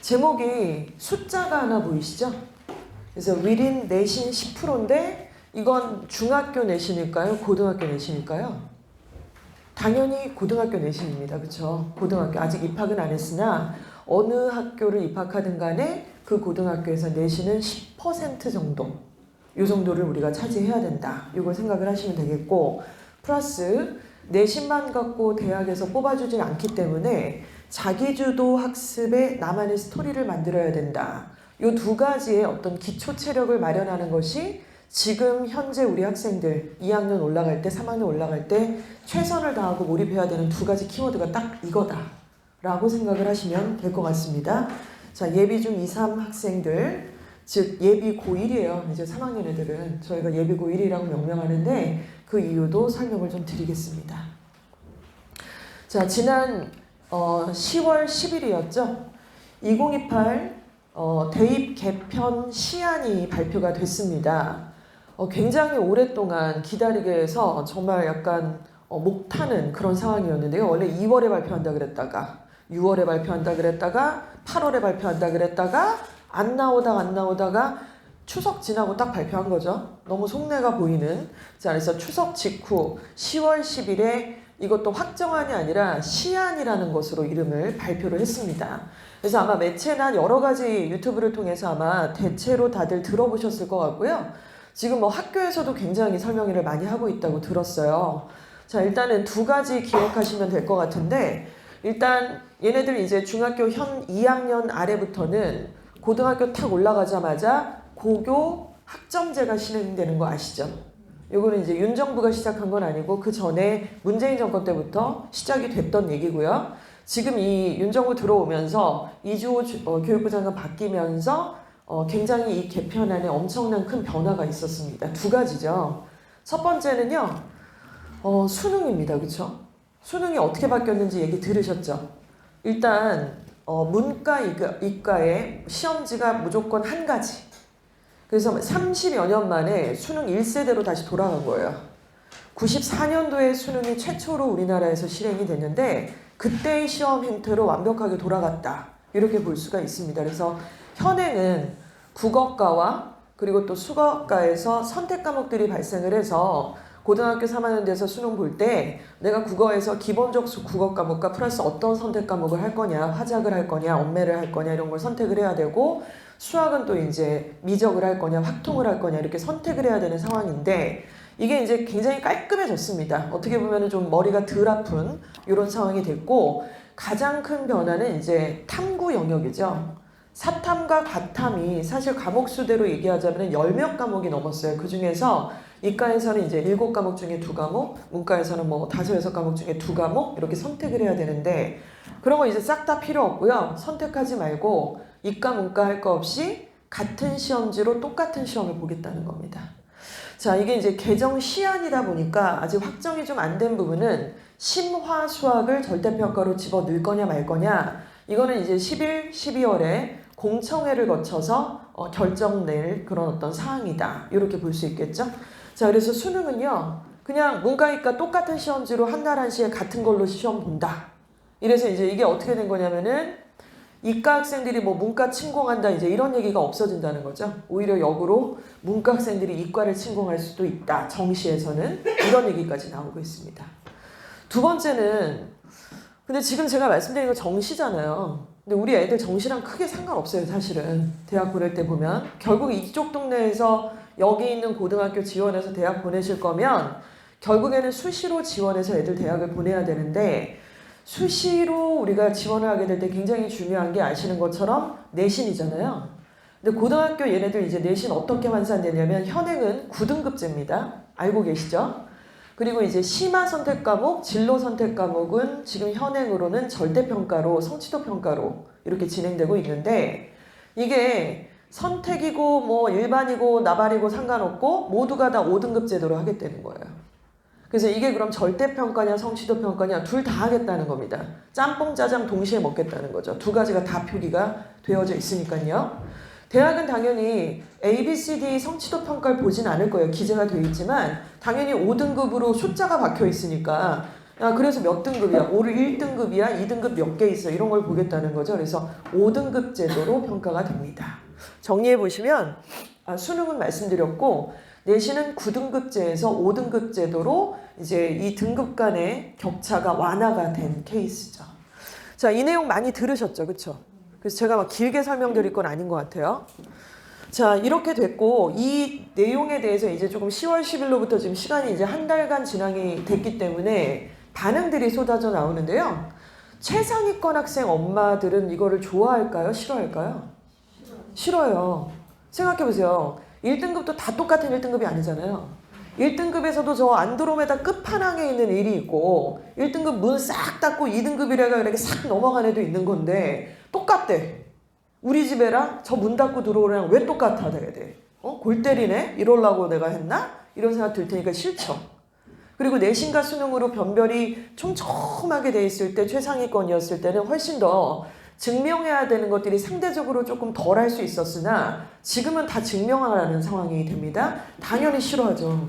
제목이 숫자가 하나 보이시죠? 그래서 위린 내신 10%인데 이건 중학교 내신일까요? 고등학교 내신일까요? 당연히 고등학교 내신입니다. 그렇죠? 고등학교 아직 입학은 안 했으나 어느 학교를 입학하든 간에 그 고등학교에서 내신은 10% 정도 이 정도를 우리가 차지해야 된다. 이걸 생각을 하시면 되겠고 플러스 내신만 갖고 대학에서 뽑아주진 않기 때문에 자기주도 학습에 나만의 스토리를 만들어야 된다. 이 두 가지의 어떤 기초 체력을 마련하는 것이 지금 현재 우리 학생들 2학년 올라갈 때 3학년 올라갈 때 최선을 다하고 몰입해야 되는 두 가지 키워드가 딱 이거다 라고 생각을 하시면 될 것 같습니다. 자, 예비 중 2, 3 학생들 즉 예비 고1이에요. 이제 3학년 애들은 저희가 예비 고1이라고 명명하는데 그 이유도 설명을 좀 드리겠습니다. 자, 지난 10월 10일이었죠. 2028 대입 개편 시안이 발표가 됐습니다. 굉장히 오랫동안 기다리게 해서 정말 약간 목 타는 그런 상황이었는데요. 원래 2월에 발표한다 그랬다가 6월에 발표한다 그랬다가 8월에 발표한다 그랬다가 안 나오다가 추석 지나고 딱 발표한 거죠. 너무 속내가 보이는. 자, 그래서 추석 직후 10월 10일에 이것도 확정안이 아니라 시안이라는 것으로 이름을 발표를 했습니다. 그래서 아마 매체나 여러 가지 유튜브를 통해서 아마 대체로 다들 들어보셨을 것 같고요. 지금 뭐 학교에서도 굉장히 설명회를 많이 하고 있다고 들었어요. 자, 일단은 두 가지 기억하시면 될 것 같은데 일단 얘네들 이제 중학교 현 2학년 아래부터는 고등학교 탁 올라가자마자 고교 학점제가 시행되는 거 아시죠? 요거는 이제 윤 정부가 시작한 건 아니고 그 전에 문재인 정권 때부터 시작이 됐던 얘기고요. 지금 이 윤 정부 들어오면서 이주호 교육부 장관 바뀌면서 굉장히 이 개편안에 엄청난 큰 변화가 있었습니다. 두 가지죠. 첫 번째는요. 수능입니다. 그렇죠? 수능이 어떻게 바뀌었는지 얘기 들으셨죠? 일단 문과 이과의 시험지가 무조건 한 가지. 그래서 30여 년 만에 수능 1세대로 다시 돌아간 거예요. 94년도에 수능이 최초로 우리나라에서 실행이 됐는데 그때의 시험 형태로 완벽하게 돌아갔다. 이렇게 볼 수가 있습니다. 그래서 현행은 국어과와 그리고 또 수거과에서 선택 과목들이 발생을 해서 고등학교 3학년 돼서 수능 볼 때 내가 국어에서 기본적 국어 과목과 플러스 어떤 선택 과목을 할 거냐, 화작을 할 거냐, 언매를 할 거냐 이런 걸 선택을 해야 되고 수학은 또 이제 미적을 할 거냐, 확통을 할 거냐 이렇게 선택을 해야 되는 상황인데 이게 이제 굉장히 깔끔해졌습니다. 어떻게 보면 좀 머리가 덜 아픈 이런 상황이 됐고 가장 큰 변화는 이제 탐구 영역이죠. 사탐과 과탐이 사실 과목 수대로 얘기하자면 10몇 과목이 넘었어요. 그 중에서 이과에서는 이제 7과목 중에 2과목, 문과에서는 뭐 5, 6과목 중에 2과목 이렇게 선택을 해야 되는데 그런 거 이제 싹 다 필요 없고요. 선택하지 말고 이과, 문과 할 거 없이 같은 시험지로 똑같은 시험을 보겠다는 겁니다. 자, 이게 이제 개정 시안이다 보니까 아직 확정이 좀 안 된 부분은 심화 수학을 절대평가로 집어 넣을 거냐 말 거냐 이거는 이제 11, 12월에 공청회를 거쳐서 결정 낼 그런 어떤 사항이다. 이렇게 볼 수 있겠죠? 자, 그래서 수능은요. 그냥 문과이과 똑같은 시험지로 한 달 한시에 같은 걸로 시험 본다. 이래서 이제 이게 어떻게 된 거냐면은 이과 학생들이 뭐 문과 침공한다 이제 이런 얘기가 없어진다는 거죠. 오히려 역으로 문과 학생들이 이과를 침공할 수도 있다. 정시에서는 이런 얘기까지 나오고 있습니다. 두 번째는 근데 지금 제가 말씀드린 거 정시잖아요. 근데 우리 애들 정시랑 크게 상관없어요. 사실은 대학 보낼 때 보면 결국 이쪽 동네에서 여기 있는 고등학교 지원해서 대학 보내실 거면 결국에는 수시로 지원해서 애들 대학을 보내야 되는데 수시로 우리가 지원을 하게 될 때 굉장히 중요한 게 아시는 것처럼 내신이잖아요. 근데 고등학교 얘네들 이제 내신 어떻게 환산되냐면 현행은 9등급제입니다. 알고 계시죠? 그리고 이제 심화 선택 과목, 진로 선택 과목은 지금 현행으로는 절대평가로, 성취도 평가로 이렇게 진행되고 있는데 이게 선택이고 뭐 일반이고 나발이고 상관없고 모두가 다 5등급 제도로 하겠다는 거예요. 그래서 이게 그럼 절대평가냐 성취도 평가냐 둘 다 하겠다는 겁니다. 짬뽕 짜장 동시에 먹겠다는 거죠. 두 가지가 다 표기가 되어져 있으니까요. 대학은 당연히 A, B, C, D 성취도 평가를 보진 않을 거예요. 기재가 되어 있지만 당연히 5등급으로 숫자가 박혀 있으니까 그래서 몇 등급이야? 올해 1등급이야? 2등급 몇 개 있어? 이런 걸 보겠다는 거죠. 그래서 5등급 제도로 평가가 됩니다. 정리해 보시면 수능은 말씀드렸고 내신은 9등급제에서 5등급 제도로 이제 이 등급 간의 격차가 완화가 된 케이스죠. 자, 이 내용 많이 들으셨죠? 그렇죠? 그래서 제가 막 길게 설명드릴 건 아닌 것 같아요. 자, 이렇게 됐고 이 내용에 대해서 이제 조금 10월 10일로부터 지금 시간이 이제 한 달간 진행이 됐기 때문에 반응들이 쏟아져 나오는데요. 최상위권 학생 엄마들은 이거를 좋아할까요? 싫어할까요? 싫어요. 생각해보세요. 1등급도 다 똑같은 1등급이 아니잖아요. 1등급에서도 저 안드로메다 끝판왕에 있는 일이 있고 1등급 문 싹 닫고 2등급이라가 이렇게 싹 넘어간 애도 있는 건데 똑같대. 우리 집 애랑 저 문 닫고 들어오랑 왜 똑같아 돼야 돼? 골 때리네? 이러려고 내가 했나? 이런 생각 들 테니까 싫죠. 그리고 내신과 수능으로 변별이 촘촘하게 돼 있을 때 최상위권이었을 때는 훨씬 더 증명해야 되는 것들이 상대적으로 조금 덜 할 수 있었으나 지금은 다 증명하라는 상황이 됩니다. 당연히 싫어하죠.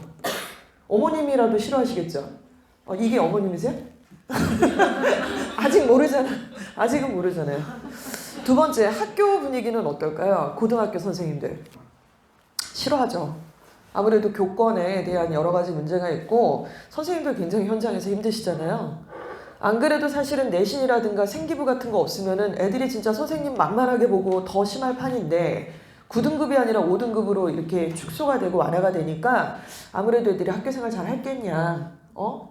어머님이라도 싫어하시겠죠? 이게 어머님이세요? 아직 모르잖아. 아직은 모르잖아요. 두 번째, 학교 분위기는 어떨까요? 고등학교 선생님들. 싫어하죠. 아무래도 교권에 대한 여러 가지 문제가 있고 선생님들 굉장히 현장에서 힘드시잖아요. 안 그래도 사실은 내신이라든가 생기부 같은 거 없으면은 애들이 진짜 선생님 만만하게 보고 더 심할 판인데 9등급이 아니라 5등급으로 이렇게 축소가 되고 완화가 되니까 아무래도 애들이 학교 생활 잘 했겠냐.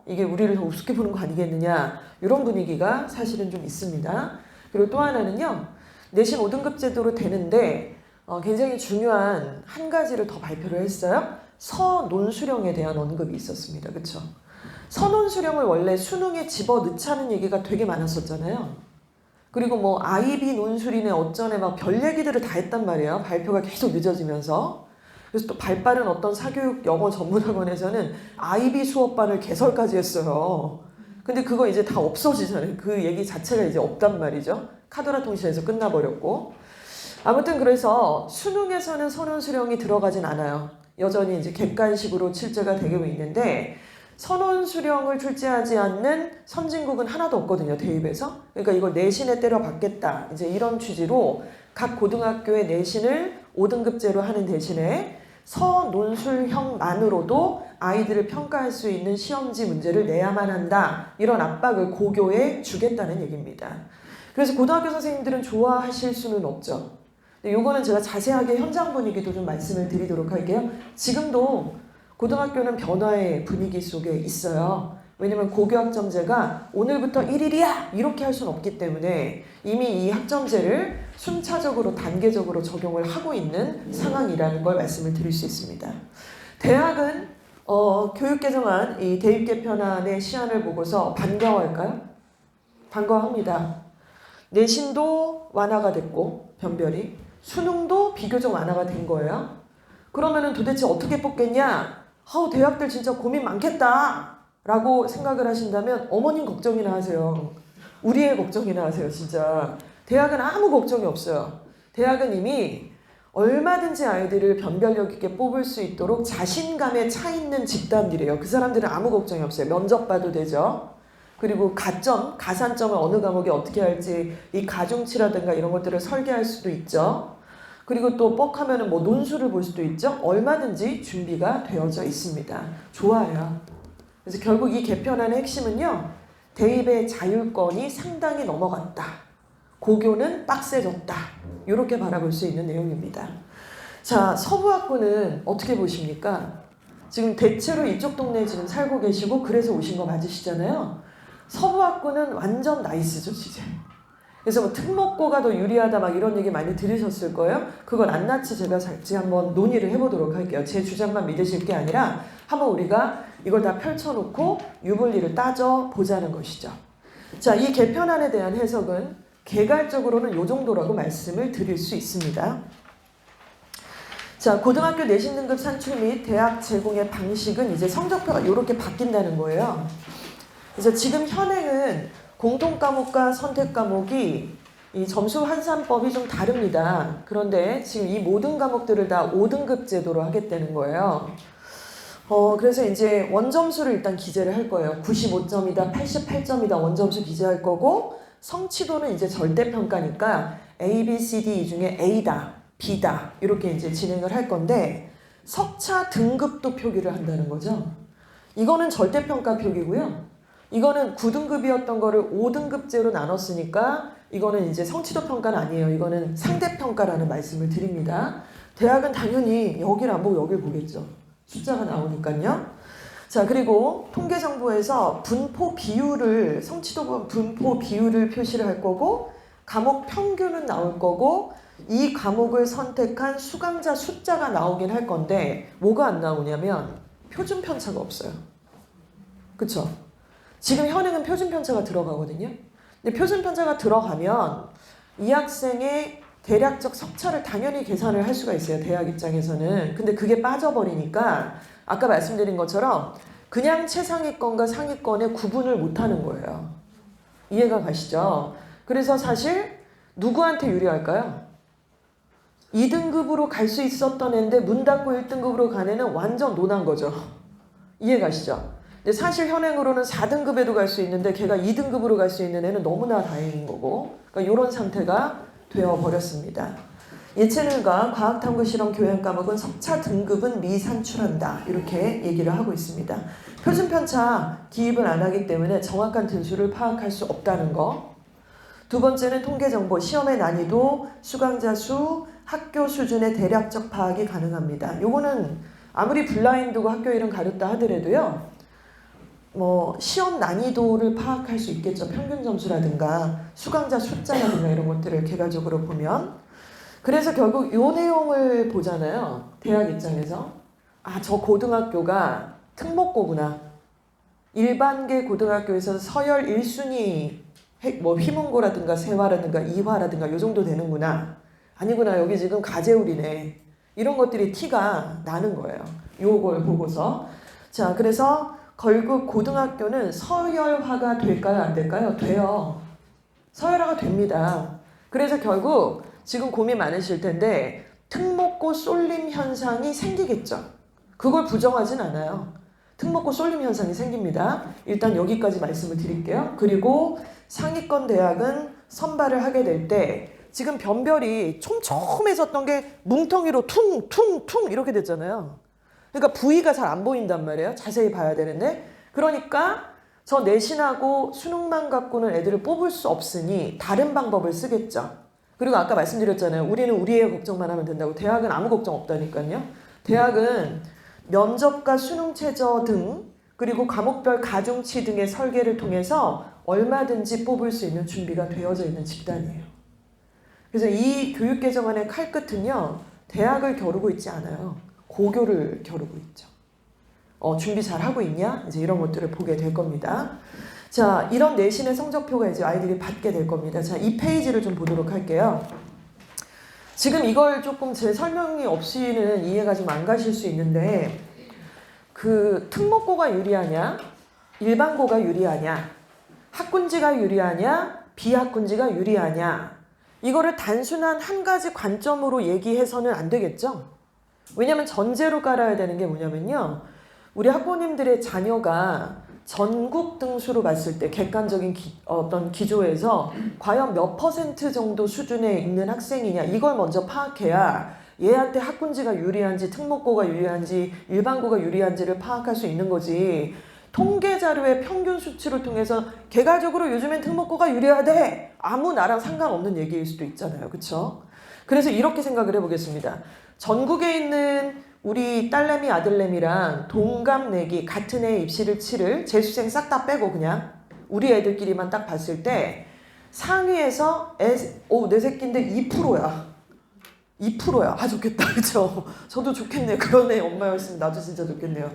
이게 우리를 더 우습게 보는 거 아니겠느냐. 이런 분위기가 사실은 좀 있습니다. 그리고 또 하나는요. 내신 5등급 제도로 되는데 굉장히 중요한 한 가지를 더 발표를 했어요. 서논수령에 대한 언급이 있었습니다. 그렇죠? 서논수령을 원래 수능에 집어넣자는 얘기가 되게 많았었잖아요. 그리고 뭐 아이비 논술이네 어쩌네 막 별 얘기들을 다 했단 말이에요. 발표가 계속 늦어지면서. 그래서 또 발빠른 어떤 사교육 영어 전문학원에서는 아이비 수업반을 개설까지 했어요. 근데 그거 이제 다 없어지잖아요. 그 얘기 자체가 이제 없단 말이죠. 카더라 통신에서 끝나버렸고. 아무튼 그래서 수능에서는 선원수령이 들어가진 않아요. 여전히 이제 객관식으로 출제가 되고 있는데 선원수령을 출제하지 않는 선진국은 하나도 없거든요. 대입에서. 그러니까 이걸 내신에 때려 받겠다. 이제 이런 취지로 각 고등학교의 내신을 5등급제로 하는 대신에 서논술형만으로도 아이들을 평가할 수 있는 시험지 문제를 내야만 한다. 이런 압박을 고교에 주겠다는 얘기입니다. 그래서 고등학교 선생님들은 좋아하실 수는 없죠. 근데 요거는 제가 자세하게 현장 분위기도 좀 말씀을 드리도록 할게요. 지금도 고등학교는 변화의 분위기 속에 있어요. 왜냐면 고교학점제가 오늘부터 1일이야! 이렇게 할 수는 없기 때문에 이미 이 학점제를 순차적으로 단계적으로 적용을 하고 있는 상황이라는 걸 말씀을 드릴 수 있습니다. 대학은 교육개정안 이 대입 개편안의 시안을 보고서 반가워할까요? 반가워합니다. 내신도 완화가 됐고 변별이 수능도 비교적 완화가 된 거예요. 그러면은 도대체 어떻게 뽑겠냐? 대학들 진짜 고민 많겠다 라고 생각을 하신다면 어머님 걱정이나 하세요. 우리 애 걱정이나 하세요. 진짜 대학은 아무 걱정이 없어요. 대학은 이미 얼마든지 아이들을 변별력 있게 뽑을 수 있도록 자신감에 차 있는 집단들이에요. 그 사람들은 아무 걱정이 없어요. 면접 봐도 되죠. 그리고 가점, 가산점을 어느 과목에 어떻게 할지 이 가중치라든가 이런 것들을 설계할 수도 있죠. 그리고 또 뻑하면은 뭐 논술을 볼 수도 있죠. 얼마든지 준비가 되어져 있습니다. 좋아요. 그래서 결국 이 개편안의 핵심은요. 대입의 자율권이 상당히 넘어갔다. 고교는 빡세졌다. 이렇게 바라볼 수 있는 내용입니다. 자, 서부학부는 어떻게 보십니까? 지금 대체로 이쪽 동네에 지금 살고 계시고 그래서 오신 거 맞으시잖아요. 서부학부는 완전 나이스죠, 진짜. 그래서 뭐 특목고가 더 유리하다 막 이런 얘기 많이 들으셨을 거예요. 그건 낱낱이 제가 같이 한번 논의를 해보도록 할게요. 제 주장만 믿으실 게 아니라 한번 우리가 이걸 다 펼쳐놓고 유불리를 따져보자는 것이죠. 자, 이 개편안에 대한 해석은 개괄적으로는 이 정도라고 말씀을 드릴 수 있습니다. 자, 고등학교 내신 등급 산출 및 대학 제공의 방식은 이제 성적표가 이렇게 바뀐다는 거예요. 그래서 지금 현행은 공통 과목과 선택 과목이 이 점수 환산법이 좀 다릅니다. 그런데 지금 이 모든 과목들을 다 5등급 제도로 하겠다는 거예요. 그래서 이제 원점수를 일단 기재를 할 거예요. 95점이다, 88점이다 원점수 기재할 거고, 성취도는 이제 절대평가니까 A, B, C, D 이 중에 A다, B다 이렇게 이제 진행을 할 건데, 석차 등급도 표기를 한다는 거죠. 이거는 절대평가 표기고요. 이거는 9등급이었던 거를 5등급제로 나눴으니까 이거는 이제 성취도 평가는 아니에요. 이거는 상대평가라는 말씀을 드립니다. 대학은 당연히 여기를 안 보고 여기를 보겠죠. 숫자가 나오니까요. 자, 그리고 통계정보에서 분포 비율을, 성취도 분포 비율을 표시를 할 거고, 과목 평균은 나올 거고, 이 과목을 선택한 수강자 숫자가 나오긴 할 건데, 뭐가 안 나오냐면 표준 편차가 없어요. 그쵸? 지금 현행은 표준 편차가 들어가거든요. 근데 표준 편차가 들어가면 이 학생의 대략적 석차를 당연히 계산을 할 수가 있어요. 대학 입장에서는. 근데 그게 빠져버리니까 아까 말씀드린 것처럼 그냥 최상위권과 상위권의 구분을 못하는 거예요. 이해가 가시죠? 그래서 사실 누구한테 유리할까요? 2등급으로 갈 수 있었던 애인데 문 닫고 1등급으로 간 애는 완전 논한 거죠. 이해 가시죠? 근데 사실 현행으로는 4등급에도 갈 수 있는데 걔가 2등급으로 갈 수 있는 애는 너무나 다행인 거고, 그러니까 이런 상태가 되어버렸습니다. 예체능과 과학탐구 실험 교양 과목은 석차 등급은 미산출한다 이렇게 얘기를 하고 있습니다. 표준 편차 기입을 안 하기 때문에 정확한 등수를 파악할 수 없다는 거. 두 번째는 통계정보, 시험의 난이도, 수강자 수, 학교 수준의 대략적 파악이 가능합니다. 요거는 아무리 블라인드고 학교 이름 가렸다 하더라도요, 시험 난이도를 파악할 수 있겠죠. 평균 점수라든가 수강자 숫자라든가 이런 것들을 개괄적으로 보면. 그래서 결국 요 내용을 보잖아요. 대학 입장에서. 저 고등학교가 특목고구나. 일반계 고등학교에서 서열 1순위 휘문고라든가 세화라든가 이화라든가 요 정도 되는구나. 아니구나, 여기 지금 가재울이네. 이런 것들이 티가 나는 거예요. 요걸 보고서. 자, 그래서 결국 고등학교는 서열화가 될까요? 안 될까요? 돼요. 서열화가 됩니다. 그래서 결국 지금 고민 많으실 텐데 특목고 쏠림 현상이 생기겠죠. 그걸 부정하진 않아요. 특목고 쏠림 현상이 생깁니다. 일단 여기까지 말씀을 드릴게요. 그리고 상위권 대학은 선발을 하게 될 때 지금 변별이 촘촘해졌던 게 뭉텅이로 퉁퉁퉁 이렇게 됐잖아요. 그러니까 부위가 잘 안 보인단 말이에요. 자세히 봐야 되는데. 그러니까 저 내신하고 수능만 갖고는 애들을 뽑을 수 없으니 다른 방법을 쓰겠죠. 그리고 아까 말씀드렸잖아요. 우리는 우리의 걱정만 하면 된다고. 대학은 아무 걱정 없다니까요. 대학은 면접과 수능 최저 등 그리고 과목별 가중치 등의 설계를 통해서 얼마든지 뽑을 수 있는 준비가 되어져 있는 집단이에요. 그래서 이 교육 개정안의 칼끝은요, 대학을 겨루고 있지 않아요. 고교를 겨루고 있죠. 준비 잘 하고 있냐? 이제 이런 것들을 보게 될 겁니다. 자, 이런 내신의 성적표가 이제 아이들이 받게 될 겁니다. 자, 이 페이지를 좀 보도록 할게요. 지금 이걸 조금 제 설명이 없이는 이해가 좀 안 가실 수 있는데, 그 특목고가 유리하냐? 일반고가 유리하냐? 학군지가 유리하냐? 비학군지가 유리하냐? 이거를 단순한 한 가지 관점으로 얘기해서는 안 되겠죠? 왜냐면 전제로 깔아야 되는 게 뭐냐면요. 우리 학부모님들의 자녀가 전국 등수로 봤을 때 객관적인 어떤 기조에서 과연 몇 % 정도 수준에 있는 학생이냐 이걸 먼저 파악해야 얘한테 학군지가 유리한지 특목고가 유리한지 일반고가 유리한지를 파악할 수 있는 거지. 통계 자료의 평균 수치를 통해서 개괄적으로 요즘엔 특목고가 유리하대. 아무 나랑 상관없는 얘기일 수도 있잖아요. 그렇죠? 그래서 이렇게 생각을 해보겠습니다. 전국에 있는 우리 딸내미 아들내미랑 동갑내기 같은 해 입시를 치를 재수생 싹 다 빼고 그냥 우리 애들끼리만 딱 봤을 때 상위에서 내 새끼인데 2%야. 2%야. 좋겠다. 그렇죠? 저도 좋겠네요. 그러네. 엄마였으면 나도 진짜 좋겠네요.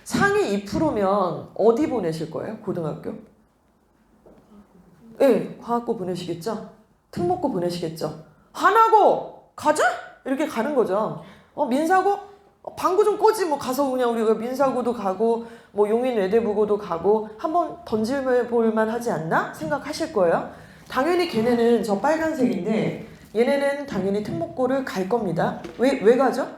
상위 2%면 어디 보내실 거예요? 고등학교? 네, 과학고 보내시겠죠? 특목고 보내시겠죠? 하나고 가자! 이렇게 가는 거죠. 민사고? 방구 좀 꼬지. 가서 그냥 우리가 민사고도 가고 용인 외대부고도 가고 한번 던질볼 하지 않나? 생각하실 거예요. 당연히 걔네는 저 빨간색인데 얘네는 당연히 특목고를 갈 겁니다. 왜 가죠?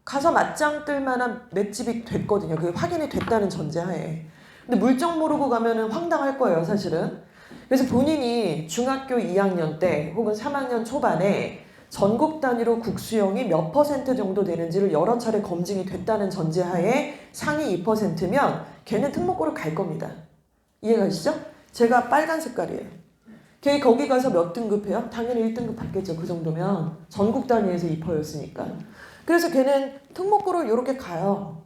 가서 맞짱 뜰 만한 맷집이 됐거든요. 그게 확인이 됐다는 전제하에. 근데 물정 모르고 가면은 황당할 거예요, 사실은. 그래서 본인이 중학교 2학년 때 혹은 3학년 초반에 전국 단위로 국수형이 몇 퍼센트 정도 되는지를 여러 차례 검증이 됐다는 전제하에 상위 2%면 걔는 특목고를 갈 겁니다. 이해가시죠? 제가 빨간 색깔이에요. 걔 거기 가서 몇 등급해요? 당연히 1등급 받겠죠. 그 정도면. 전국 단위에서 2%였으니까. 그래서 걔는 특목고를 이렇게 가요.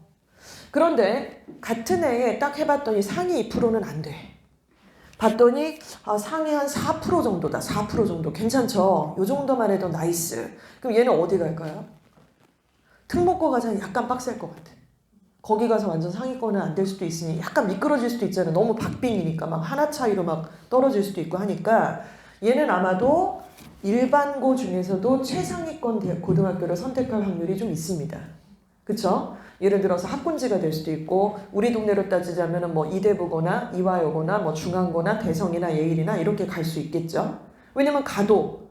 그런데 같은 해에 딱 해봤더니 상위 2%는 안 돼. 봤더니 상위 한 4% 정도다. 4% 정도. 괜찮죠? 요 정도만 해도 나이스. 그럼 얘는 어디 갈까요? 특목고 가자니 약간 빡셀 것 같아. 거기 가서 완전 상위권은 안 될 수도 있으니 약간 미끄러질 수도 있잖아요. 너무 박빙이니까 막 하나 차이로 막 떨어질 수도 있고 하니까 얘는 아마도 일반고 중에서도 최상위권 고등학교를 선택할 확률이 좀 있습니다. 그쵸? 예를 들어서 학군지가 될 수도 있고 우리 동네로 따지자면 뭐 이대부고나 이화여고나 뭐 중앙고나 대성이나 예일이나 이렇게 갈 수 있겠죠. 왜냐면 가도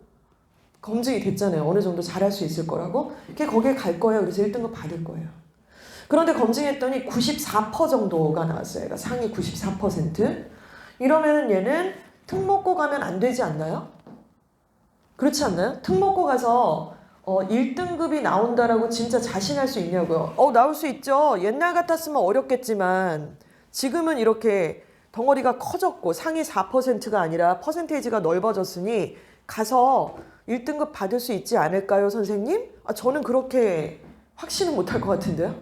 검증이 됐잖아요. 어느 정도 잘할 수 있을 거라고. 걔 거기에 갈 거예요. 그래서 1등급 받을 거예요. 그런데 검증했더니 94% 정도가 나왔어요. 그러니까 상위 94%. 이러면 얘는 특목고 가면 안 되지 않나요? 그렇지 않나요? 특목고 가서 1등급이 나온다라고 진짜 자신할 수 있냐고요? 나올 수 있죠. 옛날 같았으면 어렵겠지만 지금은 이렇게 덩어리가 커졌고 상위 4%가 아니라 퍼센테이지가 넓어졌으니 가서 1등급 받을 수 있지 않을까요, 선생님? 저는 그렇게 확신은 못할 것 같은데요.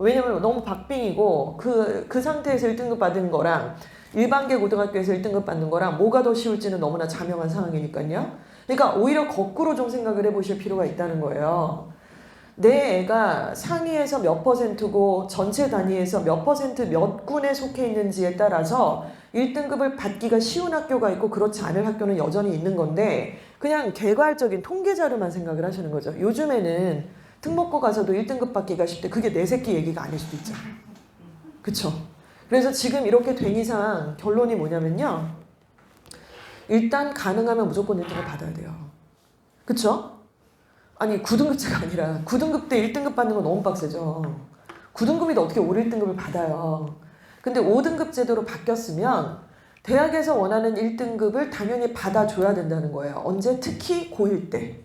왜냐면 너무 박빙이고 그 상태에서 1등급 받은 거랑 일반계 고등학교에서 1등급 받는 거랑 뭐가 더 쉬울지는 너무나 자명한 상황이니까요. 그러니까 오히려 거꾸로 좀 생각을 해보실 필요가 있다는 거예요. 내 애가 상위에서 몇 퍼센트고 전체 단위에서 몇 퍼센트 몇 군에 속해 있는지에 따라서 1등급을 받기가 쉬운 학교가 있고 그렇지 않을 학교는 여전히 있는 건데 그냥 개괄적인 통계 자료만 생각을 하시는 거죠. 요즘에는 특목고 가서도 1등급 받기가 쉽대. 그게 내 새끼 얘기가 아닐 수도 있잖아. 그쵸? 그래서 지금 이렇게 된 이상 결론이 뭐냐면요. 일단 가능하면 무조건 1등급 받아야 돼요. 그쵸? 아니 9등급제가 아니라 9등급 때 1등급 받는 건 너무 빡세죠. 9등급인데 어떻게 5, 1등급을 받아요. 근데 5등급 제도로 바뀌었으면 대학에서 원하는 1등급을 당연히 받아줘야 된다는 거예요. 언제? 특히 고1 때.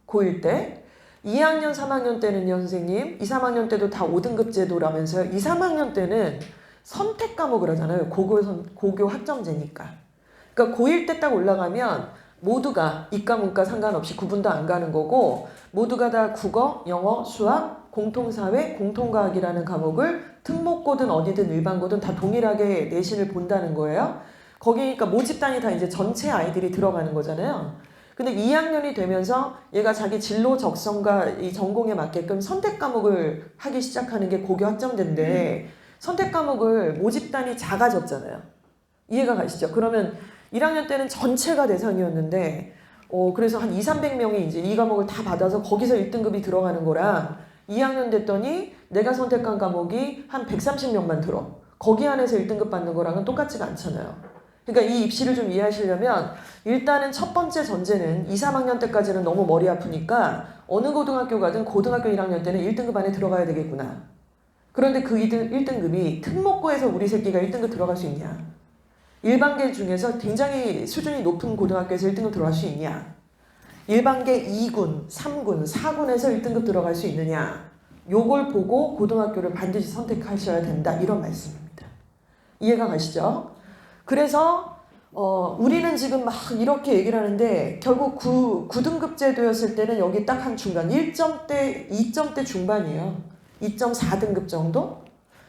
고1 때. 2학년, 3학년 때는요, 선생님. 2, 3학년 때도 다 5등급 제도라면서요. 2, 3학년 때는 선택 과목을 하잖아요. 고교 학점제니까. 그러니까 고1 때 딱 올라가면 모두가 이과, 문과 상관없이 구분도 안 가는 거고 모두가 다 국어, 영어, 수학, 공통사회, 공통과학이라는 과목을 특목고든 어디든 일반고든 다 동일하게 내신을 본다는 거예요. 거기니까 모집단이 다 이제 전체 아이들이 들어가는 거잖아요. 근데 2학년이 되면서 얘가 자기 진로 적성과 이 전공에 맞게끔 선택 과목을 하기 시작하는 게 고교 학점제인데 선택 과목을 모집단이 작아졌잖아요. 이해가 가시죠? 그러면 1학년 때는 전체가 대상이었는데 그래서 한 200~300명이 이제 이 과목을 다 받아서 거기서 1등급이 들어가는 거랑 2학년 됐더니 내가 선택한 과목이 한 130명만 들어. 거기 안에서 1등급 받는 거랑은 똑같지가 않잖아요. 그러니까 이 입시를 좀 이해하시려면 일단은 첫 번째 전제는 2, 3학년 때까지는 너무 머리 아프니까 어느 고등학교 가든 고등학교 1학년 때는 1등급 안에 들어가야 되겠구나. 그런데 그 1등급이 특목고에서 우리 새끼가 1등급 들어갈 수 있냐? 일반계 중에서 굉장히 수준이 높은 고등학교에서 1등급 들어갈 수 있냐? 일반계 2군, 3군, 4군에서 1등급 들어갈 수 있느냐? 요걸 보고 고등학교를 반드시 선택하셔야 된다. 이런 말씀입니다. 이해가 가시죠? 그래서 우리는 지금 막 이렇게 얘기를 하는데 결국 9등급 제도였을 때는 여기 딱 한 중간 1점대, 2점대 중반이에요. 2.4등급 정도?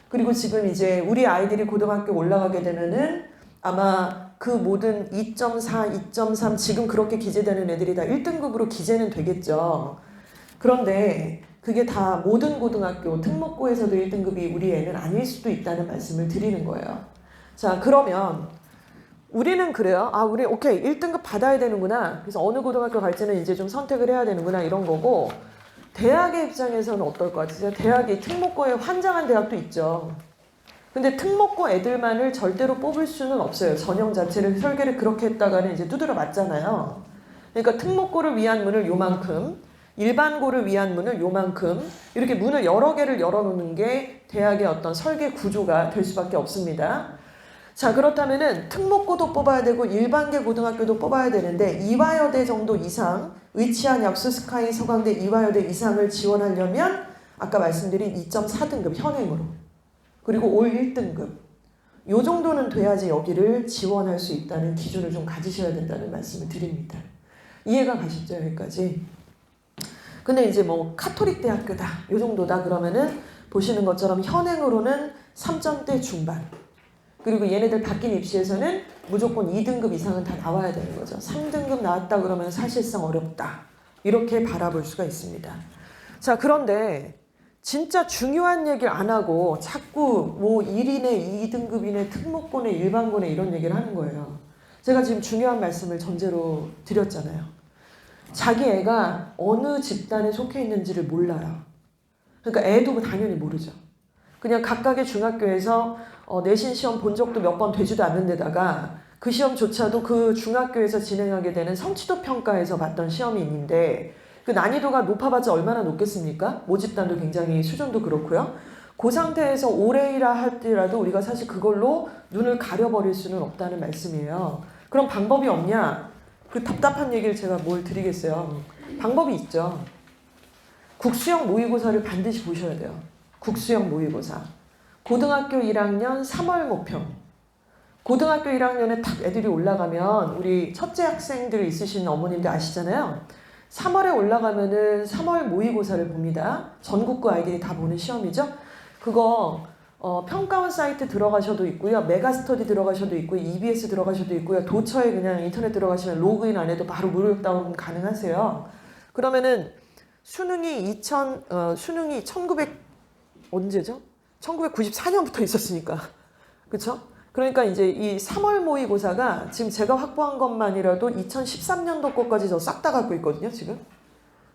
그리고 지금 이제 우리 아이들이 고등학교 올라가게 되면은 아마 그 모든 2.4, 2.3 지금 그렇게 기재되는 애들이 다 1등급으로 기재는 되겠죠. 그런데 그게 다 모든 고등학교 특목고에서도 1등급이 우리 애는 아닐 수도 있다는 말씀을 드리는 거예요. 자, 그러면 우리는 그래요. 우리 오케이 1등급 받아야 되는구나. 그래서 어느 고등학교 갈지는 이제 좀 선택을 해야 되는구나 이런 거고 대학의 입장에서는 어떨 것 같으세요? 대학이 특목고에 환장한 대학도 있죠. 근데 특목고 애들만을 절대로 뽑을 수는 없어요. 전형 자체를 설계를 그렇게 했다가는 이제 두드려 맞잖아요. 그러니까 특목고를 위한 문을 요만큼 일반고를 위한 문을 요만큼 이렇게 문을 여러 개를 열어놓는 게 대학의 어떤 설계 구조가 될 수밖에 없습니다. 자, 그렇다면은 특목고도 뽑아야 되고 일반계 고등학교도 뽑아야 되는데 이화여대 정도 이상, 의치한 약수 스카이 서강대 이화여대 이상을 지원하려면 아까 말씀드린 2.4등급 현행으로 그리고 올 1등급 요 정도는 돼야지 여기를 지원할 수 있다는 기준을 좀 가지셔야 된다는 말씀을 드립니다. 이해가 가시죠? 여기까지. 근데 이제 뭐 카톨릭 대학교다 요 정도다 그러면은 보시는 것처럼 현행으로는 3점대 중반 그리고 얘네들 바뀐 입시에서는 무조건 2등급 이상은 다 나와야 되는 거죠. 3등급 나왔다 그러면 사실상 어렵다 이렇게 바라볼 수가 있습니다. 자, 그런데 진짜 중요한 얘기를 안 하고 자꾸 뭐 1이네 2등급이네 특목고네 일반고네 이런 얘기를 하는 거예요. 제가 지금 중요한 말씀을 전제로 드렸잖아요. 자기 애가 어느 집단에 속해 있는지를 몰라요. 그러니까 애도 당연히 모르죠. 그냥 각각의 중학교에서 내신 시험 본 적도 몇 번 되지도 않는 데다가 그 시험조차도 그 중학교에서 진행하게 되는 성취도 평가에서 봤던 시험이 있는데 그 난이도가 높아봤자 얼마나 높겠습니까? 모집단도 굉장히 수준도 그렇고요. 그 상태에서 올해이라 할지라도 우리가 사실 그걸로 눈을 가려버릴 수는 없다는 말씀이에요. 그럼 방법이 없냐? 그 답답한 얘기를 제가 뭘 드리겠어요. 방법이 있죠. 국수형 모의고사를 반드시 보셔야 돼요. 국수형 모의고사. 고등학교 1학년 3월 모평. 고등학교 1학년에 딱 애들이 올라가면 우리 첫째 학생들 있으신 어머님들 아시잖아요. 3월에 올라가면은 3월 모의고사를 봅니다. 전국구 아이들이 다 보는 시험이죠. 그거 평가원 사이트 들어가셔도 있고요. 메가스터디 들어가셔도 있고요. EBS 들어가셔도 있고요. 도처에 그냥 인터넷 들어가시면 로그인 안 해도 바로 무료 다운 가능하세요. 그러면은 수능이 1900 언제죠? 1994년부터 있었으니까. 그쵸? 그러니까 이제 이 3월 모의고사가 지금 제가 확보한 것만이라도 2013년도 거까지 저 싹 다 갖고 있거든요, 지금.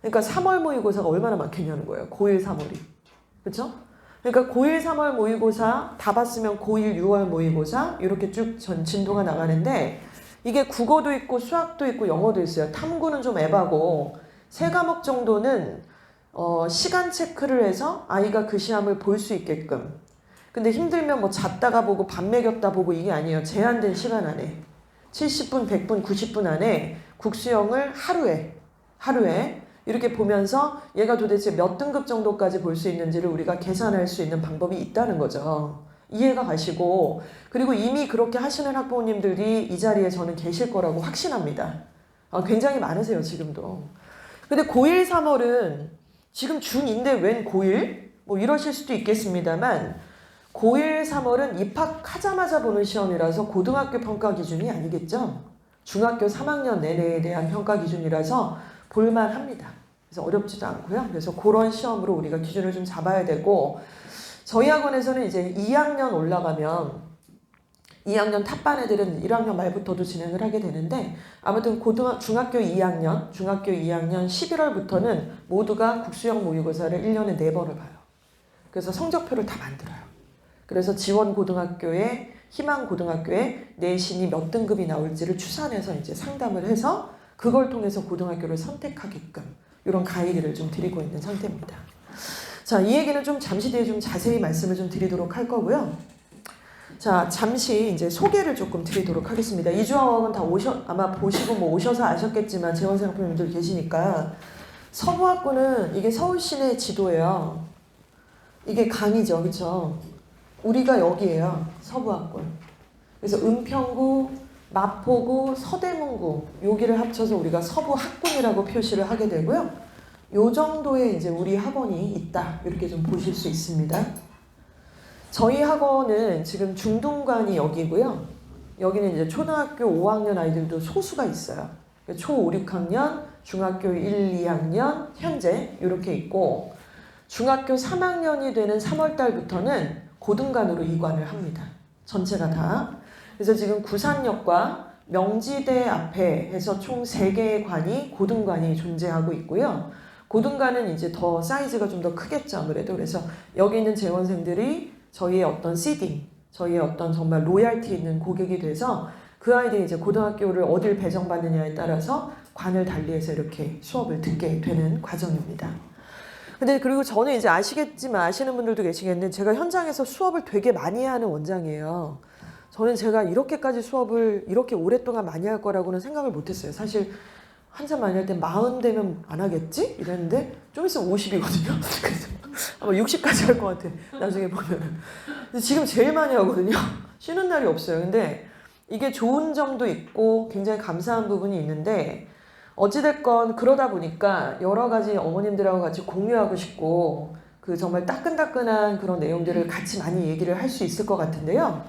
그러니까 3월 모의고사가 얼마나 많겠냐는 거예요. 고1, 3월이. 그쵸? 그러니까 고1, 3월 모의고사 다 봤으면 고1, 6월 모의고사 이렇게 쭉 진도가 나가는데 이게 국어도 있고 수학도 있고 영어도 있어요. 탐구는 좀 에바고 세 과목 정도는 시간 체크를 해서 아이가 그 시험을 볼 수 있게끔. 근데 힘들면 뭐 잤다가 보고 밥 먹였다 보고 이게 아니에요. 제한된 시간 안에 70분, 100분, 90분 안에 국수형을 하루에 이렇게 보면서 얘가 도대체 몇 등급 정도까지 볼 수 있는지를 우리가 계산할 수 있는 방법이 있다는 거죠. 이해가 가시고 그리고 이미 그렇게 하시는 학부모님들이 이 자리에 저는 계실 거라고 확신합니다. 굉장히 많으세요, 지금도. 근데 고1, 3월은 지금 중2인데 웬 고1? 뭐 이러실 수도 있겠습니다만 고1, 3월은 입학하자마자 보는 시험이라서 고등학교 평가 기준이 아니겠죠. 중학교 3학년 내내에 대한 평가 기준이라서 볼만합니다. 그래서 어렵지도 않고요. 그래서 그런 시험으로 우리가 기준을 좀 잡아야 되고 저희 학원에서는 이제 2학년 올라가면 2학년 탑반 애들은 1학년 말부터도 진행을 하게 되는데 아무튼 중학교 2학년 11월부터는 모두가 국수형 모의고사를 1년에 4번을 봐요. 그래서 성적표를 다 만들어요. 그래서 지원 고등학교에 희망 고등학교에 내신이 몇 등급이 나올지를 추산해서 이제 상담을 해서 그걸 통해서 고등학교를 선택하게끔 이런 가이드를 좀 드리고 있는 상태입니다. 자, 이 얘기는 좀 잠시 뒤에 좀 자세히 말씀을 좀 드리도록 할 거고요. 자, 잠시 이제 소개를 조금 드리도록 하겠습니다. 이주학원 다 아마 보시고 뭐 오셔서 아셨겠지만 재원생 학부모님들 계시니까 서부학군은 이게 서울 시내 지도예요. 이게 강이죠, 그렇죠? 우리가 여기에요, 서부학군. 그래서 은평구, 마포구, 서대문구 여기를 합쳐서 우리가 서부학군이라고 표시를 하게 되고요. 요 정도의 이제 우리 학원이 있다 이렇게 좀 보실 수 있습니다. 저희 학원은 지금 중등관이 여기고요. 여기는 이제 초등학교 5학년 아이들도 소수가 있어요. 초 5, 6학년, 중학교 1, 2학년 현재 이렇게 있고 중학교 3학년이 되는 3월 달부터는 고등관으로 이관을 합니다. 전체가 다. 그래서 지금 구산역과 명지대 앞에 해서 총 3개의 관이 고등관이 존재하고 있고요. 고등관은 이제 더 사이즈가 좀 더 크겠죠, 아무래도. 그래서 여기 있는 재원생들이 저희의 어떤 시딩, 저희의 어떤 정말 로얄티 있는 고객이 돼서 그 아이들이 이제 고등학교를 어딜 배정받느냐에 따라서 관을 달리해서 이렇게 수업을 듣게 되는 과정입니다. 근데 그리고 저는 이제 아시겠지만 아시는 분들도 계시겠는데 제가 현장에서 수업을 되게 많이 하는 원장이에요. 저는 제가 이렇게까지 수업을 이렇게 오랫동안 많이 할 거라고는 생각을 못했어요. 사실 한참 많이 할 때 40 되면 안 하겠지? 이랬는데 좀 있으면 50이거든요. 그래서 아마 60까지 할 것 같아. 나중에 보면은. 지금 제일 많이 하거든요. 쉬는 날이 없어요. 근데 이게 좋은 점도 있고 굉장히 감사한 부분이 있는데 어찌됐건 그러다 보니까 여러 가지 어머님들하고 같이 공유하고 싶고 그 정말 따끈따끈한 그런 내용들을 같이 많이 얘기를 할 수 있을 것 같은데요.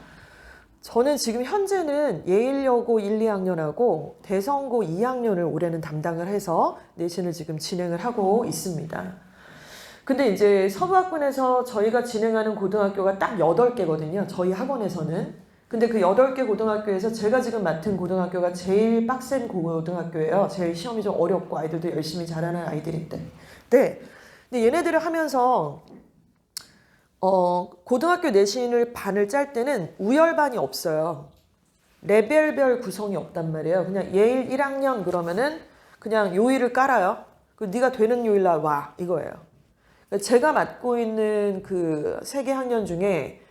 저는 지금 현재는 예일여고 1, 2학년하고 대성고 2학년을 올해는 담당을 해서 내신을 지금 진행을 하고 있습니다. 근데 이제 서부학군에서 저희가 진행하는 고등학교가 딱 8개거든요. 저희 학원에서는. 근데 그 8개 고등학교에서 제가 지금 맡은 고등학교가 제일 빡센 고등학교예요. 제일 시험이 좀 어렵고 아이들도 열심히 잘하는 아이들인데. 네. 근데 얘네들을 하면서 고등학교 내신을 반을 짤 때는 우열반이 없어요. 레벨별 구성이 없단 말이에요. 그냥 예일 1학년 그러면은 그냥 요일을 깔아요. 그 네가 되는 요일 날 와 이거예요. 제가 맡고 있는 그 3개 학년 중에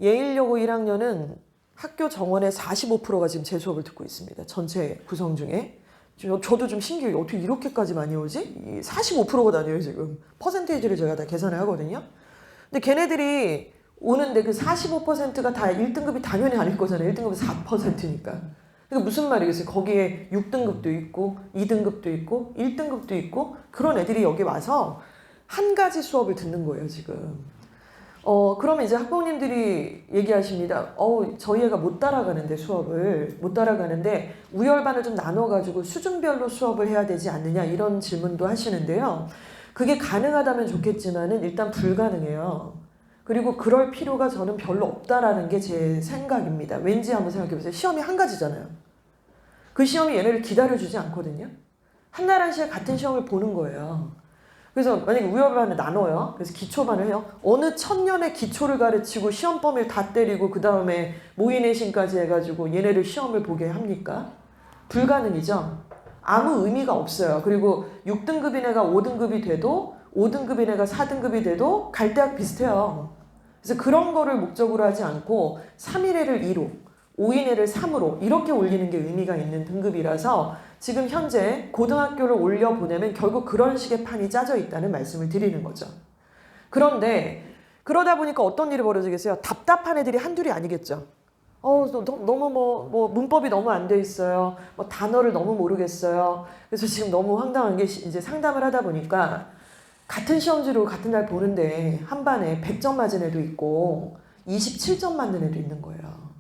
예일여고 1학년은 학교 정원의 45%가 지금 제 수업을 듣고 있습니다. 전체 구성 중에. 저도 좀 신기해요. 어떻게 이렇게까지 많이 오지? 45%가 다녀요 지금. 퍼센테이지를 제가 다 계산을 하거든요. 근데 걔네들이 오는데 그 45%가 다 1등급이 당연히 아닐 거잖아요. 1등급이 4%니까. 그러니까 무슨 말이겠어요? 거기에 6등급도 있고 2등급도 있고 1등급도 있고 그런 애들이 여기 와서 한 가지 수업을 듣는 거예요 지금. 그러면 이제 학부모님들이 얘기하십니다. 저희 애가 못 따라가는데 수업을 못 따라가는데 우열반을 좀 나눠가지고 수준별로 수업을 해야 되지 않느냐 이런 질문도 하시는데요. 그게 가능하다면 좋겠지만은 일단 불가능해요. 그리고 그럴 필요가 저는 별로 없다라는 게 제 생각입니다. 왠지 한번 생각해보세요. 시험이 한 가지잖아요. 그 시험이 얘네를 기다려주지 않거든요. 한 달 한시에 같은 시험을 보는 거예요. 그래서 만약에 우열반을 나눠요. 그래서 기초반을 해요. 어느 천년의 기초를 가르치고 시험 범위를 다 때리고 그 다음에 모의내신까지 해가지고 얘네를 시험을 보게 합니까? 불가능이죠. 아무 의미가 없어요. 그리고 6등급인 애가 5등급이 돼도 5등급인 애가 4등급이 돼도 갈 대학 비슷해요. 그래서 그런 거를 목적으로 하지 않고 3일애를 2로 5인애를 3으로 이렇게 올리는 게 의미가 있는 등급이라서 지금 현재 고등학교를 올려보내면 결국 그런 식의 판이 짜져 있다는 말씀을 드리는 거죠. 그런데 그러다 보니까 어떤 일이 벌어지겠어요? 답답한 애들이 한둘이 아니겠죠. 너무 뭐 문법이 너무 안 돼 있어요. 뭐 단어를 너무 모르겠어요. 그래서 지금 너무 황당한 게 이제 상담을 하다 보니까 같은 시험지로 같은 날 보는데 한 반에 100점 맞은 애도 있고 27점 맞는 애도 있는 거예요.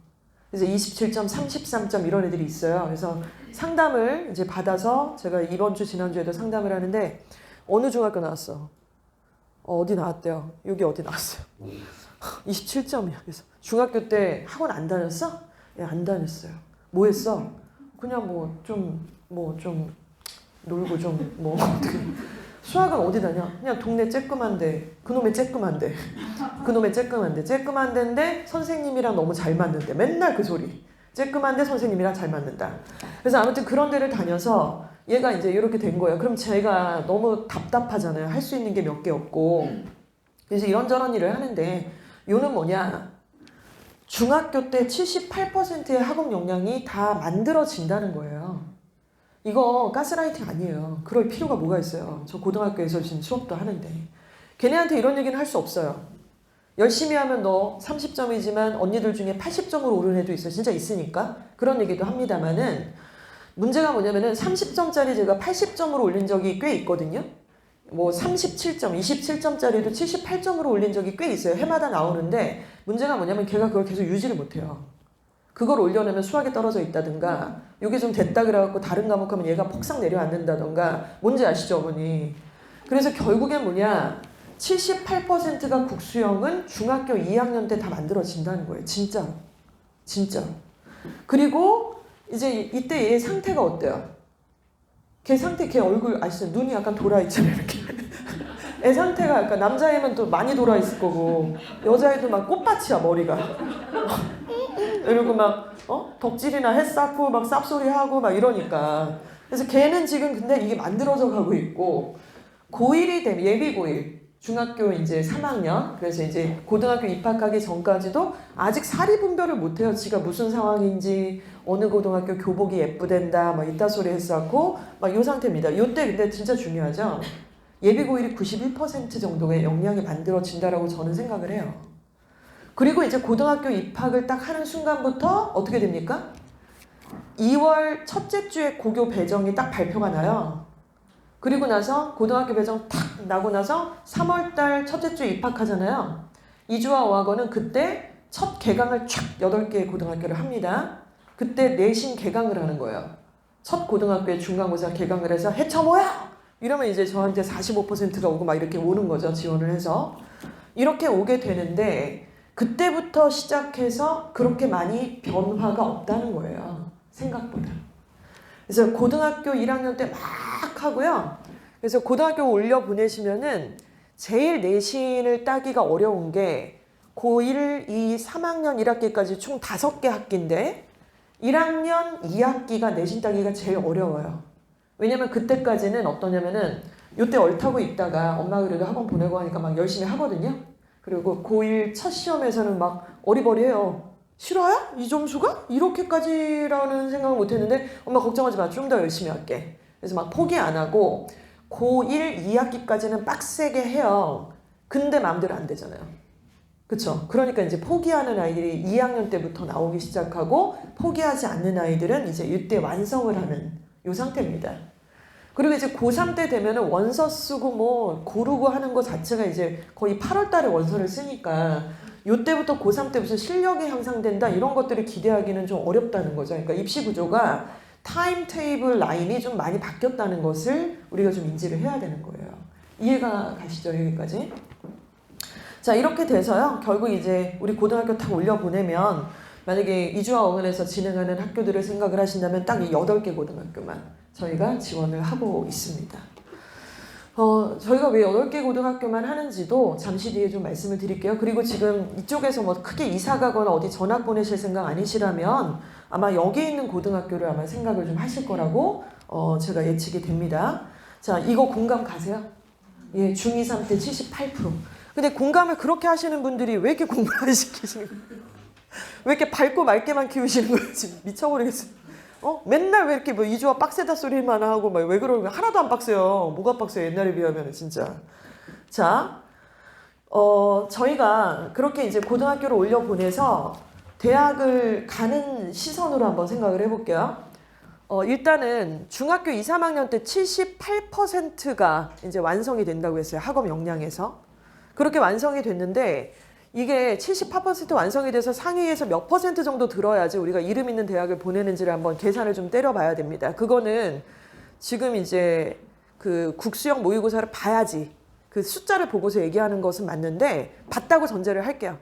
그래서 27점, 33점 이런 애들이 있어요. 그래서 상담을 이제 받아서 제가 이번 주 지난주에도 상담을 하는데 어느 중학교 나왔어? 어디 나왔대요? 여기 어디 나왔어요? 27점이야. 그래서 중학교 때 학원 안 다녔어? 예, 안 다녔어요. 뭐 했어? 그냥 좀 놀고 어떻게. 수학은 어디 다녀? 그냥 동네 쬐끄만데, 그놈의 쬐끄만 데인데 선생님이랑 너무 잘 맞는데. 맨날 그 소리. 쬐끄만데 선생님이랑 잘 맞는다. 그래서 아무튼 그런 데를 다녀서 얘가 이제 이렇게 된 거예요. 그럼 제가 너무 답답하잖아요. 할 수 있는 게 몇 개 없고. 그래서 이런저런 일을 하는데 요는 뭐냐? 중학교 때 78%의 학업 역량이 다 만들어진다는 거예요. 이거 가스라이팅 아니에요. 그럴 필요가 뭐가 있어요. 저 고등학교에서 지금 수업도 하는데. 걔네한테 이런 얘기는 할 수 없어요. 열심히 하면 너 30점이지만 언니들 중에 80점으로 오른 애도 있어. 진짜 있으니까. 그런 얘기도 합니다만은 문제가 뭐냐면은 30점짜리 제가 80점으로 올린 적이 꽤 있거든요. 뭐 37점, 27점짜리도 78점으로 올린 적이 꽤 있어요. 해마다 나오는데 문제가 뭐냐면 걔가 그걸 계속 유지를 못해요. 그걸 올려내면 수학에 떨어져 있다든가 이게 좀 됐다 그래갖고 다른 과목 하면 얘가 폭삭 내려앉는다든가 뭔지 아시죠 어머니? 그래서 결국엔 뭐냐 78%가 국수형은 중학교 2학년 때 다 만들어진다는 거예요. 진짜. 그리고 이제 이때 얘 상태가 어때요? 걔 얼굴 아시죠? 눈이 약간 돌아있잖아요 이렇게. 애 상태가 약간 남자애면 또 많이 돌아있을 거고 여자애도 막 꽃밭이야 머리가. 이러고 막 덕질이나 해 쌓고 막 쌉소리 하고 막 이러니까 그래서 걔는 지금 근데 이게 만들어져 가고 있고 고1이 되면 예비 고1 중학교 이제 3학년 그래서 이제 고등학교 입학하기 전까지도 아직 사리 분별을 못해요. 지가 무슨 상황인지 어느 고등학교 교복이 예쁘댄다 막 이따 소리 했었고 막 이 상태입니다. 요때 근데 진짜 중요하죠. 예비 고1이 91% 정도의 역량이 만들어진다라고 저는 생각을 해요. 그리고 이제 고등학교 입학을 딱 하는 순간부터 어떻게 됩니까? 2월 첫째 주에 고교 배정이 딱 발표가 나요. 그리고 나서 고등학교 배정 탁 나고 나서 3월달 첫째 주에 입학하잖아요. 이주와 어학원은 그때 첫 개강을 촥 8개의 고등학교를 합니다. 그때 내신 개강을 하는 거예요. 첫 고등학교에 중간고사 개강을 해서 해쳐 뭐야? 이러면 이제 저한테 45%가 오고 막 이렇게 오는 거죠. 지원을 해서. 이렇게 오게 되는데 그때부터 시작해서 그렇게 많이 변화가 없다는 거예요. 생각보다. 그래서 고등학교 1학년 때 막 하고요. 그래서 고등학교 올려 보내시면은 제일 내신을 따기가 어려운 게 고1, 2, 3학년 1학기까지 총 5개 학기인데 1학년 2학기가 내신 따기가 제일 어려워요. 왜냐면 그때까지는 어떠냐면은 요때 얼타고 있다가 엄마가 그래도 학원 보내고 하니까 막 열심히 하거든요. 그리고 고1 첫 시험에서는 막 어리버리해요. 싫어요? 이 점수가? 이렇게까지라는 생각을 못했는데 엄마 걱정하지 마. 좀 더 열심히 할게. 그래서 막 포기 안 하고 고1 2학기까지는 빡세게 해요. 근데 마음대로 안 되잖아요. 그쵸? 그러니까 이제 포기하는 아이들이 2학년 때부터 나오기 시작하고 포기하지 않는 아이들은 이제 이때 완성을 하는 요 상태입니다. 그리고 이제 고3 때 되면은 원서 쓰고 뭐 고르고 하는 거 자체가 이제 거의 8월 달에 원서를 쓰니까 요때부터 고3 때 무슨 실력이 향상된다 이런 것들을 기대하기는 좀 어렵다는 거죠. 그러니까 입시 구조가 타임 테이블 라인이 좀 많이 바뀌었다는 것을 우리가 좀 인지를 해야 되는 거예요. 이해가 가시죠? 여기까지? 자, 이렇게 돼서요. 결국 이제 우리 고등학교 딱 올려보내면 만약에 이주와 어근에서 진행하는 학교들을 생각을 하신다면 딱 이 8개 고등학교만 저희가 지원을 하고 있습니다. 저희가 왜 8개 고등학교만 하는지도 잠시 뒤에 좀 말씀을 드릴게요. 그리고 지금 이쪽에서 뭐 크게 이사 가거나 어디 전학 보내실 생각 아니시라면 아마 여기 있는 고등학교를 아마 생각을 좀 하실 거라고 제가 예측이 됩니다. 자, 이거 공감 가세요? 예, 중2, 3 때 78%. 근데 공감을 그렇게 하시는 분들이 왜 이렇게 공부를 안 시키시는 거예요? 왜 이렇게 밝고 맑게만 키우시는 거예요? 지금 미쳐버리겠어요. 맨날 왜 이렇게 뭐 이주와 빡세다 소리만 하고 막 왜 그러는 거야? 하나도 안 빡세요. 뭐가 빡세요? 옛날에 비하면 진짜. 자, 저희가 그렇게 이제 고등학교를 올려보내서 대학을 가는 시선으로 한번 생각을 해볼게요. 일단은 중학교 2, 3학년 때 78%가 이제 완성이 된다고 했어요. 학업 역량에서. 그렇게 완성이 됐는데 이게 78% 완성이 돼서 상위에서 몇 퍼센트 정도 들어야지 우리가 이름 있는 대학을 보내는지를 한번 계산을 좀 때려봐야 됩니다. 그거는 지금 이제 그 국수형 모의고사를 봐야지 그 숫자를 보고서 얘기하는 것은 맞는데 봤다고 전제를 할게요.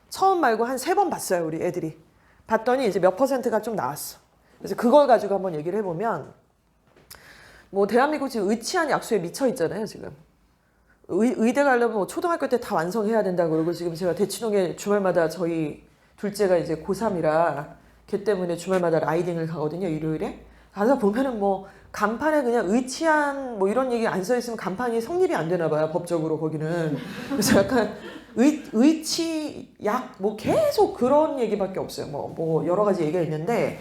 처음 말고 한 3번 봤어요, 우리 애들이. 봤더니 이제 몇 퍼센트가 좀 나왔어. 그래서 그걸 가지고 한번 얘기를 해보면 뭐 대한민국 지금 의치한 약수에 미쳐 있잖아요, 지금. 의대 가려면 뭐 초등학교 때 다 완성해야 된다 그러고 지금 제가 대치동에 주말마다 저희 둘째가 이제 고3이라 걔 때문에 주말마다 라이딩을 가거든요, 일요일에. 가서 보면은 뭐 간판에 그냥 의치한 뭐 이런 얘기 안 써 있으면 간판이 성립이 안 되나 봐요, 법적으로 거기는. 그래서 약간 의치 약 뭐 계속 그런 얘기밖에 없어요. 뭐 여러 가지 얘기가 있는데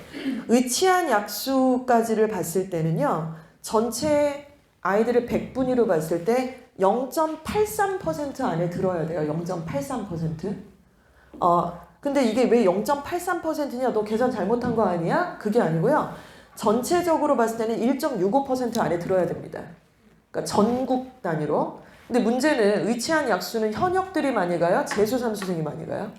의치한 약수까지를 봤을 때는요. 전체 아이들을 100분위로 봤을 때 0.83% 안에 들어야 돼요. 0.83%. 근데 이게 왜 0.83%냐? 너 계산 잘못한 거 아니야? 그게 아니고요. 전체적으로 봤을 때는 1.65% 안에 들어야 됩니다. 그러니까 전국 단위로. 근데 문제는 의치한 약수는 현역들이 많이 가요? 재수 삼수생이 많이 가요?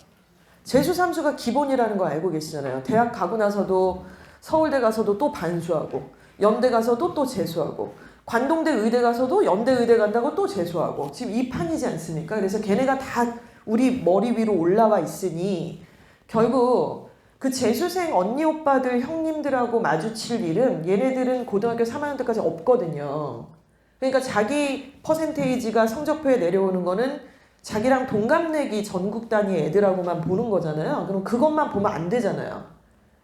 재수 삼수가 기본이라는 거 알고 계시잖아요. 대학 가고 나서도 서울대 가서도 또 반수하고 연대 가서도 또 재수하고 관동대 의대 가서도 연대 의대 간다고 또 재수하고 지금 이 판이지 않습니까? 그래서 걔네가 다 우리 머리 위로 올라와 있으니 결국 그 재수생 언니 오빠들 형님들하고 마주칠 일은 얘네들은 고등학교 3학년 때까지 없거든요. 그러니까 자기 퍼센테이지가 성적표에 내려오는 거는 자기랑 동갑내기 전국 단위 애들하고만 보는 거잖아요. 그럼 그것만 보면 안 되잖아요.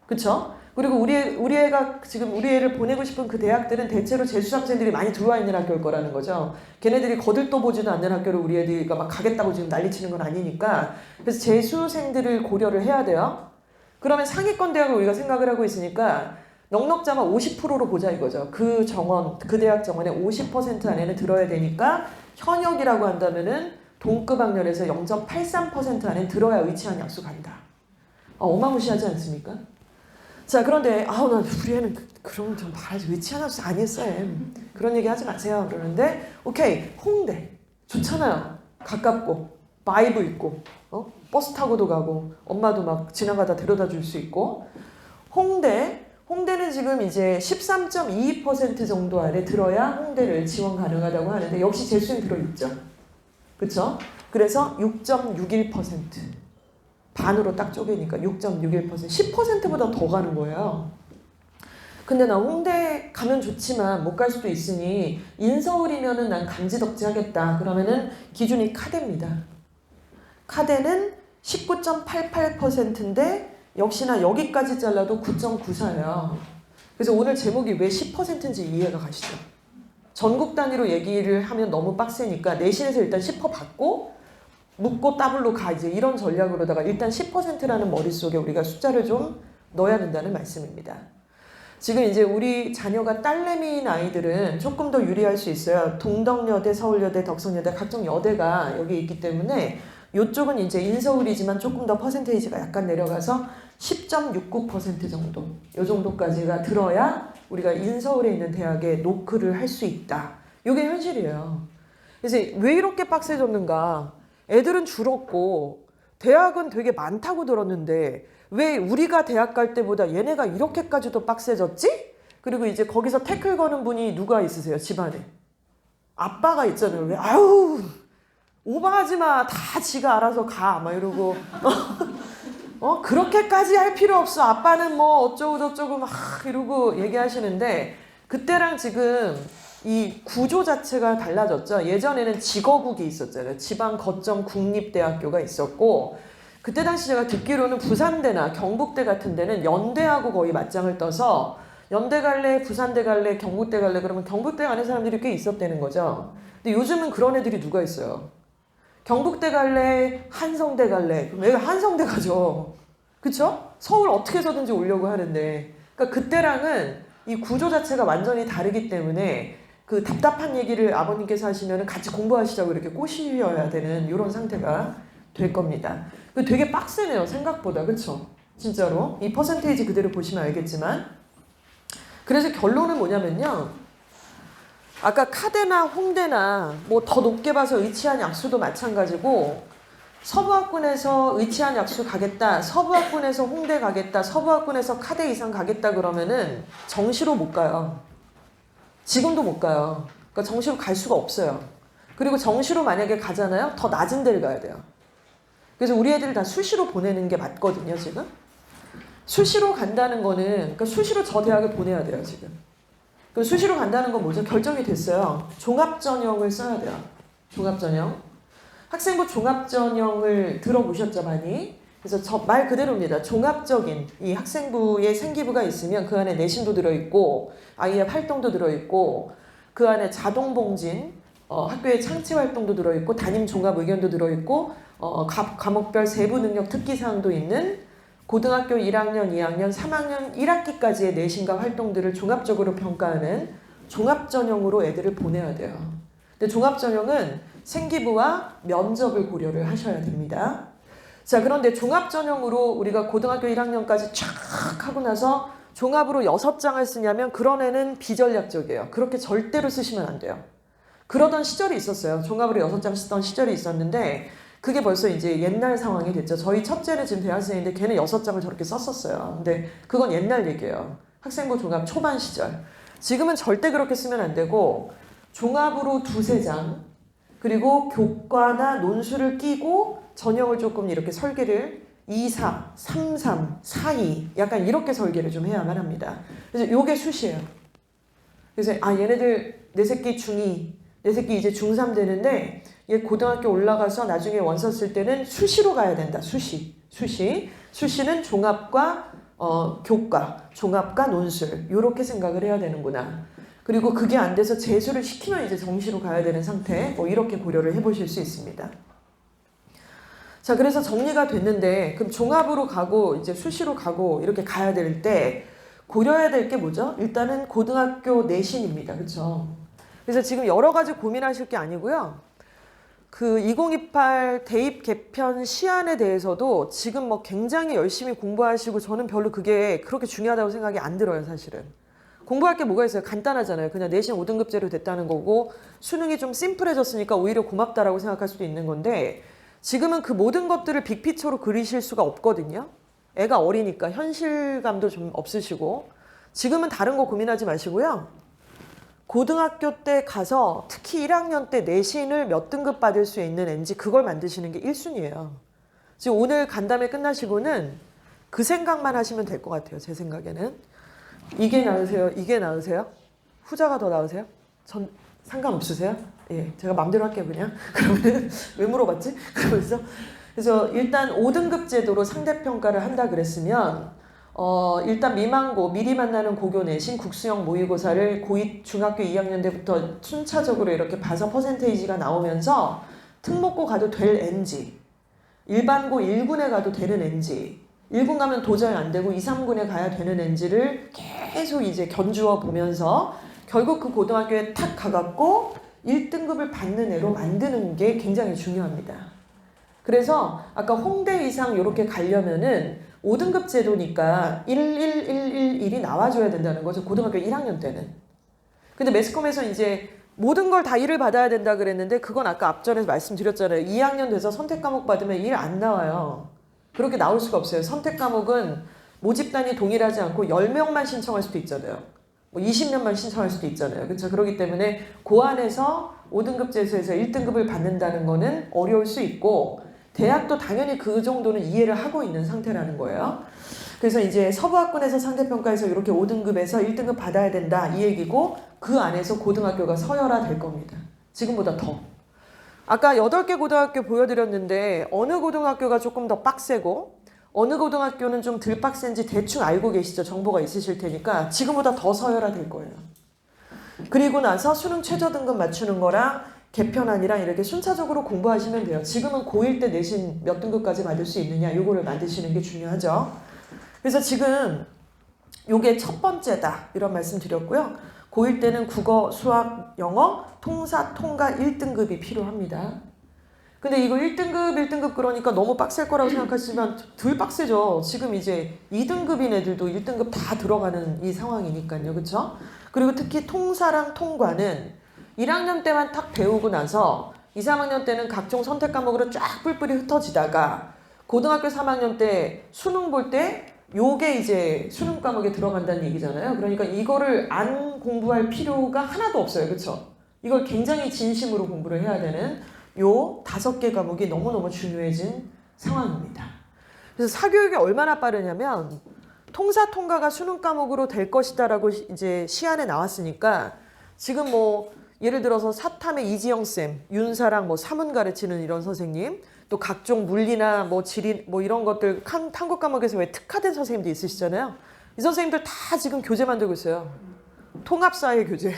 그쵸? 그리고 우리 애가 지금 우리 애를 보내고 싶은 그 대학들은 대체로 재수학생들이 많이 들어와 있는 학교일 거라는 거죠. 걔네들이 거들떠보지도 않는 학교를 우리 애들이 막 가겠다고 지금 난리치는 건 아니니까. 그래서 재수생들을 고려를 해야 돼요. 그러면 상위권 대학을 우리가 생각을 하고 있으니까 넉넉 잡아 50%로 보자 이거죠. 그 정원, 그 대학 정원의 50% 안에는 들어야 되니까 현역이라고 한다면은 동급 학년에서 0.83% 안에 들어야 의치한 약수 간다. 어마무시하지 않습니까? 자, 그런데 나 우리 애는 그런 좀 말하지. 의치한 약수 아니에요, 쌤. 그런 얘기 하지 마세요. 그러는데 오케이, 홍대 좋잖아요. 가깝고 바이브 있고 버스 타고도 가고 엄마도 막 지나가다 데려다 줄 수 있고 홍대는 지금 이제 13.22% 정도 안에 들어야 홍대를 지원 가능하다고 하는데 역시 재수생 들어있죠. 그쵸? 그래서 6.61% 반으로 딱 쪼개니까 6.61% 10%보다 더 가는 거예요. 근데 나 홍대 가면 좋지만 못 갈 수도 있으니 인서울이면은 난 감지덕지 하겠다. 그러면은 기준이 카대입니다. 카대는 19.88%인데 역시나 여기까지 잘라도 9.94예요. 그래서 오늘 제목이 왜 10%인지 이해가 가시죠? 전국 단위로 얘기를 하면 너무 빡세니까 내신에서 일단 10% 받고 묻고 더블로 가 이제 이런 전략으로다가 일단 10%라는 머릿속에 우리가 숫자를 좀 넣어야 된다는 말씀입니다. 지금 이제 우리 자녀가 딸내미인 아이들은 조금 더 유리할 수 있어요. 동덕여대, 서울여대, 덕성여대 각종 여대가 여기 있기 때문에 이쪽은 이제 인서울이지만 조금 더 퍼센테이지가 약간 내려가서 10.69% 정도 이 정도까지가 들어야 우리가 인서울에 있는 대학에 노크를 할 수 있다. 이게 현실이에요. 그래서 왜 이렇게 빡세졌는가? 애들은 줄었고 대학은 되게 많다고 들었는데 왜 우리가 대학 갈 때보다 얘네가 이렇게까지도 빡세졌지? 그리고 이제 거기서 태클 거는 분이 누가 있으세요? 집안에. 아빠가 있잖아요. 왜? 아유 오버하지 마. 다 지가 알아서 가. 막 이러고 그렇게까지 할 필요 없어. 아빠는 뭐 어쩌고 저쩌고 막 이러고 얘기하시는데 그때랑 지금 이 구조 자체가 달라졌죠. 예전에는 지거국이 있었잖아요. 지방 거점 국립대학교가 있었고 그때 당시 제가 듣기로는 부산대나 경북대 같은 데는 연대하고 거의 맞짱을 떠서 연대 갈래, 부산대 갈래, 경북대 갈래 그러면 경북대 가는 사람들이 꽤 있었다는 거죠. 근데 요즘은 그런 애들이 누가 있어요? 경북대 갈래, 한성대 갈래. 그럼 애가 한성대 가죠. 그쵸? 서울 어떻게 해서든지 오려고 하는데. 그러니까 그때랑은 이 구조 자체가 완전히 다르기 때문에 그 답답한 얘기를 아버님께서 하시면 같이 공부하시자고 이렇게 꼬시어야 되는 이런 상태가 될 겁니다. 되게 빡세네요. 생각보다. 그쵸? 진짜로. 이 퍼센테이지 그대로 보시면 알겠지만. 그래서 결론은 뭐냐면요. 아까 카대나 홍대나 뭐 더 높게 봐서 의치한 약수도 마찬가지고 서부학군에서 의치한 약수 가겠다. 서부학군에서 홍대 가겠다. 서부학군에서 카대 이상 가겠다 그러면은 정시로 못 가요. 지금도 못 가요. 그러니까 정시로 갈 수가 없어요. 그리고 정시로 만약에 가잖아요. 더 낮은 데를 가야 돼요. 그래서 우리 애들 다 수시로 보내는 게 맞거든요, 지금. 수시로 간다는 거는, 그러니까 수시로 저 대학에 보내야 돼요, 지금. 그 수시로 간다는 건 뭐죠? 결정이 됐어요. 종합전형을 써야 돼요. 종합전형. 학생부 종합전형을 들어보셨죠, 많이? 그래서 저 말 그대로입니다. 종합적인 이 학생부의 생기부가 있으면 그 안에 내신도 들어있고 아이의 활동도 들어있고 그 안에 자동봉진, 학교의 창치활동도 들어있고 담임 종합 의견도 들어있고 과목별 세부 능력 특기사항도 있는 고등학교 1학년, 2학년, 3학년 1학기까지의 내신과 활동들을 종합적으로 평가하는 종합전형으로 애들을 보내야 돼요. 근데 종합전형은 생기부와 면접을 고려를 하셔야 됩니다. 자, 그런데 종합전형으로 우리가 고등학교 1학년까지 쫙 하고 나서 종합으로 6장을 쓰냐면 그런 애는 비전략적이에요. 그렇게 절대로 쓰시면 안 돼요. 그러던 시절이 있었어요. 종합으로 6장 쓰던 시절이 있었는데 그게 벌써 이제 옛날 상황이 됐죠. 저희 첫째는 지금 대학생인데 걔는 6장을 저렇게 썼었어요. 근데 그건 옛날 얘기예요. 학생부 종합 초반 시절. 지금은 절대 그렇게 쓰면 안 되고 종합으로 2-3장 그리고 교과나 논술을 끼고 전형을 조금 이렇게 설계를 2-4, 3-3, 4-2 약간 이렇게 설계를 좀 해야만 합니다. 그래서 요게 수시예요. 그래서 얘네들 내 새끼 중2, 내 새끼 이제 중3 되는데 얘 고등학교 올라가서 나중에 원서 쓸 때는 수시로 가야 된다. 수시는 종합과 교과, 종합과 논술 이렇게 생각을 해야 되는구나. 그리고 그게 안 돼서 재수를 시키면 이제 정시로 가야 되는 상태 뭐 이렇게 고려를 해보실 수 있습니다. 자, 그래서 정리가 됐는데 그럼 종합으로 가고 이제 수시로 가고 이렇게 가야 될 때 고려해야 될 게 뭐죠? 일단은 고등학교 내신입니다. 그렇죠? 그래서 지금 여러 가지 고민하실 게 아니고요. 그 2028 대입 개편 시안에 대해서도 지금 뭐 굉장히 열심히 공부하시고 저는 별로 그게 그렇게 중요하다고 생각이 안 들어요, 사실은. 공부할 게 뭐가 있어요? 간단하잖아요. 그냥 내신 5등급제로 됐다는 거고 수능이 좀 심플해졌으니까 오히려 고맙다라고 생각할 수도 있는 건데 지금은 그 모든 것들을 빅피처로 그리실 수가 없거든요. 애가 어리니까 현실감도 좀 없으시고 지금은 다른 거 고민하지 마시고요. 고등학교 때 가서 특히 1학년 때 내신을 몇 등급 받을 수 있는 앤지 그걸 만드시는 게 1순위예요. 지금 오늘 간담회 끝나시고는 그 생각만 하시면 될 것 같아요. 제 생각에는. 이게 나으세요? 이게 나으세요? 후자가 더 나으세요? 전 상관없으세요? 예, 제가 마음대로 할게요 그냥. 그러면 왜 물어봤지? 그래서 일단 5등급 제도로 상대평가를 한다 그랬으면 일단 미만고 미리 만나는 고교 내신 국수형 모의고사를 고2 중학교 2학년 때부터 순차적으로 이렇게 봐서 퍼센테이지가 나오면서 특목고 가도 될 앤지 일반고 1군에 가도 되는 앤지 1군 가면 도저히 안 되고 2, 3군에 가야 되는 앤지를 계속 이제 견주어 보면서 결국 그 고등학교에 탁 가갖고 1등급을 받는 애로 만드는 게 굉장히 중요합니다. 그래서 아까 홍대 이상 이렇게 가려면은 5등급 제도니까 11111이 나와줘야 된다는 거죠. 고등학교 1학년 때는. 근데 매스컴에서 이제 모든 걸 다 1을 받아야 된다 그랬는데 그건 아까 앞전에 말씀드렸잖아요. 2학년 돼서 선택 과목 받으면 1 안 나와요. 그렇게 나올 수가 없어요. 선택 과목은 모집단이 동일하지 않고 10명만 신청할 수도 있잖아요. 뭐 20명만 신청할 수도 있잖아요. 그렇죠? 그렇기 때문에 그 안에서 5등급 제도에서 1등급을 받는다는 거는 어려울 수 있고 대학도 당연히 그 정도는 이해를 하고 있는 상태라는 거예요. 그래서 이제 서부학군에서 상대평가에서 이렇게 5등급에서 1등급 받아야 된다 이 얘기고 그 안에서 고등학교가 서열화될 겁니다. 지금보다 더. 아까 8개 고등학교 보여드렸는데 어느 고등학교가 조금 더 빡세고 어느 고등학교는 좀 덜 빡센지 대충 알고 계시죠? 정보가 있으실 테니까 지금보다 더 서열화될 거예요. 그리고 나서 수능 최저 등급 맞추는 거랑 개편안이랑 이렇게 순차적으로 공부하시면 돼요. 지금은 고1 때 내신 몇 등급까지 받을 수 있느냐 이거를 만드시는 게 중요하죠. 그래서 지금 요게 첫 번째다 이런 말씀 드렸고요. 고1 때는 국어, 수학, 영어, 통사, 통과 1등급이 필요합니다. 근데 이거 1등급 그러니까 너무 빡셀 거라고 생각하시면 덜 빡세죠. 지금 이제 2등급인 애들도 1등급 다 들어가는 이 상황이니까요. 그렇죠? 그리고 특히 통사랑 통과는 1학년 때만 탁 배우고 나서 2, 3학년 때는 각종 선택 과목으로 쫙 뿔뿔이 흩어지다가 고등학교 3학년 때 수능 볼 때 요게 이제 수능 과목에 들어간다는 얘기잖아요. 그러니까 이거를 안 공부할 필요가 하나도 없어요. 그렇죠? 이걸 굉장히 진심으로 공부를 해야 되는 요 5개 과목이 너무너무 중요해진 상황입니다. 그래서 사교육이 얼마나 빠르냐면 통사 통과가 수능 과목으로 될 것이다라고 이제 시안에 나왔으니까 지금 뭐 예를 들어서 사탐의 이지영쌤, 윤사랑 뭐 사문 가르치는 이런 선생님, 또 각종 물리나 뭐 지리 뭐 이런 것들 탐구 과목에서 왜 특화된 선생님도 있으시잖아요. 이 선생님들 다 지금 교재 만들고 있어요. 통합사회 교재,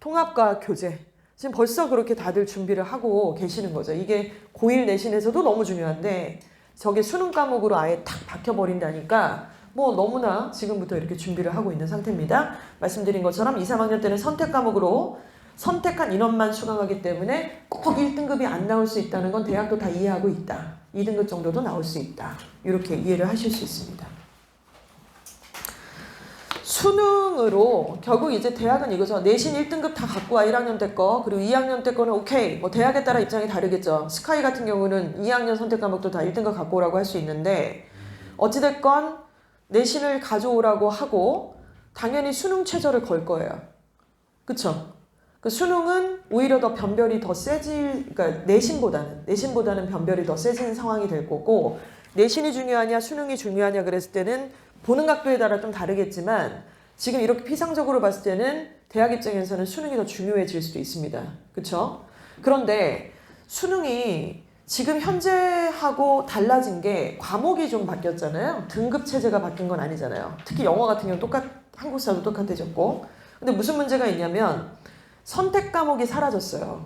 통합과학 교재. 지금 벌써 그렇게 다들 준비를 하고 계시는 거죠. 이게 고1 내신에서도 너무 중요한데 저게 수능 과목으로 아예 탁 박혀버린다니까 뭐 너무나 지금부터 이렇게 준비를 하고 있는 상태입니다. 말씀드린 것처럼 2, 3학년 때는 선택 과목으로 선택한 인원만 수강하기 때문에 꼭 1등급이 안 나올 수 있다는 건 대학도 다 이해하고 있다. 2등급 정도도 나올 수 있다. 이렇게 이해를 하실 수 있습니다. 수능으로 결국 이제 대학은 이거죠. 내신 1등급 다 갖고 와 1학년 때 거. 그리고 2학년 때 거는 오케이. 뭐 대학에 따라 입장이 다르겠죠. 스카이 같은 경우는 2학년 선택 과목도 다 1등급 갖고 오라고 할 수 있는데 어찌됐건 내신을 가져오라고 하고 당연히 수능 최저를 걸 거예요. 그쵸? 그 수능은 오히려 더 변별이 더 세질, 그러니까 내신보다는 변별이 더 세진 상황이 될 거고 내신이 중요하냐 수능이 중요하냐 그랬을 때는 보는 각도에 따라 좀 다르겠지만 지금 이렇게 피상적으로 봤을 때는 대학 입장에서는 수능이 더 중요해질 수도 있습니다. 그렇죠? 그런데 수능이 지금 현재하고 달라진 게 과목이 좀 바뀌었잖아요. 등급 체제가 바뀐 건 아니잖아요. 특히 영어 같은 경우는 한국사도 똑같아졌고. 근데 무슨 문제가 있냐면 선택 과목이 사라졌어요.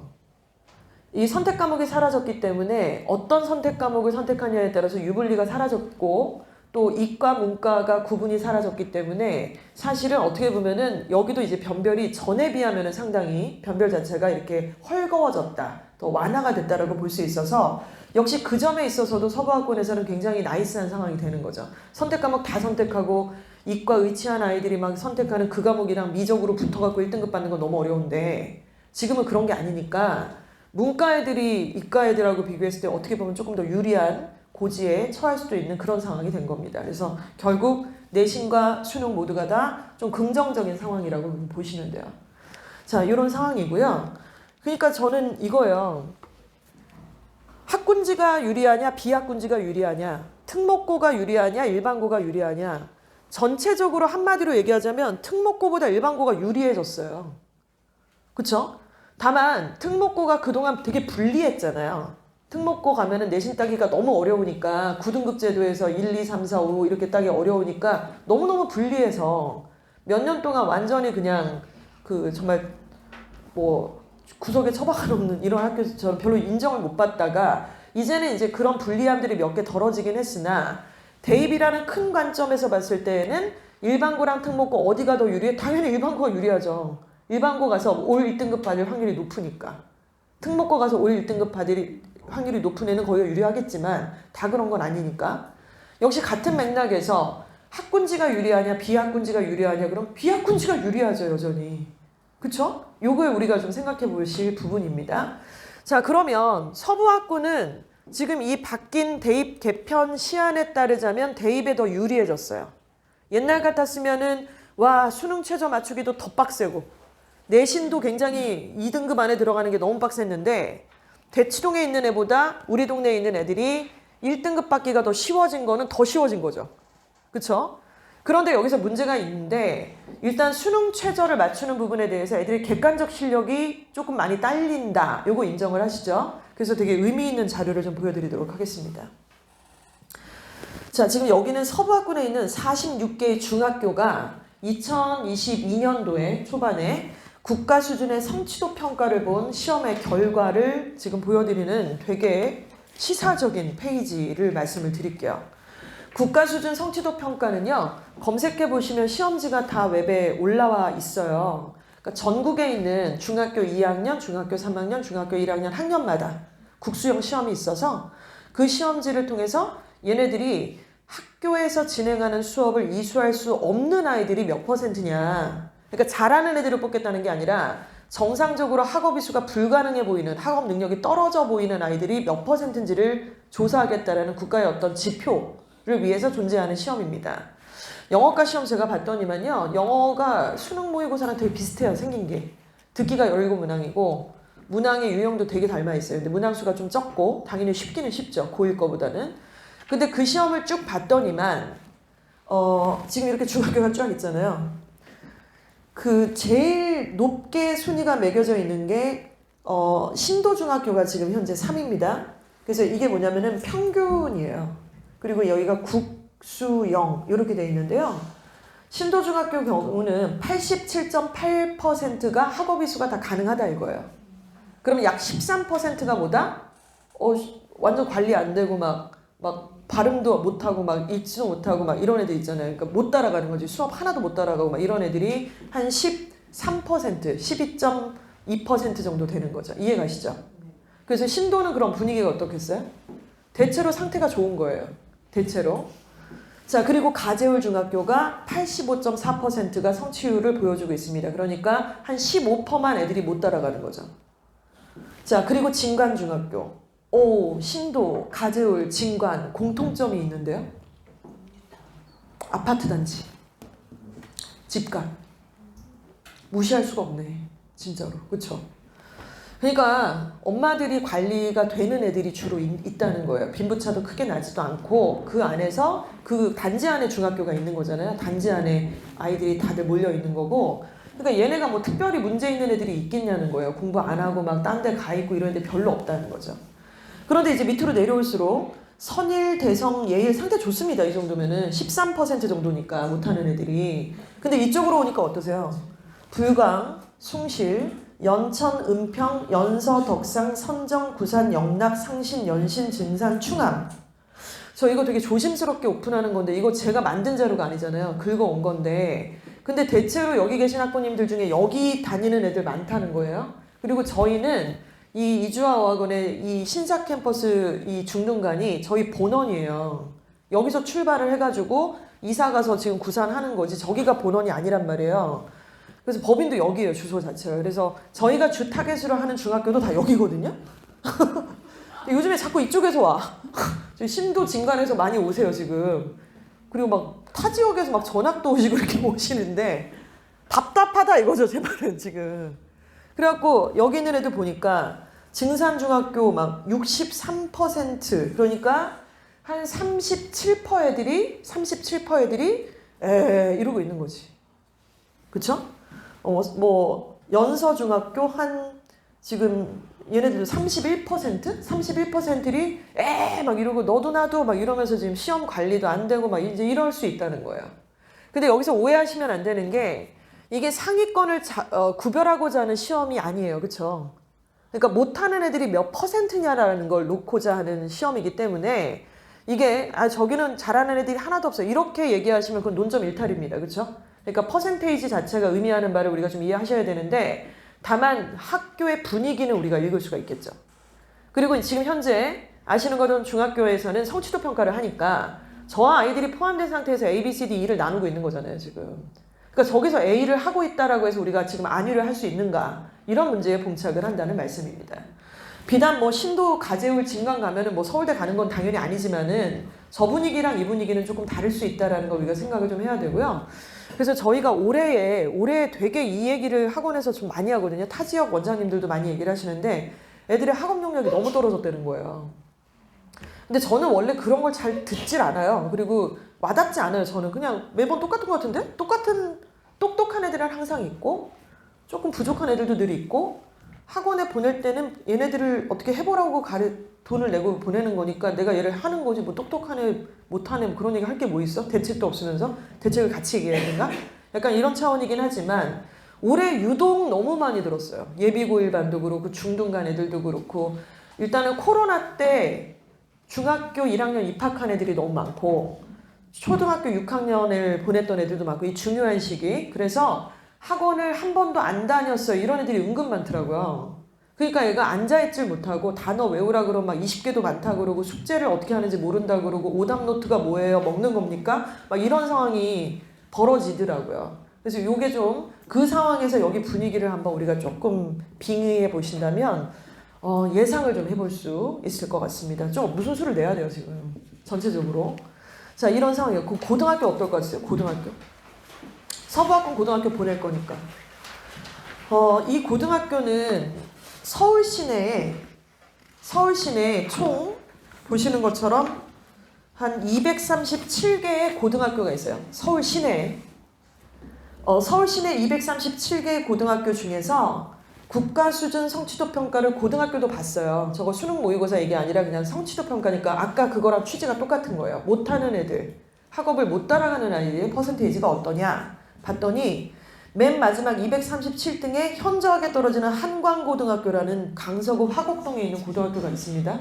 이 선택 과목이 사라졌기 때문에 어떤 선택 과목을 선택하냐에 따라서 유불리가 사라졌고 또 이과, 문과가 구분이 사라졌기 때문에 사실은 어떻게 보면은 여기도 이제 변별이 전에 비하면은 상당히 변별 자체가 이렇게 헐거워졌다. 더 완화가 됐다라고 볼 수 있어서 역시 그 점에 있어서도 서부학군에서는 굉장히 나이스한 상황이 되는 거죠. 선택 과목 다 선택하고 이과 의치한 아이들이 막 선택하는 그 과목이랑 미적으로 붙어갖고 1등급 받는 건 너무 어려운데 지금은 그런 게 아니니까 문과 애들이 이과 애들하고 비교했을 때 어떻게 보면 조금 더 유리한 고지에 처할 수도 있는 그런 상황이 된 겁니다. 그래서 결국 내신과 수능 모두가 다 좀 긍정적인 상황이라고 보시면 돼요. 자, 이런 상황이고요. 그러니까 저는 이거예요. 학군지가 유리하냐, 비학군지가 유리하냐, 특목고가 유리하냐, 일반고가 유리하냐. 전체적으로 한마디로 얘기하자면 특목고보다 일반고가 유리해졌어요. 그쵸? 다만 특목고가 그동안 되게 불리했잖아요. 특목고 가면은 내신 따기가 너무 어려우니까 9등급 제도에서 1, 2, 3, 4, 5 이렇게 따기 어려우니까 너무너무 불리해서 몇 년 동안 완전히 그냥 그 정말 뭐 구석에 처박아 놓는 이런 학교처럼 별로 인정을 못 받다가 이제는 이제 그런 불리함들이 몇 개 덜어지긴 했으나 대입이라는 큰 관점에서 봤을 때에는 일반고랑 특목고 어디가 더 유리해? 당연히 일반고가 유리하죠. 일반고 가서 올 1등급 받을 확률이 높으니까. 특목고 가서 올 1등급 받을 확률이 높은 애는 거의 유리하겠지만 다 그런 건 아니니까. 역시 같은 맥락에서 학군지가 유리하냐 비학군지가 유리하냐 그럼 비학군지가 유리하죠 여전히. 그쵸? 요거에 우리가 좀 생각해 보실 부분입니다. 자, 그러면 서부학군은 지금 이 바뀐 대입 개편 시안에 따르자면 대입에 더 유리해졌어요. 옛날 같았으면은 와 수능 최저 맞추기도 더 빡세고 내신도 굉장히 2등급 안에 들어가는 게 너무 빡셌는데 대치동에 있는 애보다 우리 동네에 있는 애들이 1등급 받기가 더 쉬워진 거는 더 쉬워진 거죠. 그쵸? 그런데 여기서 문제가 있는데 일단 수능 최저를 맞추는 부분에 대해서 애들의 객관적 실력이 조금 많이 딸린다. 요거 인정을 하시죠? 그래서 되게 의미 있는 자료를 좀 보여드리도록 하겠습니다. 자, 지금 여기는 서부학군에 있는 46개의 중학교가 2022년도에 초반에 국가 수준의 성취도 평가를 본 시험의 결과를 지금 보여드리는 되게 시사적인 페이지를 말씀을 드릴게요. 국가 수준 성취도 평가는요. 검색해 보시면 시험지가 다 웹에 올라와 있어요. 그러니까 전국에 있는 중학교 2학년, 중학교 3학년, 중학교 1학년 학년마다 국수형 시험이 있어서 그 시험지를 통해서 얘네들이 학교에서 진행하는 수업을 이수할 수 없는 아이들이 몇 %냐. 그러니까 잘하는 애들을 뽑겠다는 게 아니라 정상적으로 학업 이수가 불가능해 보이는 학업 능력이 떨어져 보이는 아이들이 몇 %인지를 조사하겠다라는 국가의 어떤 지표를 위해서 존재하는 시험입니다. 영어과 시험 제가 봤더니만요. 영어가 수능 모의고사랑 되게 비슷해요. 생긴 게. 듣기가 17문항이고 문항의 유형도 되게 닮아 있어요. 근데 문항수가 좀 적고 당연히 쉽기는 쉽죠. 고1 거보다는. 근데 그 시험을 쭉 봤더니만 지금 이렇게 중학교가 쫙 있잖아요. 그 제일 높게 순위가 매겨져 있는 게 신도중학교가 지금 현재 3위입니다. 그래서 이게 뭐냐면은 평균이에요. 그리고 여기가 국수영 이렇게 돼 있는데요. 신도중학교 경우는 87.8%가 학업 이수가 다 가능하다 이거예요. 그러면 약 13%가 뭐다? 완전 관리 안 되고 막 발음도 못하고 막 읽지도 못하고 막 이런 애들 있잖아요. 그러니까 못 따라가는 거지. 수업 하나도 못 따라가고 막 이런 애들이 한 13%, 12.2% 정도 되는 거죠. 이해가시죠? 그래서 신도는 그런 분위기가 어떻겠어요? 대체로 상태가 좋은 거예요. 대체로. 자, 그리고 가재울 중학교가 85.4%가 성취율을 보여주고 있습니다. 그러니까 한 15%만 애들이 못 따라가는 거죠. 자, 그리고 진관중학교. 신도, 가재울, 진관 공통점이 있는데요. 아파트 단지, 집값 무시할 수가 없네, 진짜로. 그렇죠? 그러니까 엄마들이 관리가 되는 애들이 주로 있다는 거예요. 빈부차도 크게 나지도 않고 그 안에서 그 단지 안에 중학교가 있는 거잖아요. 단지 안에 아이들이 다들 몰려 있는 거고. 그러니까 얘네가 뭐 특별히 문제 있는 애들이 있겠냐는 거예요. 공부 안 하고 막 딴 데 가 있고 이런 데 별로 없다는 거죠. 그런데 이제 밑으로 내려올수록 선일, 대성, 예일 상대 좋습니다. 이 정도면은 13% 정도니까 못하는 애들이. 근데 이쪽으로 오니까 어떠세요? 불광, 숭실, 연천, 은평, 연서, 덕상, 선정, 구산, 영락, 상신, 연신, 증산, 충암. 저 이거 되게 조심스럽게 오픈하는 건데 이거 제가 만든 자료가 아니잖아요. 긁어온 건데 근데 대체로 여기 계신 학부모님들 중에 여기 다니는 애들 많다는 거예요. 그리고 저희는 이 이주아어학원의 이 신사 캠퍼스 이 중등간이 저희 본원이에요. 여기서 출발을 해가지고 이사 가서 지금 구산하는 거지 저기가 본원이 아니란 말이에요. 그래서 법인도 여기에요. 주소 자체가. 그래서 저희가 주 타겟으로 하는 중학교도 다 여기거든요. 요즘에 자꾸 이쪽에서 와. 신도 진간에서 많이 오세요 지금. 그리고 막 타 지역에서 막 전학도 오시고 이렇게 오시는데 답답하다 이거죠 제 말은 지금. 그래갖고 여기 있는 애들 보니까 증산중학교 막 63% 그러니까 한 37% 애들이 이러고 있는 거지. 그쵸? 뭐 연서중학교 한 지금 얘네들도 31%들이 막 이러고 너도 나도 막 이러면서 지금 시험 관리도 안 되고 막 이제 이럴 수 있다는 거예요. 근데 여기서 오해하시면 안 되는 게 이게 상위권을 구별하고자 하는 시험이 아니에요. 그쵸? 그러니까 못하는 애들이 몇 %냐라는 걸 놓고자 하는 시험이기 때문에 이게 저기는 잘하는 애들이 하나도 없어요. 이렇게 얘기하시면 그건 논점 일탈입니다. 그쵸? 그러니까 퍼센테이지 자체가 의미하는 바를 우리가 좀 이해하셔야 되는데 다만 학교의 분위기는 우리가 읽을 수가 있겠죠. 그리고 지금 현재 아시는 것처럼 중학교에서는 성취도 평가를 하니까 저와 아이들이 포함된 상태에서 A, B, C, D, E를 나누고 있는 거잖아요. 지금. 그러니까 저기서 A를 하고 있다라고 해서 우리가 지금 안위를 할 수 있는가 이런 문제에 봉착을 한다는 말씀입니다. 비단 뭐 신도 가재울 진강 가면은 뭐 서울대 가는 건 당연히 아니지만은 저 분위기랑 이 분위기는 조금 다를 수 있다라는 걸 우리가 생각을 좀 해야 되고요. 그래서 저희가 올해 되게 이 얘기를 학원에서 좀 많이 하거든요. 타 지역 원장님들도 많이 얘기를 하시는데 애들의 학업 능력이 너무 떨어졌다는 거예요. 근데 저는 원래 그런 걸 잘 듣질 않아요. 그리고 와닿지 않아요. 저는 그냥 매번 똑같은 것 같은데? 똑똑한 애들은 항상 있고 조금 부족한 애들도 늘 있고 학원에 보낼 때는 얘네들을 어떻게 해보라고 돈을 내고 보내는 거니까 내가 얘를 하는 거지 뭐 똑똑한 애 못하는 애 그런 얘기 할 게 뭐 있어? 대책도 없으면서 대책을 같이 얘기해야 되나? 약간 이런 차원이긴 하지만 올해 유독 너무 많이 들었어요. 예비고1반도 그렇고 중등간 애들도 그렇고 일단은 코로나 때 중학교 1학년 입학한 애들이 너무 많고 초등학교 6학년을 보냈던 애들도 많고 이 중요한 시기 그래서 학원을 한 번도 안 다녔어요. 이런 애들이 은근 많더라고요. 그러니까 얘가 앉아있질 못하고 단어 외우라 그러면 막 20개도 많다 그러고 숙제를 어떻게 하는지 모른다 그러고 오답 노트가 뭐예요? 먹는 겁니까? 막 이런 상황이 벌어지더라고요. 그래서 이게 좀 그 상황에서 여기 분위기를 한번 우리가 조금 빙의해 보신다면 예상을 좀 해볼 수 있을 것 같습니다. 좀 무슨 수를 내야 돼요 지금 전체적으로. 자 이런 상황이에요. 고등학교 어떨 것 같으세요? 고등학교. 서부학군 고등학교 보낼 거니까. 이 고등학교는 서울 시내에 총 보시는 것처럼 한 237개의 고등학교가 있어요. 서울 시내에. 서울 시내 237개의 고등학교 중에서 국가 수준 성취도 평가를 고등학교도 봤어요. 저거 수능 모의고사 얘기 아니라 그냥 성취도 평가니까 아까 그거랑 취지가 똑같은 거예요. 못하는 애들, 학업을 못 따라가는 아이들의 퍼센테이지가 어떠냐 봤더니 맨 마지막 237등에 현저하게 떨어지는 한광고등학교라는 강서구 화곡동에 있는 고등학교가 있습니다.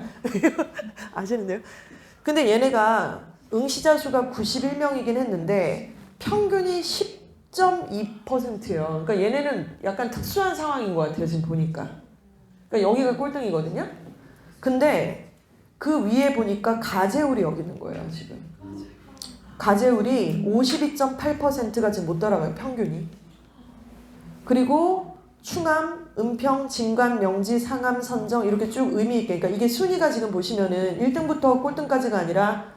아시는데요? 근데 얘네가 응시자 수가 91명이긴 했는데 평균이 10.2%예요. 그러니까 얘네는 약간 특수한 상황인 것 같아요. 지금 보니까. 그러니까 여기가 꼴등이거든요. 근데 그 위에 보니까 가재울이 여기 있는 거예요. 지금. 가재울이 52.8%가 지금 못 따라가요. 평균이. 그리고 충암, 은평, 진관, 명지, 상암, 선정 이렇게 쭉 의미 있게 그러니까 이게 순위가 지금 보시면은 1등부터 꼴등까지가 아니라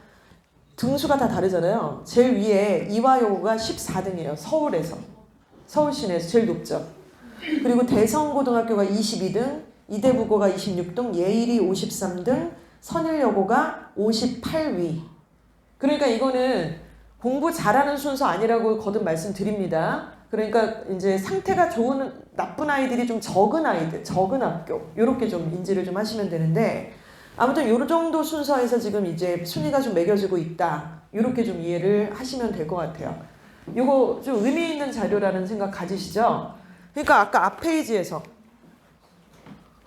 등수가 다 다르잖아요. 제일 위에 이화여고가 14등이에요. 서울에서. 서울 시내에서 제일 높죠. 그리고 대성고등학교가 22등, 이대부고가 26등, 예일이 53등, 선일여고가 58위. 그러니까 이거는 공부 잘하는 순서 아니라고 거듭 말씀드립니다. 그러니까 이제 상태가 좋은 나쁜 아이들이 좀 적은 아이들, 적은 학교 이렇게 좀 인지를 좀 하시면 되는데 아무튼 요 정도 순서에서 지금 이제 순위가 좀 매겨지고 있다. 이렇게 좀 이해를 하시면 될 것 같아요. 요거 좀 의미 있는 자료라는 생각 가지시죠? 그러니까 아까 앞 페이지에서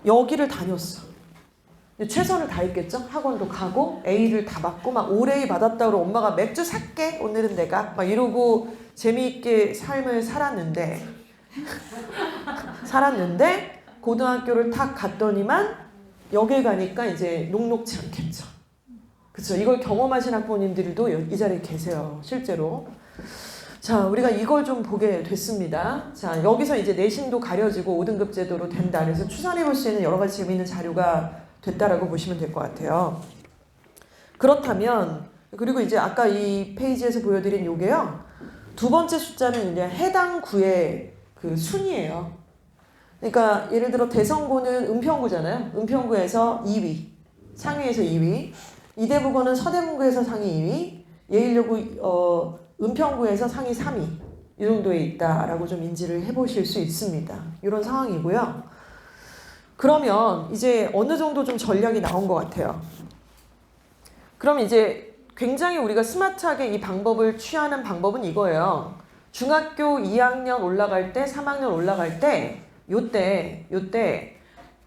여기를 다녔어. 최선을 다했겠죠? 학원도 가고 A를 다 받고 막 올A 받았다 그러고 엄마가 맥주 살게 오늘은 내가 막 이러고 재미있게 삶을 살았는데 고등학교를 탁 갔더니만 여길 가니까 이제 녹록지 않겠죠. 그렇죠? 이걸 경험하신 학부모님들도 이 자리에 계세요. 실제로. 자, 우리가 이걸 좀 보게 됐습니다. 자, 여기서 이제 내신도 가려지고 5등급 제도로 된다. 그래서 추산해 볼 수 있는 여러 가지 재미있는 자료가 됐다라고 보시면 될 것 같아요. 그렇다면 그리고 이제 아까 이 페이지에서 보여드린 요게요. 두 번째 숫자는 이제 해당 구의 그 순이에요. 그러니까 예를 들어 대성고는 은평구잖아요. 은평구에서 2위, 상위에서 2위. 이대부고는 서대문구에서 상위 2위, 예일여고 은평구에서 상위 3위 이 정도에 있다라고 좀 인지를 해보실 수 있습니다. 이런 상황이고요. 그러면 이제 어느 정도 좀 전략이 나온 것 같아요. 그럼 이제 굉장히 우리가 스마트하게 이 방법을 취하는 방법은 이거예요. 중학교 2학년 올라갈 때, 3학년 올라갈 때 요때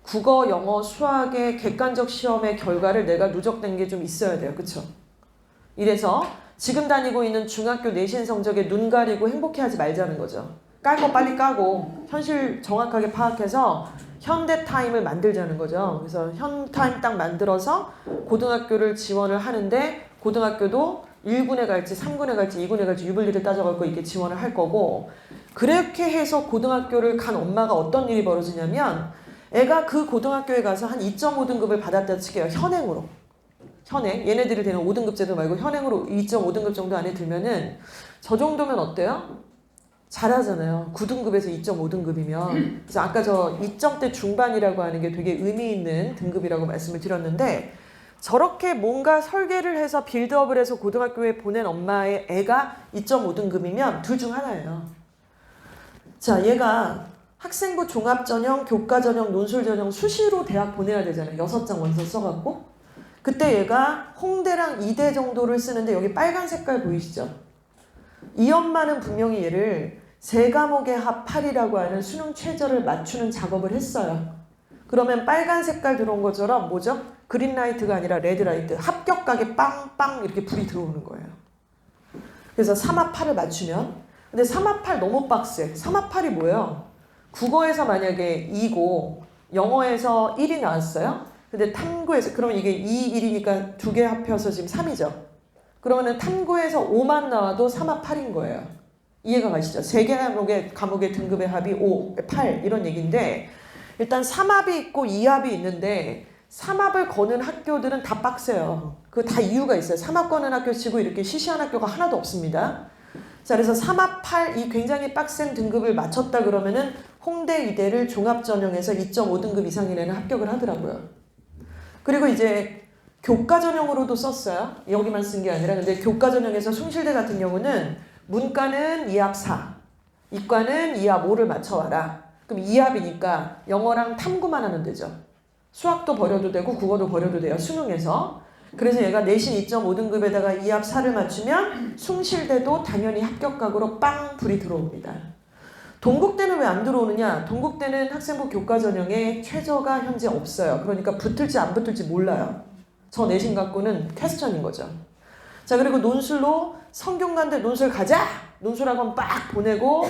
국어, 영어, 수학의 객관적 시험의 결과를 내가 누적된 게 좀 있어야 돼요. 그쵸? 이래서 지금 다니고 있는 중학교 내신 성적에 눈 가리고 행복해하지 말자는 거죠. 깔 거 빨리 까고 현실 정확하게 파악해서 현대타임을 만들자는 거죠. 그래서 현타임 딱 만들어서 고등학교를 지원을 하는데 고등학교도 1군에 갈지 3군에 갈지 2군에 갈지 유불리를 따져갈 거 이렇게 지원을 할 거고 그렇게 해서 고등학교를 간 엄마가 어떤 일이 벌어지냐면 애가 그 고등학교에 가서 한 2.5등급을 받았다 칠게요. 현행으로. 현행. 얘네들이 되는 5등급 제도 말고 현행으로 2.5등급 정도 안에 들면은 저 정도면 어때요? 잘하잖아요. 9등급에서 2.5등급이면. 그래서 아까 저 2점대 중반이라고 하는 게 되게 의미 있는 등급이라고 말씀을 드렸는데 저렇게 뭔가 설계를 해서 빌드업을 해서 고등학교에 보낸 엄마의 애가 2.5등급이면 둘 중 하나예요. 자, 얘가 학생부 종합전형, 교과전형, 논술전형 수시로 대학 보내야 되잖아요. 6장 원서 써갖고. 그때 얘가 홍대랑 이대 정도를 쓰는데 여기 빨간 색깔 보이시죠? 이 엄마는 분명히 얘를 세 과목의 합 8이라고 하는 수능 최저를 맞추는 작업을 했어요. 그러면 빨간 색깔 들어온 것처럼 뭐죠? 그린라이트가 아니라 레드라이트. 합격각에 빵빵 이렇게 불이 들어오는 거예요. 그래서 3합 8을 맞추면 근데 3합 8 너무 빡세. 3합 8이 뭐예요? 국어에서 만약에 2고 영어에서 1이 나왔어요. 근데 탐구에서 그러면 이게 2, 1이니까 두 개 합해서 지금 3이죠. 그러면은 탐구에서 5만 나와도 3합 8인 거예요. 이해가 가시죠? 세 개 과목의 등급의 합이 5, 8 이런 얘기인데 일단 3합이 있고 2합이 있는데 3합을 거는 학교들은 다 빡세요. 그거 다 이유가 있어요. 3합 거는 학교 치고 이렇게 시시한 학교가 하나도 없습니다. 자, 그래서 3합 8 이 굉장히 빡센 등급을 맞췄다 그러면은 홍대 이대를 종합전형에서 2.5등급 이상인 애는 합격을 하더라고요. 그리고 이제 교과전형으로도 썼어요. 여기만 쓴 게 아니라 근데 교과전형에서 숭실대 같은 경우는 문과는 2합 4, 이과는 2합 5를 맞춰와라. 그럼 2합이니까 영어랑 탐구만 하면 되죠. 수학도 버려도 되고 국어도 버려도 돼요. 수능에서. 그래서 얘가 내신 2.5등급에다가 2합 4를 맞추면 숭실대도 당연히 합격각으로 빵 불이 들어옵니다. 동국대는 왜 안 들어오느냐? 동국대는 학생부 교과전형에 최저가 현재 없어요. 그러니까 붙을지 안 붙을지 몰라요. 저 내신 갖고는 퀘스천인 거죠. 자, 그리고 논술로 성균관대 논술 가자! 논술학원 빡 보내고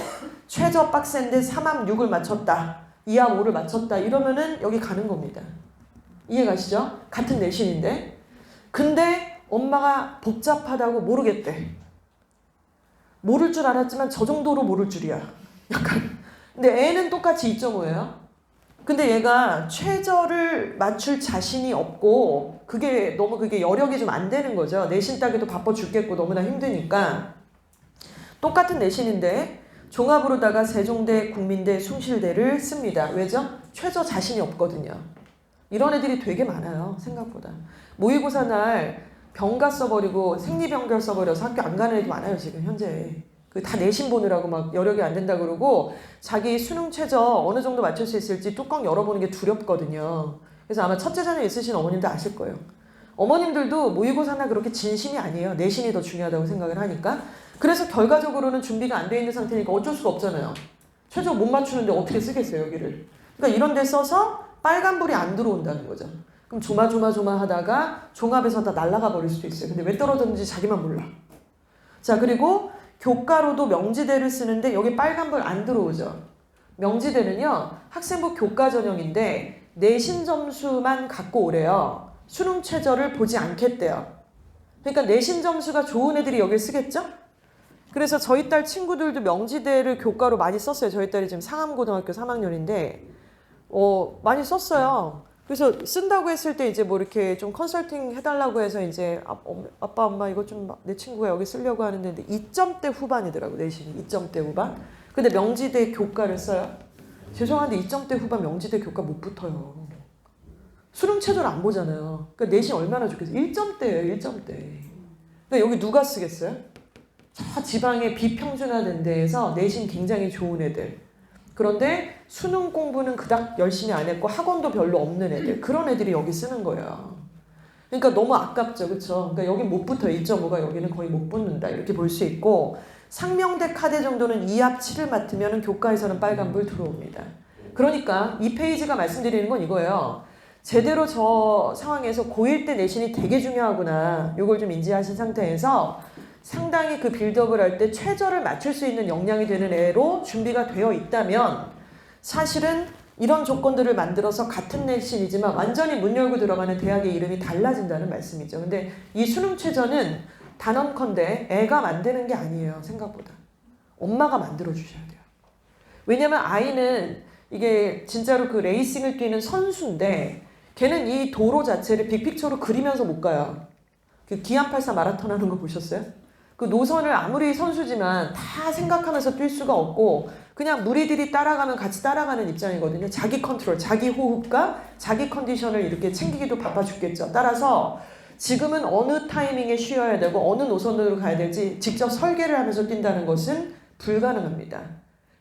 최저 빡센데 3합 6을 맞췄다. 2합 5를 맞췄다. 이러면은 여기 가는 겁니다. 이해 가시죠? 같은 내신인데. 근데 엄마가 복잡하다고 모르겠대. 모를 줄 알았지만 저 정도로 모를 줄이야. 약간. 근데 애는 똑같이 2.5예요. 근데 얘가 최저를 맞출 자신이 없고 그게 여력이 좀 안 되는 거죠. 내신 따기도 바빠 죽겠고 너무나 힘드니까 똑같은 내신인데 종합으로다가 세종대, 국민대, 숭실대를 씁니다. 왜죠? 최저 자신이 없거든요. 이런 애들이 되게 많아요. 생각보다. 모의고사 날 병가 써버리고 생리병결 써버려서 학교 안 가는 애도 많아요. 지금 현재. 다 내신 보느라고 막 여력이 안 된다 그러고 자기 수능 최저 어느 정도 맞출 수 있을지 뚜껑 열어보는 게 두렵거든요. 그래서 아마 첫째 자녀 있으신 어머님들 아실 거예요. 어머님들도 모의고사나 그렇게 진심이 아니에요. 내신이 더 중요하다고 생각을 하니까. 그래서 결과적으로는 준비가 안 돼 있는 상태니까 어쩔 수가 없잖아요. 최저 못 맞추는데 어떻게 쓰겠어요, 여기를. 그러니까 이런 데 써서 빨간불이 안 들어온다는 거죠. 그럼 조마조마 하다가 종합에서 다 날아가 버릴 수도 있어요. 근데 왜 떨어졌는지 자기만 몰라. 자, 그리고 교과로도 명지대를 쓰는데 여기 빨간불 안 들어오죠. 명지대는요, 학생부 교과 전형인데 내신 점수만 갖고 오래요. 수능 최저를 보지 않겠대요. 그러니까 내신 점수가 좋은 애들이 여길 쓰겠죠? 그래서 저희 딸 친구들도 명지대를 교과로 많이 썼어요. 저희 딸이 지금 상암고등학교 3학년인데 많이 썼어요. 그래서 쓴다고 했을 때 이제 뭐 이렇게 좀 컨설팅 해달라고 해서 이제 아빠 엄마 이거 좀 내 친구가 여기 쓰려고 하는데 2점대 후반이더라고 내신이 2점대 후반. 근데 명지대 교과를 써요. 죄송한데 2점대 후반 명지대 교과 못 붙어요. 수능 최저를 안 보잖아요. 그러니까 내신 얼마나 좋겠어요. 1점대예요 1점대. 그러니까 여기 누가 쓰겠어요? 저 지방의 비평준화된 데에서 내신 굉장히 좋은 애들. 그런데 수능 공부는 그닥 열심히 안 했고 학원도 별로 없는 애들. 그런 애들이 여기 쓰는 거예요. 그러니까 너무 아깝죠. 그렇죠? 그러니까 여기 못 붙어요. 2.5가 여기는 거의 못 붙는다. 이렇게 볼 수 있고 상명대 카대 정도는 2합 7을 맡으면 교과에서는 빨간불 들어옵니다. 그러니까 이 페이지가 말씀드리는 건 이거예요. 제대로 저 상황에서 고1 때 내신이 되게 중요하구나. 이걸 좀 인지하신 상태에서 상당히 그 빌드업을 할 때 최저를 맞출 수 있는 역량이 되는 애로 준비가 되어 있다면 사실은 이런 조건들을 만들어서 같은 내신이지만 완전히 문 열고 들어가는 대학의 이름이 달라진다는 말씀이죠. 근데 이 수능 최저는 단언컨대 애가 만드는 게 아니에요. 생각보다. 엄마가 만들어 주셔야 돼요. 왜냐면 아이는 이게 진짜로 그 레이싱을 뛰는 선수인데 걔는 이 도로 자체를 빅픽처로 그리면서 못 가요. 그 기안84 마라톤 하는 거 보셨어요? 그 노선을 아무리 선수지만 다 생각하면서 뛸 수가 없고 그냥 무리들이 따라가면 같이 따라가는 입장이거든요. 자기 컨트롤, 자기 호흡과 자기 컨디션을 이렇게 챙기기도 바빠 죽겠죠. 따라서 지금은 어느 타이밍에 쉬어야 되고 어느 노선으로 가야 될지 직접 설계를 하면서 뛴다는 것은 불가능합니다.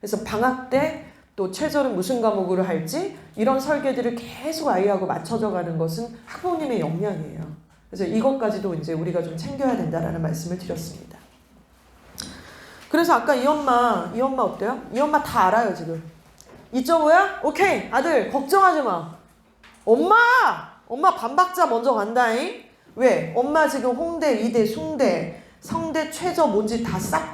그래서 방학 때 또 최저는 무슨 과목으로 할지 이런 설계들을 계속 아이하고 맞춰져 가는 것은 학부모님의 역량이에요. 그래서 이것까지도 이제 우리가 좀 챙겨야 된다라는 말씀을 드렸습니다. 그래서 아까 이 엄마 어때요? 이 엄마 다 알아요, 지금. 2.5야? 오케이, 아들, 걱정하지 마. 엄마 반박자 먼저 간다잉? 왜? 엄마 지금 홍대, 이대, 숭대, 성대 최저 뭔지 다 싹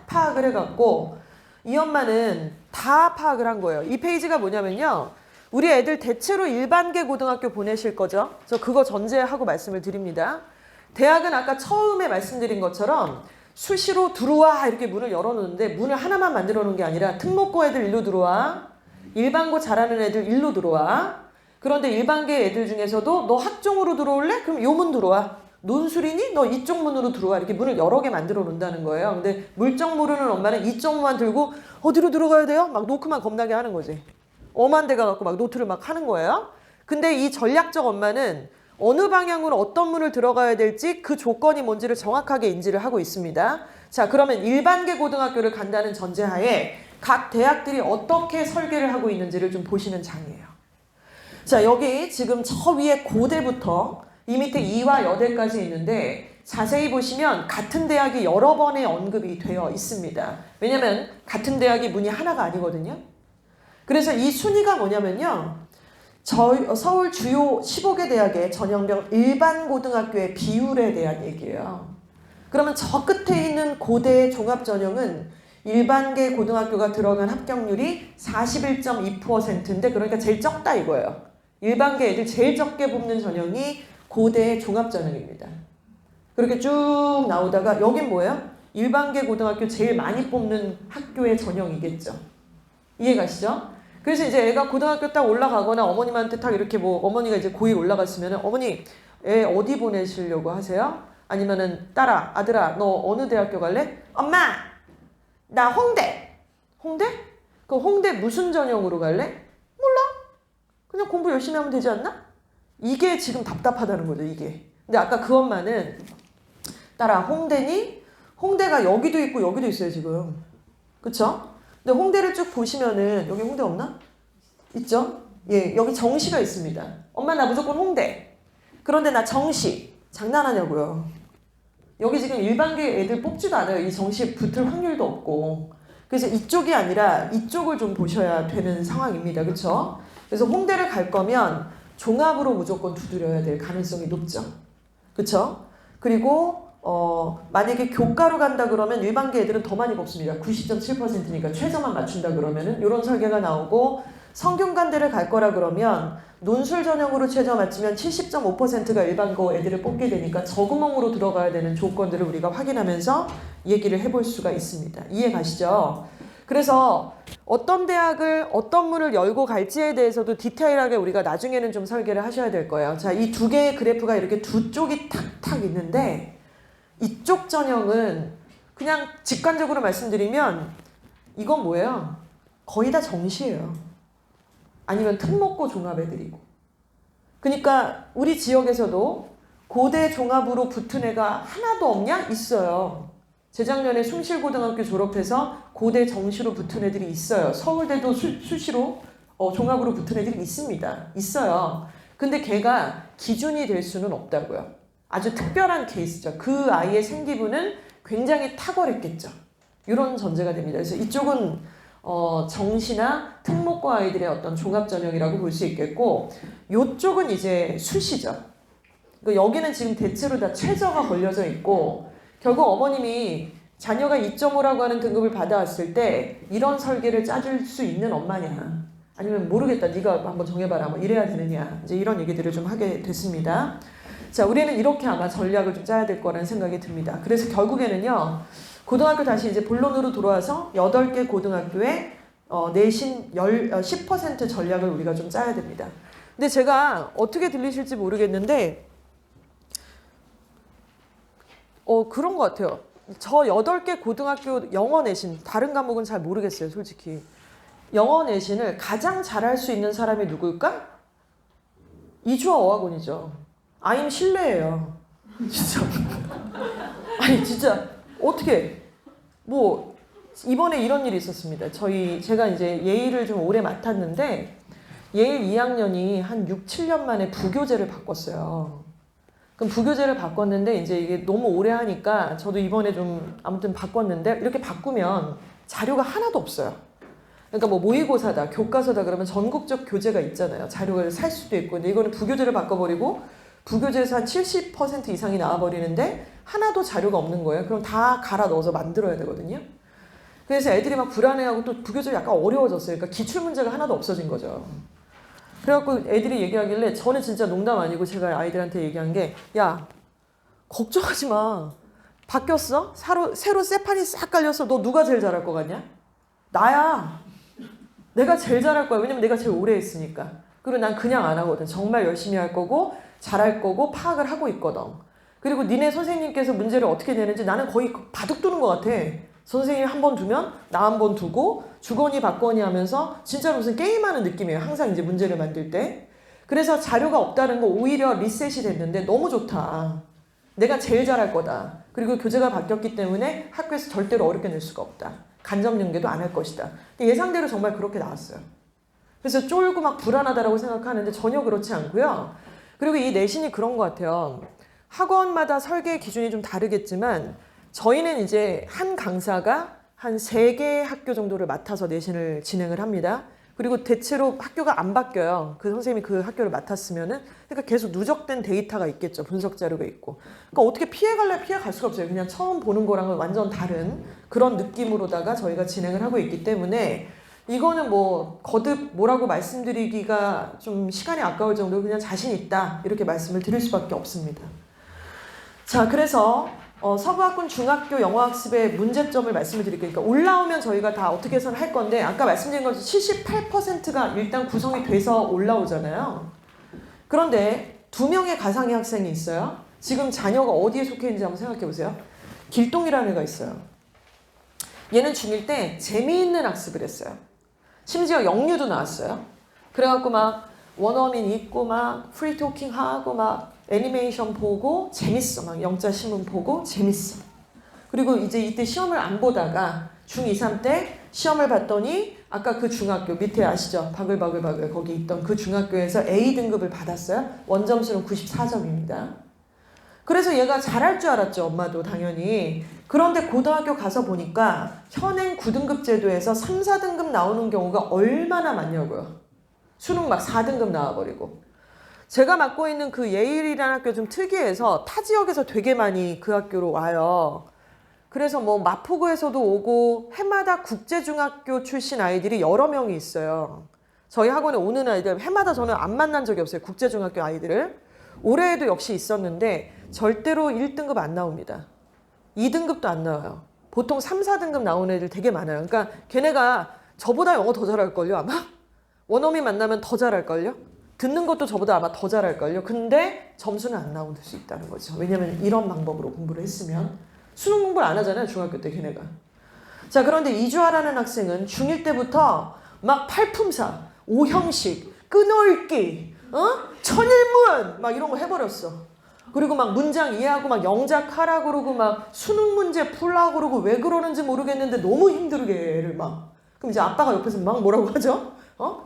파악을 해갖고, 이 엄마는 다 파악을 한 거예요. 이 페이지가 뭐냐면요. 우리 애들 대체로 일반계 고등학교 보내실 거죠? 저 그거 전제하고 말씀을 드립니다. 대학은 아까 처음에 말씀드린 것처럼 수시로 들어와 이렇게 문을 열어놓는데 문을 하나만 만들어 놓은 게 아니라 특목고 애들 일로 들어와, 일반고 잘하는 애들 일로 들어와. 그런데 일반계 애들 중에서도 너 학종으로 들어올래? 그럼 요 문 들어와. 논술이니? 너 이쪽 문으로 들어와. 이렇게 문을 여러 개 만들어 놓는다는 거예요. 근데 물정 모르는 엄마는 이쪽만 들고 어디로 들어가야 돼요? 막 노크만 겁나게 하는 거지. 엄한 데 가갖고 막 노트를 막 하는 거예요. 근데 이 전략적 엄마는 어느 방향으로 어떤 문을 들어가야 될지 그 조건이 뭔지를 정확하게 인지를 하고 있습니다. 자, 그러면 일반계 고등학교를 간다는 전제하에 각 대학들이 어떻게 설계를 하고 있는지를 좀 보시는 장이에요. 자, 여기 지금 저 위에 고대부터 이 밑에 이화 여대까지 있는데 자세히 보시면 같은 대학이 여러 번의 언급이 되어 있습니다. 왜냐면 같은 대학이 문이 하나가 아니거든요. 그래서 이 순위가 뭐냐면요. 서울 주요 15개 대학의 전형적 일반 고등학교의 비율에 대한 얘기예요. 그러면 저 끝에 있는 고대의 종합전형은 일반계 고등학교가 들어간 합격률이 41.2%인데 그러니까 제일 적다 이거예요. 일반계 애들 제일 적게 뽑는 전형이 고대의 종합전형입니다. 그렇게 쭉 나오다가 여긴 뭐예요? 일반계 고등학교 제일 많이 뽑는 학교의 전형이겠죠. 이해가시죠? 그래서 이제 애가 고등학교 딱 올라가거나 어머님한테 딱 이렇게 뭐 어머니가 이제 고1 올라갔으면 어머니 애 어디 보내시려고 하세요? 아니면은 딸아 아들아 너 어느 대학교 갈래? 엄마 나 홍대. 홍대? 그 홍대 무슨 전형으로 갈래? 몰라. 그냥 공부 열심히 하면 되지 않나? 이게 지금 답답하다는 거죠 이게. 근데 아까 그 엄마는 딸아 홍대니? 홍대가 여기도 있고 여기도 있어요 지금. 그쵸? 근데 홍대를 쭉 보시면은 여기 홍대 없나? 있죠? 예, 여기 정시가 있습니다. 엄마 나 무조건 홍대. 그런데 나 정시. 장난하냐고요. 여기 지금 일반계 애들 뽑지도 않아요. 이 정시에 붙을 확률도 없고. 그래서 이쪽이 아니라 이쪽을 좀 보셔야 되는 상황입니다. 그렇죠? 그래서 홍대를 갈 거면 종합으로 무조건 두드려야 될 가능성이 높죠. 그렇죠? 그리고 만약에 교과로 간다 그러면 일반계 애들은 더 많이 뽑습니다. 90.7%니까 최저만 맞춘다 그러면은 이런 설계가 나오고, 성균관대를 갈 거라 그러면 논술 전형으로 최저 맞추면 70.5%가 일반고 애들을 뽑게 되니까 저구멍으로 들어가야 되는 조건들을 우리가 확인하면서 얘기를 해볼 수가 있습니다. 이해 가시죠? 그래서 어떤 대학을 어떤 문을 열고 갈지에 대해서도 디테일하게 우리가 나중에는 좀 설계를 하셔야 될 거예요. 자, 이 두 개의 그래프가 이렇게 두 쪽이 탁탁 있는데, 이쪽 전형은 그냥 직관적으로 말씀드리면 이건 뭐예요? 거의 다 정시예요. 아니면 특목고 종합 애들이고. 그러니까 우리 지역에서도 고대 종합으로 붙은 애가 하나도 없냐? 있어요. 재작년에 숭실고등학교 졸업해서 고대 정시로 붙은 애들이 있어요. 서울대도 수시로 종합으로 붙은 애들이 있습니다. 있어요. 근데 걔가 기준이 될 수는 없다고요. 아주 특별한 케이스죠. 그 아이의 생기부는 굉장히 탁월했겠죠. 이런 전제가 됩니다. 그래서 이쪽은 정시나 특목고 아이들의 어떤 종합 전형이라고 볼 수 있겠고, 요쪽은 이제 수시죠. 그러니까 여기는 지금 대체로 다 최저가 걸려져 있고, 결국 어머님이 자녀가 2.5라고 하는 등급을 받아왔을 때 이런 설계를 짜줄 수 있는 엄마냐, 아니면 모르겠다 네가 한번 정해봐라 뭐 이래야 되느냐, 이제 이런 얘기들을 좀 하게 됐습니다. 자, 우리는 이렇게 아마 전략을 좀 짜야 될 거라는 생각이 듭니다. 그래서 결국에는요, 고등학교 다시 이제 본론으로 돌아와서 8개 고등학교에 내신 10% 전략을 우리가 좀 짜야 됩니다. 근데 제가 어떻게 들리실지 모르겠는데 그런 것 같아요. 저 8개 고등학교 영어 내신, 다른 과목은 잘 모르겠어요, 솔직히. 영어 내신을 가장 잘할 수 있는 사람이 누굴까? 이주아 어학원이죠. 아임 실례예요. 진짜. 아니 진짜 어떻게 뭐 이번에 이런 일이 있었습니다. 제가 이제 예일을 좀 오래 맡았는데 예일 2학년이 한 6, 7년 만에 부교재를 바꿨어요. 그럼 부교재를 바꿨는데 이제 이게 너무 오래 하니까 저도 이번에 좀 아무튼 바꿨는데, 이렇게 바꾸면 자료가 하나도 없어요. 그러니까 뭐 모의고사다, 교과서다 그러면 전국적 교재가 있잖아요. 자료를 살 수도 있고. 근데 이거는 부교재를 바꿔버리고 부교재에서 한 70% 이상이 나와버리는데 하나도 자료가 없는 거예요. 그럼 다 갈아 넣어서 만들어야 되거든요. 그래서 애들이 막 불안해하고 또 부교재가 약간 어려워졌어요. 그러니까 기출문제가 하나도 없어진 거죠. 그래갖고 애들이 얘기하길래, 저는 진짜 농담 아니고 제가 아이들한테 얘기한 게, 야 걱정하지 마. 바뀌었어? 새로 쇠판이 싹 깔렸어. 너 누가 제일 잘할 것 같냐? 나야. 내가 제일 잘할 거야. 왜냐면 내가 제일 오래 했으니까. 그리고 난 그냥 안 하거든. 정말 열심히 할 거고 잘할 거고 파악을 하고 있거든. 그리고 니네 선생님께서 문제를 어떻게 내는지 나는 거의 바둑 두는 것 같아. 선생님이 한 번 두면 나 한 번 두고 주거니 받거니 하면서 진짜 무슨 게임하는 느낌이에요. 항상 이제 문제를 만들 때. 그래서 자료가 없다는 거 오히려 리셋이 됐는데 너무 좋다. 내가 제일 잘할 거다. 그리고 교재가 바뀌었기 때문에 학교에서 절대로 어렵게 낼 수가 없다. 간접 연계도 안 할 것이다. 근데 예상대로 정말 그렇게 나왔어요. 그래서 쫄고 막 불안하다라고 생각하는데 전혀 그렇지 않고요. 그리고 이 내신이 그런 것 같아요. 학원마다 설계 기준이 좀 다르겠지만 저희는 이제 한 강사가 한 3개 학교 정도를 맡아서 내신을 진행을 합니다. 그리고 대체로 학교가 안 바뀌어요. 그 선생님이 그 학교를 맡았으면은. 그러니까 계속 누적된 데이터가 있겠죠. 분석 자료가 있고. 그러니까 어떻게 피해갈래? 피해갈 수가 없어요. 그냥 처음 보는 거랑은 완전 다른 그런 느낌으로다가 저희가 진행을 하고 있기 때문에 이거는 뭐 거듭 뭐라고 말씀드리기가 좀 시간이 아까울 정도로 그냥 자신 있다 이렇게 말씀을 드릴 수밖에 없습니다. 자, 그래서 서부학군 중학교 영어학습의 문제점을 말씀을 드릴게요. 그러니까 올라오면 저희가 다 어떻게 해서는 할 건데, 아까 말씀드린 것처럼 78%가 일단 구성이 돼서 올라오잖아요. 그런데 2명의 가상의 학생이 있어요. 지금 자녀가 어디에 속해 있는지 한번 생각해 보세요. 길동이라는 애가 있어요. 얘는 중1 때 재미있는 학습을 했어요. 심지어 영유도 나왔어요. 그래갖고 막 원어민 읽고 막 프리토킹 하고 막 애니메이션 보고 재밌어. 막 영자 신문 보고 재밌어. 그리고 이제 이때 시험을 안 보다가 중2, 3 때 시험을 봤더니 아까 그 중학교 밑에 아시죠? 바글바글바글 거기 있던 그 중학교에서 A등급을 받았어요. 원점수는 94점입니다. 그래서 얘가 잘할 줄 알았죠. 엄마도 당연히. 그런데 고등학교 가서 보니까 현행 9등급 제도에서 3, 4등급 나오는 경우가 얼마나 많냐고요. 수능 막 4등급 나와버리고. 제가 맡고 있는 그 예일이라는 학교 좀 특이해서 타 지역에서 되게 많이 그 학교로 와요. 그래서 뭐 마포구에서도 오고 해마다 국제중학교 출신 아이들이 여러 명이 있어요. 저희 학원에 오는 아이들 해마다 저는 안 만난 적이 없어요. 국제중학교 아이들을. 올해에도 역시 있었는데 절대로 1등급 안 나옵니다. 2등급도 안 나와요. 보통 3, 4등급 나오는 애들 되게 많아요. 그러니까 걔네가 저보다 영어 더 잘할걸요 아마? 원어민 만나면 더 잘할걸요? 듣는 것도 저보다 아마 더 잘할걸요? 근데 점수는 안 나올 수 있다는 거죠. 왜냐면 이런 방법으로 공부를 했으면 수능 공부를 안 하잖아요. 중학교 때 걔네가. 자, 그런데 이주하라는 학생은 중1 때부터 막 팔품사, 오형식, 끊어읽기, 천일문 막 이런 거 해버렸어. 그리고 막 문장 이해하고 막 영작하라 그러고 막 수능 문제 풀라 그러고 왜 그러는지 모르겠는데 너무 힘들게 애를 막. 그럼 이제 아빠가 옆에서 막 뭐라고 하죠?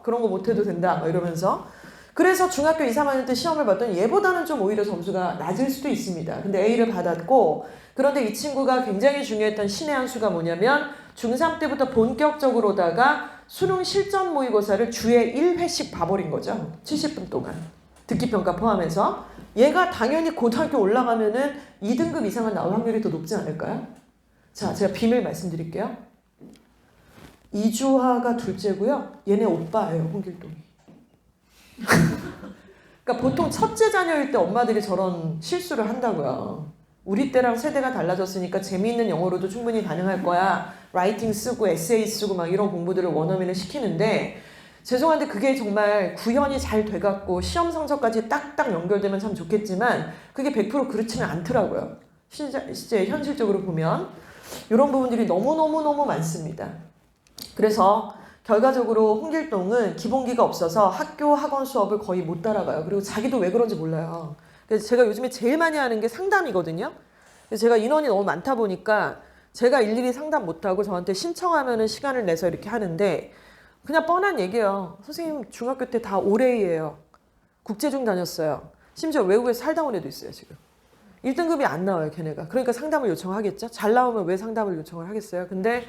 그런 거 못해도 된다 막 이러면서. 그래서 중학교 2, 3학년 때 시험을 봤더니 얘보다는 좀 오히려 점수가 낮을 수도 있습니다. 근데 A를 받았고, 그런데 이 친구가 굉장히 중요했던 신의 한 수가 뭐냐면 중3 때부터 본격적으로다가 수능 실전 모의고사를 주에 1회씩 봐버린 거죠. 70분 동안. 듣기평가 포함해서. 얘가 당연히 고등학교 올라가면은 2등급 이상은 나올 확률이 더 높지 않을까요? 자, 제가 비밀 말씀드릴게요. 이주하가 둘째고요. 얘네 오빠예요, 홍길동이. 그러니까 보통 첫째 자녀일 때 엄마들이 저런 실수를 한다고요. 우리 때랑 세대가 달라졌으니까 재미있는 영어로도 충분히 가능할 거야. 라이팅 쓰고 에세이 쓰고 막 이런 공부들을 원어민을 시키는데 죄송한데 그게 정말 구현이 잘 돼갖고 시험 성적까지 딱딱 연결되면 참 좋겠지만 그게 100% 그렇지는 않더라고요. 실제 현실적으로 보면 이런 부분들이 너무너무너무 많습니다. 그래서 결과적으로 홍길동은 기본기가 없어서 학교 학원 수업을 거의 못 따라가요. 그리고 자기도 왜 그런지 몰라요. 그래서 제가 요즘에 제일 많이 하는 게 상담이거든요. 그래서 제가 인원이 너무 많다 보니까 제가 일일이 상담 못하고 저한테 신청하면은 시간을 내서 이렇게 하는데 그냥 뻔한 얘기예요. 선생님 중학교 때 다 올해예요. 국제중 다녔어요. 심지어 외국에서 살다 온 애도 있어요 지금. 1등급이 안 나와요 걔네가. 그러니까 상담을 요청하겠죠. 잘 나오면 왜 상담을 요청을 하겠어요. 근데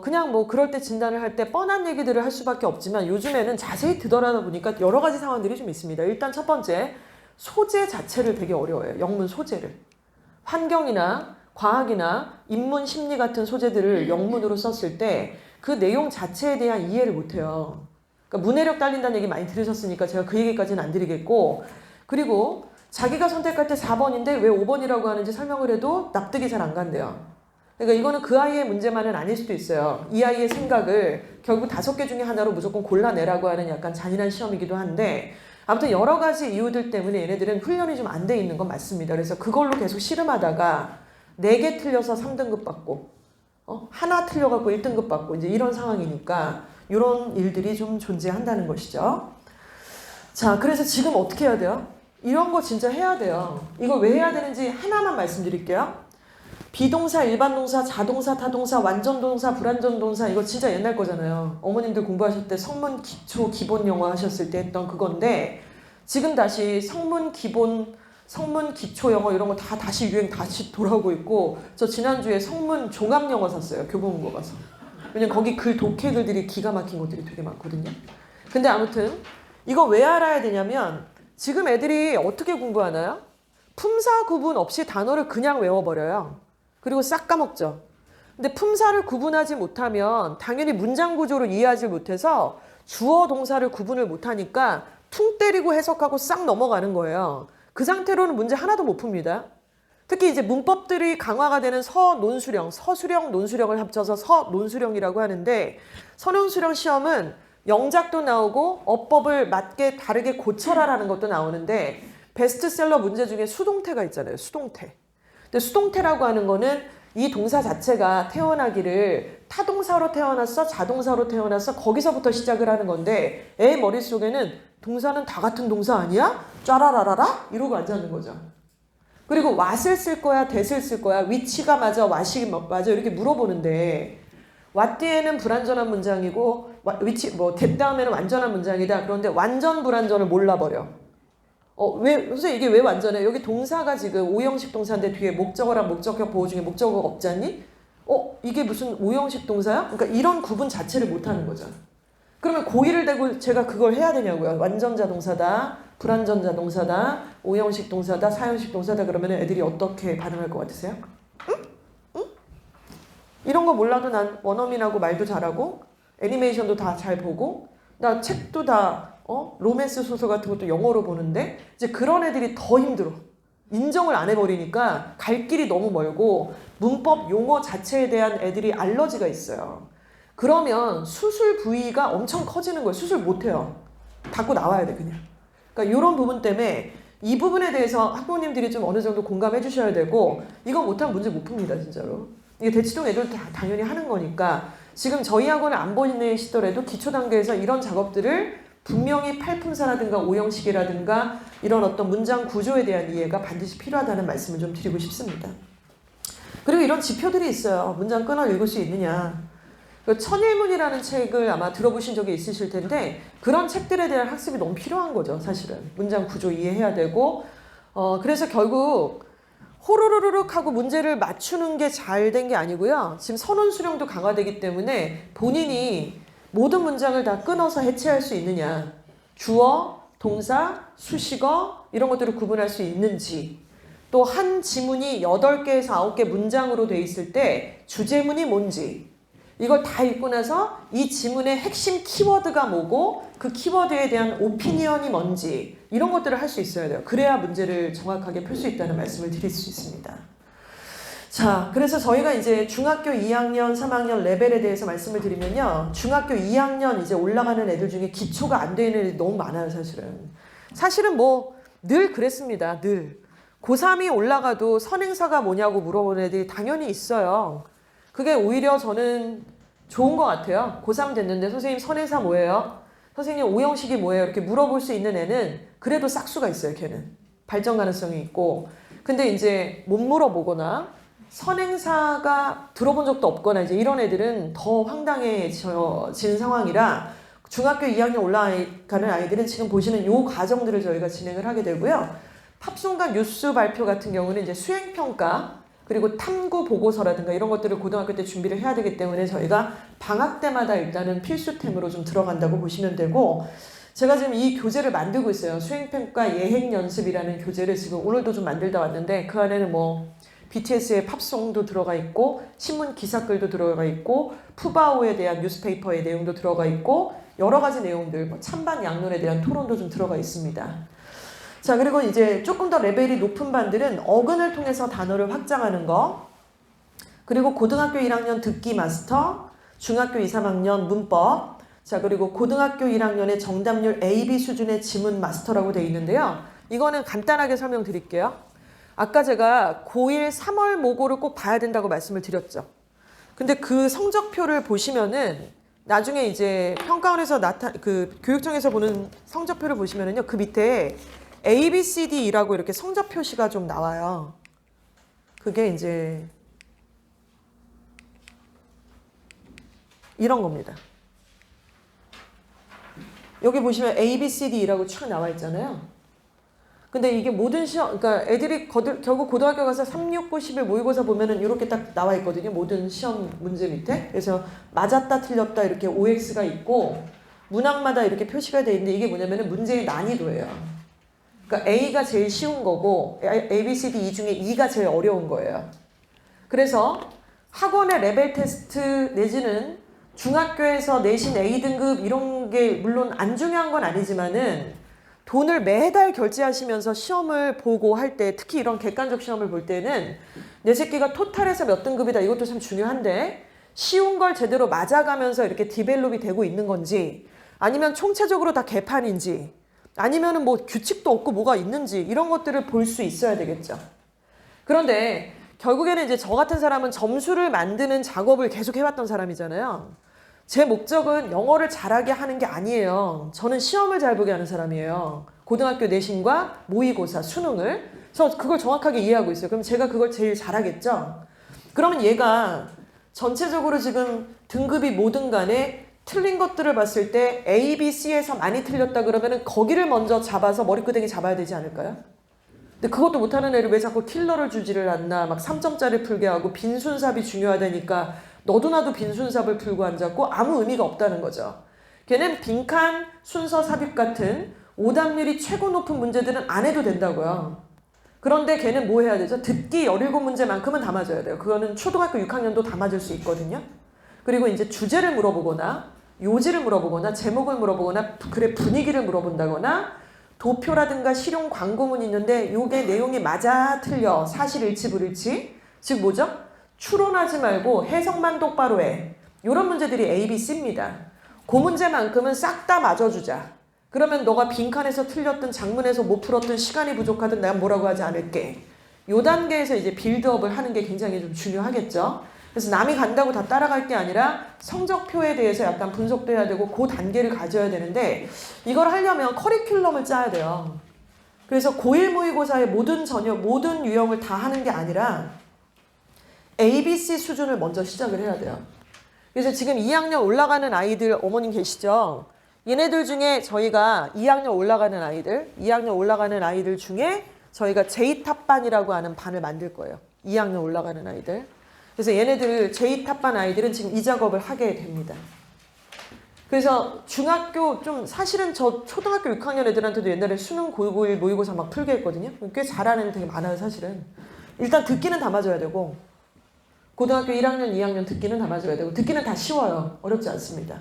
그냥 뭐 그럴 때 진단을 할 때 뻔한 얘기들을 할 수밖에 없지만 요즘에는 자세히 들여다 보니까 여러 가지 상황들이 좀 있습니다. 일단 첫 번째, 소재 자체를 되게 어려워해요. 영문 소재를. 환경이나 과학이나 인문 심리 같은 소재들을 영문으로 썼을 때 그 내용 자체에 대한 이해를 못해요. 그러니까 문해력 딸린다는 얘기 많이 들으셨으니까 제가 그 얘기까지는 안 드리겠고, 그리고 자기가 선택할 때 4번인데 왜 5번이라고 하는지 설명을 해도 납득이 잘 안 간대요. 그러니까 이거는 그 아이의 문제만은 아닐 수도 있어요. 이 아이의 생각을 결국 5개 중에 하나로 무조건 골라내라고 하는 약간 잔인한 시험이기도 한데 아무튼 여러 가지 이유들 때문에 얘네들은 훈련이 좀 안 돼 있는 건 맞습니다. 그래서 그걸로 계속 씨름하다가 4개 틀려서 3등급 받고 하나 틀려갖고 1등급 받고 이제 이런 상황이니까 이런 일들이 좀 존재한다는 것이죠. 자, 그래서 지금 어떻게 해야 돼요? 이런 거 진짜 해야 돼요. 이거 왜 해야 되는지 하나만 말씀드릴게요. 비동사, 일반동사, 자동사, 타동사, 완전동사, 불완전동사 이거 진짜 옛날 거잖아요. 어머님들 공부하실 때 성문 기초 기본 영어 하셨을 때 했던 그건데 지금 다시 성문 기본, 성문 기초 영어 이런 거 다 다시 유행 다시 돌아오고 있고 저 지난주에 성문 종합 영어 샀어요. 교보문고 가서. 왜냐면 거기 글 독해 글들이 기가 막힌 것들이 되게 많거든요. 근데 아무튼 이거 왜 알아야 되냐면 지금 애들이 어떻게 공부하나요? 품사 구분 없이 단어를 그냥 외워버려요. 그리고 싹 까먹죠. 근데 품사를 구분하지 못하면 당연히 문장 구조를 이해하지 못해서 주어 동사를 구분을 못하니까 퉁 때리고 해석하고 싹 넘어가는 거예요. 그 상태로는 문제 하나도 못 풉니다. 특히 이제 문법들이 강화가 되는 서논수령, 서수령, 논수령을 합쳐서 서논수령이라고 하는데 서논수령 시험은 영작도 나오고 어법을 맞게 다르게 고쳐라라는 것도 나오는데 베스트셀러 문제 중에 수동태가 있잖아요. 수동태. 근데 수동태라고 하는 거는 이 동사 자체가 태어나기를 타동사로 태어났어? 자동사로 태어났어? 거기서부터 시작을 하는 건데 애 머릿속에는 동사는 다 같은 동사 아니야? 짜라라라라? 이러고 앉아있는 거죠. 그리고 what을 쓸 거야? that을 쓸 거야? 위치가 맞아? what이 맞아? 이렇게 물어보는데 what 뒤에는 불완전한 문장이고 which that 다음에는 완전한 문장이다. 그런데 완전 불완전을 몰라버려. 왜 선생님 이게 왜 완전해? 여기 동사가 지금 오형식 동사인데 뒤에 목적어랑 목적격 보호 중에 목적어가 없지 않니? 이게 무슨 오형식 동사야? 그러니까 이런 구분 자체를 못하는 거죠. 그러면 고2를 대고 제가 그걸 해야 되냐고요. 완전자 동사다, 불완전자 동사다, 오형식 동사다, 사형식 동사다 그러면 애들이 어떻게 반응할 것 같으세요? 응? 응? 이런 거 몰라도 난 원어민하고 말도 잘하고 애니메이션도 다 잘 보고 나 책도 다 로맨스 소설 같은 것도 영어로 보는데 이제 그런 애들이 더 힘들어. 인정을 안 해버리니까 갈 길이 너무 멀고 문법 용어 자체에 대한 애들이 알러지가 있어요. 그러면 수술 부위가 엄청 커지는 거예요. 수술 못해요. 닫고 나와야 돼 그냥. 그러니까 이런 부분 때문에 이 부분에 대해서 학부모님들이 좀 어느 정도 공감해 주셔야 되고 이거 못하면 문제 못 풉니다 진짜로. 이게 대치동 애들 다 당연히 하는 거니까 지금 저희 학원을 안 보내시더라도 기초 단계에서 이런 작업들을 분명히 팔품사라든가 오형식이라든가 이런 어떤 문장 구조에 대한 이해가 반드시 필요하다는 말씀을 좀 드리고 싶습니다. 그리고 이런 지표들이 있어요. 문장 끊어 읽을 수 있느냐. 천일문이라는 책을 아마 들어보신 적이 있으실 텐데 그런 책들에 대한 학습이 너무 필요한 거죠. 사실은 문장 구조 이해해야 되고 그래서 결국 호로로로록 하고 문제를 맞추는 게 잘 된 게 아니고요. 지금 선언 수령도 강화되기 때문에 본인이 모든 문장을 다 끊어서 해체할 수 있느냐. 주어, 동사, 수식어 이런 것들을 구분할 수 있는지 또 한 지문이 8개에서 9개 문장으로 돼 있을 때 주제문이 뭔지 이걸 다 읽고 나서 이 지문의 핵심 키워드가 뭐고 그 키워드에 대한 오피니언이 뭔지 이런 것들을 할 수 있어야 돼요. 그래야 문제를 정확하게 풀 수 있다는 말씀을 드릴 수 있습니다. 자, 그래서 저희가 이제 중학교 2학년, 3학년 레벨에 대해서 말씀을 드리면요. 중학교 2학년 이제 올라가는 애들 중에 기초가 안 되는 애들이 너무 많아요, 사실은. 사실은 뭐 늘 그랬습니다. 늘. 고3이 올라가도 선행사가 뭐냐고 물어보는 애들이 당연히 있어요. 그게 오히려 저는 좋은 것 같아요. 고3 됐는데 선생님 선행사 뭐예요? 선생님 오형식이 뭐예요? 이렇게 물어볼 수 있는 애는 그래도 싹수가 있어요. 걔는. 발전 가능성이 있고. 근데 이제 못 물어보거나 선행사가 들어본 적도 없거나 이제 이런 애들은 더 황당해지는 상황이라 중학교 2학년 올라가는 아이들은 지금 보시는 요 과정들을 저희가 진행을 하게 되고요. 팝송과 뉴스 발표 같은 경우는 이제 수행평가 그리고 탐구 보고서라든가 이런 것들을 고등학교 때 준비를 해야 되기 때문에 저희가 방학 때마다 일단은 필수템으로 좀 들어간다고 보시면 되고 제가 지금 이 교재를 만들고 있어요. 수행평가 예행연습이라는 교재를 지금 오늘도 좀 만들다 왔는데 그 안에는 뭐 BTS의 팝송도 들어가 있고 신문 기사글도 들어가 있고 푸바오에 대한 뉴스페이퍼의 내용도 들어가 있고 여러 가지 내용들 뭐 찬반 양론에 대한 토론도 좀 들어가 있습니다. 자, 그리고 이제 조금 더 레벨이 높은 반들은 어근을 통해서 단어를 확장하는 거 그리고 고등학교 1학년 듣기 마스터 중학교 2, 3학년 문법 자 그리고 고등학교 1학년의 정답률 AB 수준의 지문 마스터라고 되어 있는데요. 이거는 간단하게 설명드릴게요. 아까 제가 고1 3월 모고를 꼭 봐야 된다고 말씀을 드렸죠. 근데 그 성적표를 보시면은 나중에 이제 평가원에서 그 교육청에서 보는 성적표를 보시면은요. 그 밑에 A, B, C, D라고 이렇게 성적 표시가 좀 나와요. 그게 이제 이런 겁니다. 여기 보시면 A, B, C, D라고 쭉 나와 있잖아요. 근데 이게 모든 시험, 그러니까 애들이 결국 고등학교 가서 3, 6, 9, 11 모의고사 보면은 이렇게 딱 나와 있거든요. 모든 시험 문제 밑에. 그래서 맞았다, 틀렸다 이렇게 OX가 있고 문항마다 이렇게 표시가 돼 있는데 이게 뭐냐면은 문제의 난이도예요. 그러니까 A가 제일 쉬운 거고 A, B, C, D 이 중에 E가 제일 어려운 거예요. 그래서 학원의 레벨 테스트 내지는 중학교에서 내신 A등급 이런 게 물론 안 중요한 건 아니지만은 돈을 매달 결제하시면서 시험을 보고 할 때 특히 이런 객관적 시험을 볼 때는 내 새끼가 토탈에서 몇 등급이다 이것도 참 중요한데 쉬운 걸 제대로 맞아가면서 이렇게 디벨롭이 되고 있는 건지 아니면 총체적으로 다 개판인지 아니면은 뭐 규칙도 없고 뭐가 있는지 이런 것들을 볼 수 있어야 되겠죠. 그런데 결국에는 이제 저 같은 사람은 점수를 만드는 작업을 계속 해왔던 사람이잖아요. 제 목적은 영어를 잘하게 하는 게 아니에요. 저는 시험을 잘 보게 하는 사람이에요. 고등학교 내신과 모의고사, 수능을. 그래서 그걸 정확하게 이해하고 있어요. 그럼 제가 그걸 제일 잘하겠죠? 그러면 얘가 전체적으로 지금 등급이 뭐든 간에 틀린 것들을 봤을 때 A, B, C에서 많이 틀렸다 그러면은 거기를 먼저 잡아서 머리끄댕이 잡아야 되지 않을까요? 근데 그것도 못하는 애를 왜 자꾸 킬러를 주지를 않나, 막 3점짜리 풀게 하고 빈순삽이 중요하다니까 너도 나도 빈순삽을 풀고 앉았고 아무 의미가 없다는 거죠. 걔는 빈칸 순서 삽입 같은 오답률이 최고 높은 문제들은 안 해도 된다고요. 그런데 걔는 뭐 해야 되죠? 듣기 17문제만큼은 다 맞아야 돼요. 그거는 초등학교 6학년도 다 맞을 수 있거든요. 그리고 이제 주제를 물어보거나 요지를 물어보거나 제목을 물어보거나 글의 분위기를 물어본다거나 도표라든가 실용 광고문이 있는데 요게 내용이 맞아 틀려 사실일치 불일치 즉 뭐죠? 추론하지 말고 해석만 똑바로 해. 이런 문제들이 A, B, C입니다. 그 문제만큼은 싹 다 맞아주자. 그러면 너가 빈칸에서 틀렸든 장문에서 못 풀었든 시간이 부족하든 내가 뭐라고 하지 않을게. 요 단계에서 이제 빌드업을 하는 게 굉장히 좀 중요하겠죠. 그래서 남이 간다고 다 따라갈 게 아니라 성적표에 대해서 약간 분석도 해야 되고 그 단계를 가져야 되는데 이걸 하려면 커리큘럼을 짜야 돼요. 그래서 고1 모의고사의 모든 유형을 다 하는 게 아니라 ABC 수준을 먼저 시작을 해야 돼요. 그래서 지금 2학년 올라가는 아이들 어머님 계시죠? 얘네들 중에 저희가 2학년 올라가는 아이들 중에 저희가 J탑반이라고 하는 반을 만들 거예요. 2학년 올라가는 아이들. 그래서 얘네들 J탑반 아이들은 지금 이 작업을 하게 됩니다. 그래서 중학교 좀 사실은 저 초등학교 6학년 애들한테도 옛날에 수능 고1 모의고사 막 풀게 했거든요. 꽤 잘하는 애들 되게 많아요 사실은. 일단 듣기는 다 맞아야 되고 고등학교 1학년, 2학년 듣기는 다 맞아야 되고 듣기는 다 쉬워요. 어렵지 않습니다.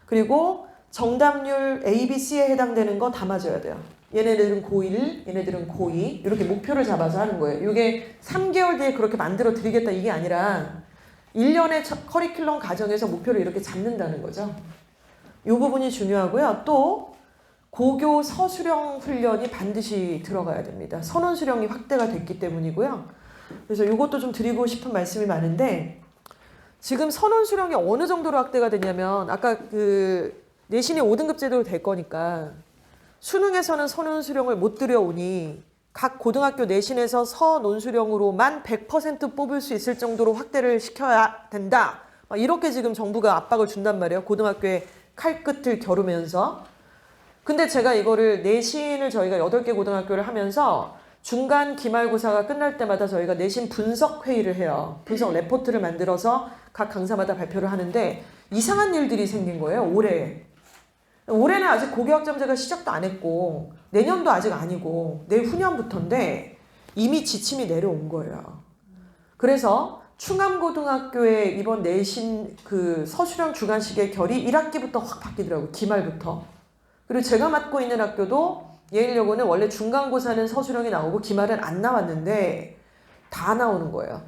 그리고 정답률 A, B, C에 해당되는 거 다 맞아야 돼요. 얘네들은 고1, 얘네들은 고2 이렇게 목표를 잡아서 하는 거예요. 이게 3개월 뒤에 그렇게 만들어 드리겠다 이게 아니라 1년의 커리큘럼 과정에서 목표를 이렇게 잡는다는 거죠. 이 부분이 중요하고요. 또 고교 서술형 훈련이 반드시 들어가야 됩니다. 선원 수령이 확대가 됐기 때문이고요. 그래서 이것도 좀 드리고 싶은 말씀이 많은데 지금 선원 수령이 어느 정도로 확대가 되냐면 아까 그 내신이 5등급 제도로 될 거니까 수능에서는 선원 수령을 못 들여오니 각 고등학교 내신에서 서논수령으로만 100% 뽑을 수 있을 정도로 확대를 시켜야 된다. 이렇게 지금 정부가 압박을 준단 말이에요. 고등학교에 칼끝을 겨루면서. 근데 제가 이거를 내신을 저희가 8개 고등학교를 하면서 중간 기말고사가 끝날 때마다 저희가 내신 분석 회의를 해요. 분석 레포트를 만들어서 각 강사마다 발표를 하는데 이상한 일들이 생긴 거예요. 올해는 아직 고교학점제가 시작도 안 했고 내년도 아직 아니고 내후년부터인데 이미 지침이 내려온 거예요. 그래서 충암고등학교의 이번 내신 그 서술형 주관식의 결이 1학기부터 확 바뀌더라고요. 기말부터. 그리고 제가 맡고 있는 학교도 예일여고는 원래 중간고사는 서술형이 나오고 기말은 안 나왔는데 다 나오는 거예요.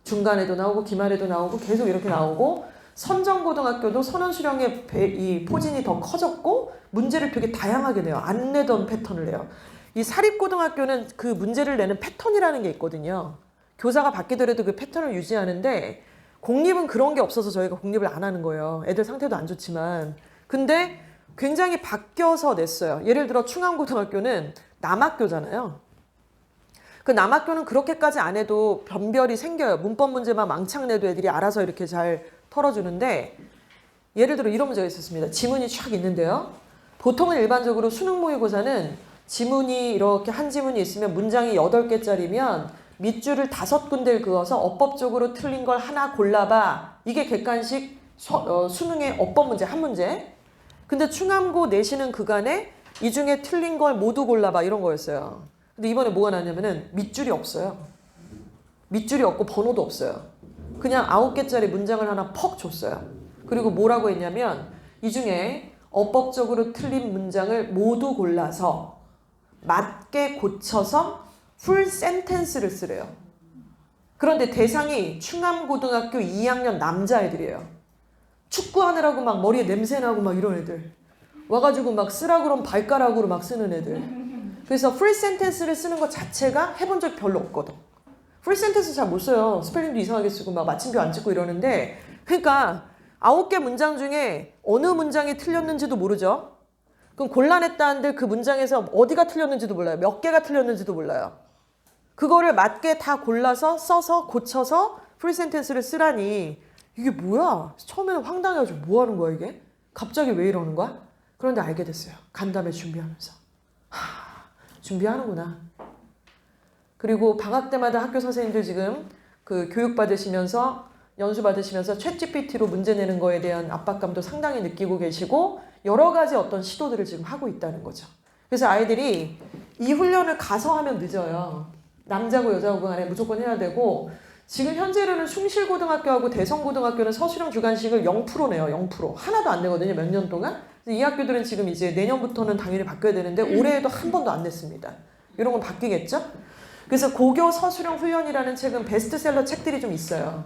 중간에도 나오고 기말에도 나오고 계속 이렇게 나오고 선정고등학교도 선원수령의 이 포진이 더 커졌고 문제를 되게 다양하게 내요. 안 내던 패턴을 내요. 이 사립고등학교는 그 문제를 내는 패턴이라는 게 있거든요. 교사가 바뀌더라도 그 패턴을 유지하는데 공립은 그런 게 없어서 저희가 공립을 안 하는 거예요. 애들 상태도 안 좋지만. 근데 굉장히 바뀌어서 냈어요. 예를 들어 충암고등학교는 남학교잖아요. 그 남학교는 그렇게까지 안 해도 변별이 생겨요. 문법 문제만 망창 내도 애들이 알아서 이렇게 잘 털어주는데 예를 들어 이런 문제가 있었습니다. 지문이 쫙 있는데요. 보통은 일반적으로 수능 모의고사는 지문이 이렇게 한 지문이 있으면 문장이 8개짜리면 밑줄을 5군데를 그어서 어법적으로 틀린 걸 하나 골라봐. 이게 객관식 수능의 어법 문제 한 문제. 근데 충암고 내신은 그간에 이 중에 틀린 걸 모두 골라봐 이런 거였어요. 근데 이번에 뭐가 나냐면은 밑줄이 없어요. 밑줄이 없고 번호도 없어요. 그냥 9개짜리 문장을 하나 퍽 줬어요. 그리고 뭐라고 했냐면 이 중에 어법적으로 틀린 문장을 모두 골라서 맞게 고쳐서 풀 센텐스를 쓰래요. 그런데 대상이 충암고등학교 2학년 남자애들이에요. 축구하느라고 막 머리에 냄새나고 막 이런 애들. 와가지고 막 쓰라 그러면 발가락으로 막 쓰는 애들. 그래서 풀 센텐스를 쓰는 것 자체가 해본 적이 별로 없거든. 풀 센텐스 잘 못 써요. 스펠링도 이상하게 쓰고 막 마침표 안 찍고 이러는데 그러니까 9개 문장 중에 어느 문장이 틀렸는지도 모르죠. 그럼 곤란했다는데 그 문장에서 어디가 틀렸는지도 몰라요. 몇 개가 틀렸는지도 몰라요. 그거를 맞게 다 골라서 써서 고쳐서 풀 센텐스를 쓰라니 이게 뭐야? 처음에는 황당해가지고 뭐 하는 거야 이게? 갑자기 왜 이러는 거야? 그런데 알게 됐어요. 간담회 준비하면서. 준비하는구나. 그리고 방학 때마다 학교 선생님들 지금 그 교육 받으시면서 연수 받으시면서 챗GPT로 문제 내는 거에 대한 압박감도 상당히 느끼고 계시고 여러 가지 어떤 시도들을 지금 하고 있다는 거죠. 그래서 아이들이 이 훈련을 가서 하면 늦어요. 남자고 여자고 간에 무조건 해야 되고 지금 현재로는 숭실고등학교하고 대성고등학교는 서술형 주관식을 0%네요. 0%. 하나도 안 내거든요. 몇 년 동안. 이 학교들은 지금 이제 내년부터는 당연히 바뀌어야 되는데 올해에도 한 번도 안 냈습니다. 이런 건 바뀌겠죠? 그래서 고교 서술형 훈련이라는 책은 베스트셀러 책들이 좀 있어요.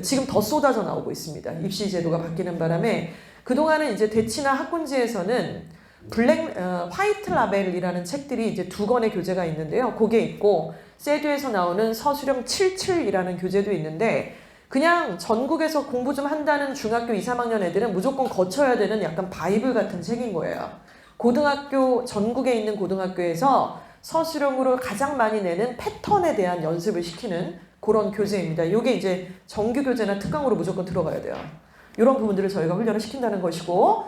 지금 더 쏟아져 나오고 있습니다. 입시 제도가 바뀌는 바람에 그동안은 이제 대치나 학군지에서는 화이트 라벨이라는 책들이 이제 2권의 교재가 있는데요. 그게 있고 세듀에서 나오는 서술형 77이라는 교재도 있는데 그냥 전국에서 공부 좀 한다는 중학교 2, 3학년 애들은 무조건 거쳐야 되는 약간 바이블 같은 책인 거예요. 고등학교, 전국에 있는 고등학교에서 서술형으로 가장 많이 내는 패턴에 대한 연습을 시키는 그런 교재입니다. 이게 이제 정규 교재나 특강으로 무조건 들어가야 돼요. 이런 부분들을 저희가 훈련을 시킨다는 것이고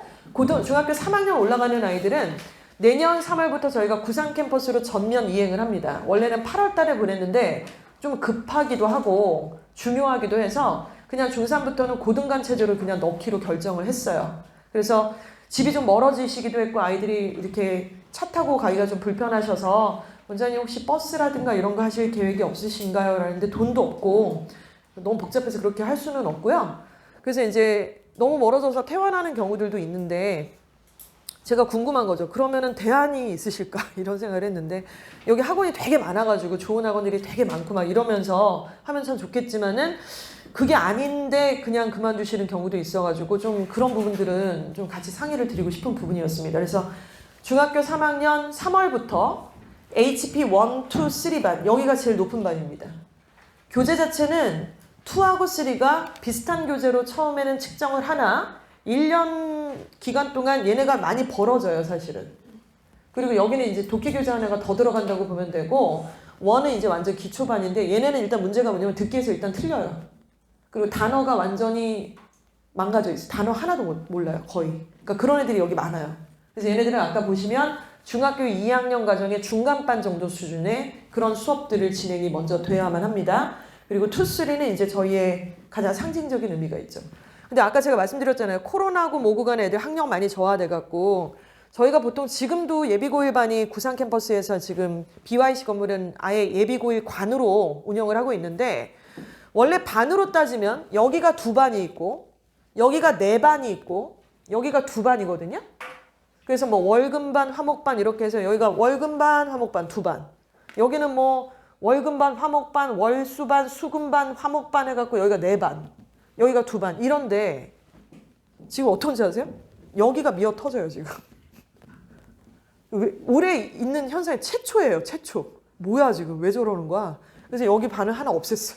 중학교 3학년 올라가는 아이들은 내년 3월부터 저희가 구상 캠퍼스로 전면 이행을 합니다. 원래는 8월 달에 보냈는데 좀 급하기도 하고 중요하기도 해서 그냥 중3부터는 고등간 체제로 그냥 넣기로 결정을 했어요. 그래서 집이 좀 멀어지시기도 했고 아이들이 이렇게 차 타고 가기가 좀 불편하셔서 원장님 혹시 버스라든가 이런 거 하실 계획이 없으신가요? 라는데 돈도 없고 너무 복잡해서 그렇게 할 수는 없고요. 그래서 이제 너무 멀어져서 퇴원하는 경우들도 있는데 제가 궁금한 거죠. 그러면은 대안이 있으실까? 이런 생각을 했는데 여기 학원이 되게 많아가지고 좋은 학원들이 되게 많고 막 이러면서 하면 참 좋겠지만은 그게 아닌데 그냥 그만두시는 경우도 있어가지고 좀 그런 부분들은 좀 같이 상의를 드리고 싶은 부분이었습니다. 그래서 중학교 3학년 3월부터 HP 1, 2, 3반 여기가 제일 높은 반입니다. 교재 자체는 2하고 3가 비슷한 교재로 처음에는 측정을 하나 1년 기간 동안 얘네가 많이 벌어져요 사실은. 그리고 여기는 이제 독해 교재 하나가 더 들어간다고 보면 되고 1은 이제 완전 기초반인데 얘네는 일단 문제가 뭐냐면 듣기에서 일단 틀려요. 그리고 단어가 완전히 망가져 있어요. 단어 하나도 몰라요 거의. 그러니까 그런 애들이 여기 많아요. 그래서 얘네들은 아까 보시면 중학교 2학년 과정의 중간반 정도 수준의 그런 수업들을 진행이 먼저 돼야만 합니다. 그리고 2, 3는 이제 저희의 가장 상징적인 의미가 있죠. 근데 아까 제가 말씀드렸잖아요. 코로나고 뭐고 간에 애들 학력 많이 저하돼갖고 저희가 보통 지금도 예비고1반이 구상 캠퍼스에서 지금 BYC 건물은 아예 예비고1 관으로 운영을 하고 있는데 원래 반으로 따지면 여기가 2반이 있고 여기가 4반이 있고 여기가 2반이거든요. 그래서 뭐 월금반, 화목반 이렇게 해서 여기가 월금반, 화목반 2반. 여기는 뭐 월금반, 화목반, 월수반, 수금반, 화목반 해갖고 여기가 4반. 여기가 2반. 이런데 지금 어떤지 아세요? 여기가 미어 터져요 지금. 올해 있는 현상이 최초예요. 최초. 뭐야 지금 왜 저러는 거야? 그래서 여기 반을 하나 없앴어요.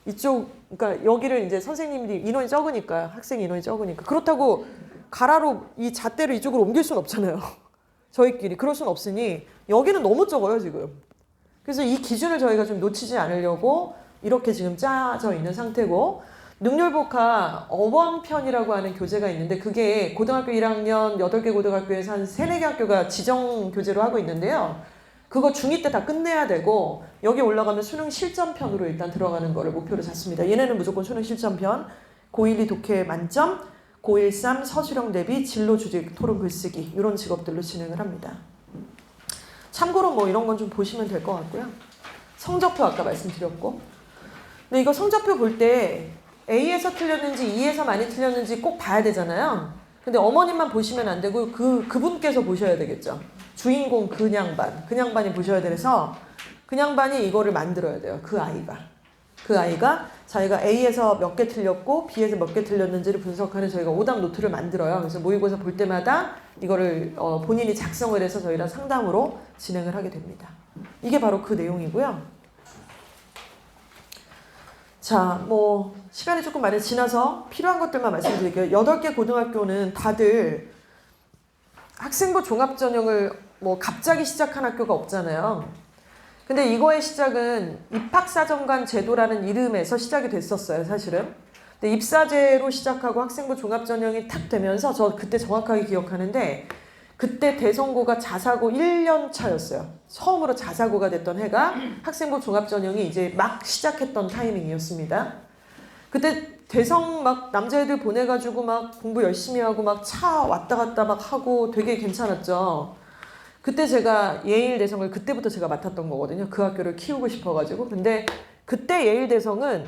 이쪽 그러니까 여기를 이제 선생님들이 인원이 적으니까 학생 인원이 적으니까 그렇다고 가라로 이 잣대를 이쪽으로 옮길 수는 없잖아요. 저희끼리 그럴 수는 없으니 여기는 너무 적어요 지금. 그래서 이 기준을 저희가 좀 놓치지 않으려고 이렇게 지금 짜져 있는 상태고 능률복화 어원편이라고 하는 교재가 있는데 그게 고등학교 1학년 8개 고등학교에서 한 3, 4개 학교가 지정 교재로 하고 있는데요. 그거 중2 때 다 끝내야 되고 여기 올라가면 수능 실전편으로 일단 들어가는 거를 목표로 잡습니다. 얘네는 무조건 수능 실전편, 고1, 2 독해 만점, 고1, 3 서술형 대비 진로 주직 토론 글쓰기 이런 직업들로 진행을 합니다. 참고로 뭐 이런 건 좀 보시면 될 것 같고요. 성적표 아까 말씀드렸고 근데 이거 성적표 볼 때 A에서 틀렸는지 E에서 많이 틀렸는지 꼭 봐야 되잖아요. 근데 어머님만 보시면 안 되고 그분께서 보셔야 되겠죠. 주인공 그냥반이 보셔야 돼서 그냥반이 이거를 만들어야 돼요. 그 아이가 자기가 A에서 몇 개 틀렸고 B에서 몇 개 틀렸는지를 분석하는 저희가 오답 노트를 만들어요. 그래서 모의고사 볼 때마다 이거를 본인이 작성을 해서 저희랑 상담으로 진행을 하게 됩니다. 이게 바로 그 내용이고요. 자, 뭐 시간이 조금 많이 지나서 필요한 것들만 말씀드릴게요. 8개 고등학교는 다들 학생부 종합전형을 뭐 갑자기 시작한 학교가 없잖아요. 근데 이거의 시작은 입학사정관 제도라는 이름에서 시작이 됐었어요, 사실은. 근데 입사제로 시작하고 학생부 종합전형이 탁 되면서 저 그때 정확하게 기억하는데 그때 대성고가 자사고 1년 차였어요. 처음으로 자사고가 됐던 해가 학생부 종합전형이 이제 막 시작했던 타이밍이었습니다. 그때 대성 막 남자애들 보내가지고 막 공부 열심히 하고 막 차 왔다 갔다 막 하고 되게 괜찮았죠. 그때 제가 예일 대성을 그때부터 제가 맡았던 거거든요. 그 학교를 키우고 싶어가지고. 근데 그때 예일 대성은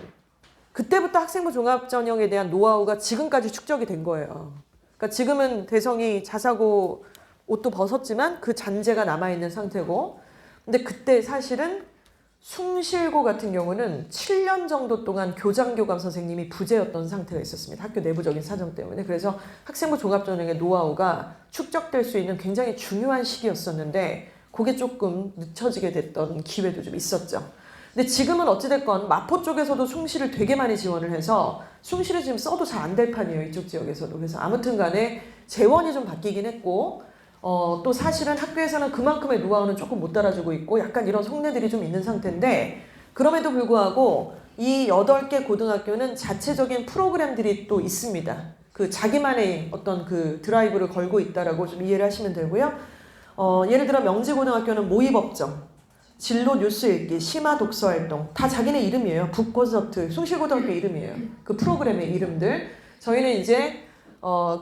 그때부터 학생부 종합전형에 대한 노하우가 지금까지 축적이 된 거예요. 그러니까 지금은 대성이 자사고 옷도 벗었지만 그 잔재가 남아있는 상태고, 근데 그때 사실은 숭실고 같은 경우는 7년 정도 동안 교장교감 선생님이 부재였던 상태가 있었습니다. 학교 내부적인 사정 때문에. 그래서 학생부 종합전형의 노하우가 축적될 수 있는 굉장히 중요한 시기였었는데 그게 조금 늦춰지게 됐던 기회도 좀 있었죠. 근데 지금은 어찌됐건 마포 쪽에서도 숭실을 되게 많이 지원을 해서 숭실을 지금 써도 잘 안 될 판이에요. 이쪽 지역에서도. 그래서 아무튼 간에 재원이 좀 바뀌긴 했고 또 사실은 학교에서는 그만큼의 노하우는 조금 못 따라주고 있고 약간 이런 속내들이 좀 있는 상태인데 그럼에도 불구하고 이 8개 고등학교는 자체적인 프로그램들이 또 있습니다. 그 자기만의 어떤 그 드라이브를 걸고 있다라고 좀 이해를 하시면 되고요. 예를 들어 명지고등학교는 모의법정, 진로 뉴스 읽기, 심화 독서 활동 다 자기네 이름이에요. 북콘서트, 숭실고등학교 이름이에요. 그 프로그램의 이름들. 저희는 이제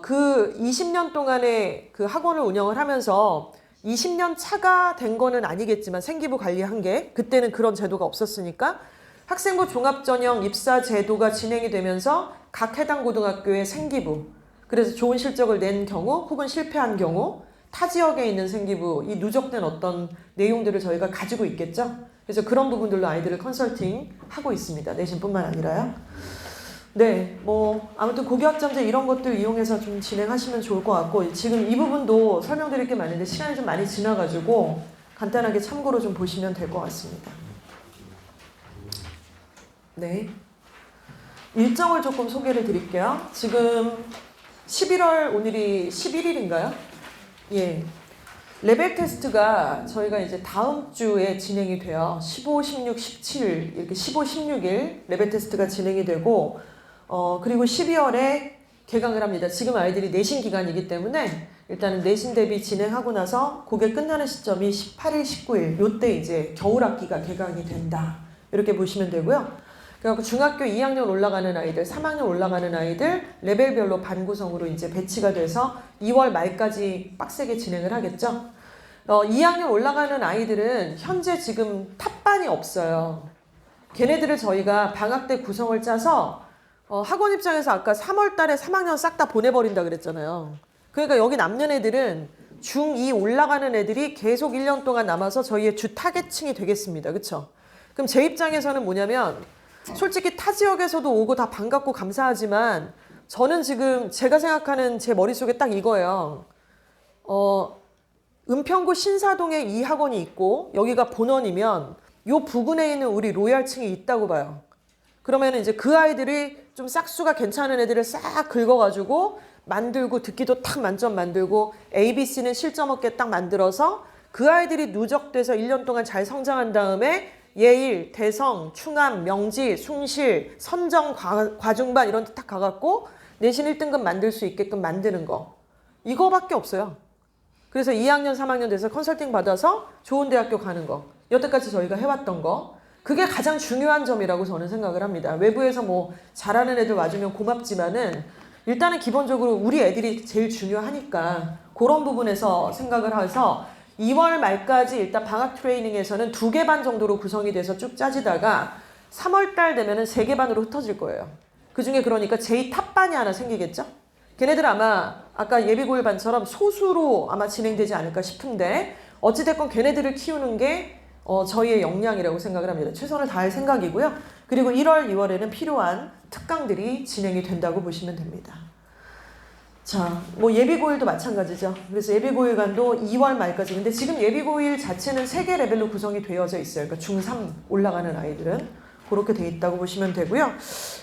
그 20년 동안의 그 학원을 운영을 하면서 20년 차가 된 거는 아니겠지만 생기부 관리한 게 그때는 그런 제도가 없었으니까 학생부 종합전형 입사 제도가 진행이 되면서 각 해당 고등학교의 생기부, 그래서 좋은 실적을 낸 경우 혹은 실패한 경우 타 지역에 있는 생기부, 이 누적된 어떤 내용들을 저희가 가지고 있겠죠. 그래서 그런 부분들로 아이들을 컨설팅 하고 있습니다. 내신뿐만 아니라요. 네, 뭐 아무튼 고교학점제 이런 것들 이용해서 좀 진행하시면 좋을 것 같고 지금 이 부분도 설명드릴 게 많은데 시간이 좀 많이 지나가지고 간단하게 참고로 좀 보시면 될 것 같습니다. 네, 일정을 조금 소개를 드릴게요. 지금 11월 오늘이 11일인가요? 예. 레벨 테스트가 저희가 이제 다음 주에 진행이 돼요. 15, 16, 17 이렇게 15, 16일 레벨 테스트가 진행이 되고 그리고 12월에 개강을 합니다. 지금 아이들이 내신 기간이기 때문에 일단은 내신 대비 진행하고 나서 그게 끝나는 시점이 18일, 19일 요때 이제 겨울 학기가 개강이 된다. 이렇게 보시면 되고요. 그래서 중학교 2학년 올라가는 아이들, 3학년 올라가는 아이들 레벨별로 반 구성으로 이제 배치가 돼서 2월 말까지 빡세게 진행을 하겠죠. 2학년 올라가는 아이들은 현재 지금 탑반이 없어요. 걔네들을 저희가 방학 때 구성을 짜서 학원 입장에서 아까 3월 달에 3학년 싹 다 보내버린다 그랬잖아요. 그러니까 여기 남는 애들은 중2 올라가는 애들이 계속 1년 동안 남아서 저희의 주 타겟층이 되겠습니다. 그렇죠? 그럼 제 입장에서는 뭐냐면 솔직히 타 지역에서도 오고 다 반갑고 감사하지만 저는 지금 제가 생각하는 제 머릿속에 딱 이거예요. 은평구 신사동에 이 학원이 있고 여기가 본원이면 요 부근에 있는 우리 로얄층이 있다고 봐요. 그러면 이제 그 아이들이 좀 싹수가 괜찮은 애들을 싹 긁어가지고 만들고 듣기도 탁 만점 만들고 ABC는 실점 없게 딱 만들어서 그 아이들이 누적돼서 1년 동안 잘 성장한 다음에 예일, 대성, 충암, 명지, 숭실, 선정, 과중반 이런 데 딱 가갖고 내신 1등급 만들 수 있게끔 만드는 거. 이거밖에 없어요. 그래서 2학년, 3학년 돼서 컨설팅 받아서 좋은 대학교 가는 거. 여태까지 저희가 해왔던 거. 그게 가장 중요한 점이라고 저는 생각을 합니다. 외부에서 뭐 잘하는 애들 와주면 고맙지만은 일단은 기본적으로 우리 애들이 제일 중요하니까 그런 부분에서 생각을 해서 2월 말까지 일단 방학 트레이닝에서는 2개 반 정도로 구성이 돼서 쭉 짜지다가 3월 달 되면은 3개 반으로 흩어질 거예요. 그 중에 그러니까 제2탑반이 하나 생기겠죠? 걔네들 아마 아까 예비고일 반처럼 소수로 아마 진행되지 않을까 싶은데 어찌됐건 걔네들을 키우는 게 저희의 역량이라고 생각을 합니다. 최선을 다할 생각이고요. 그리고 1월, 2월에는 필요한 특강들이 진행이 된다고 보시면 됩니다. 자, 뭐 예비고일도 마찬가지죠. 그래서 예비고일간도 2월 말까지. 근데 지금 예비고일 자체는 3개 레벨로 구성이 되어져 있어요. 그러니까 중3 올라가는 아이들은 그렇게 돼 있다고 보시면 되고요.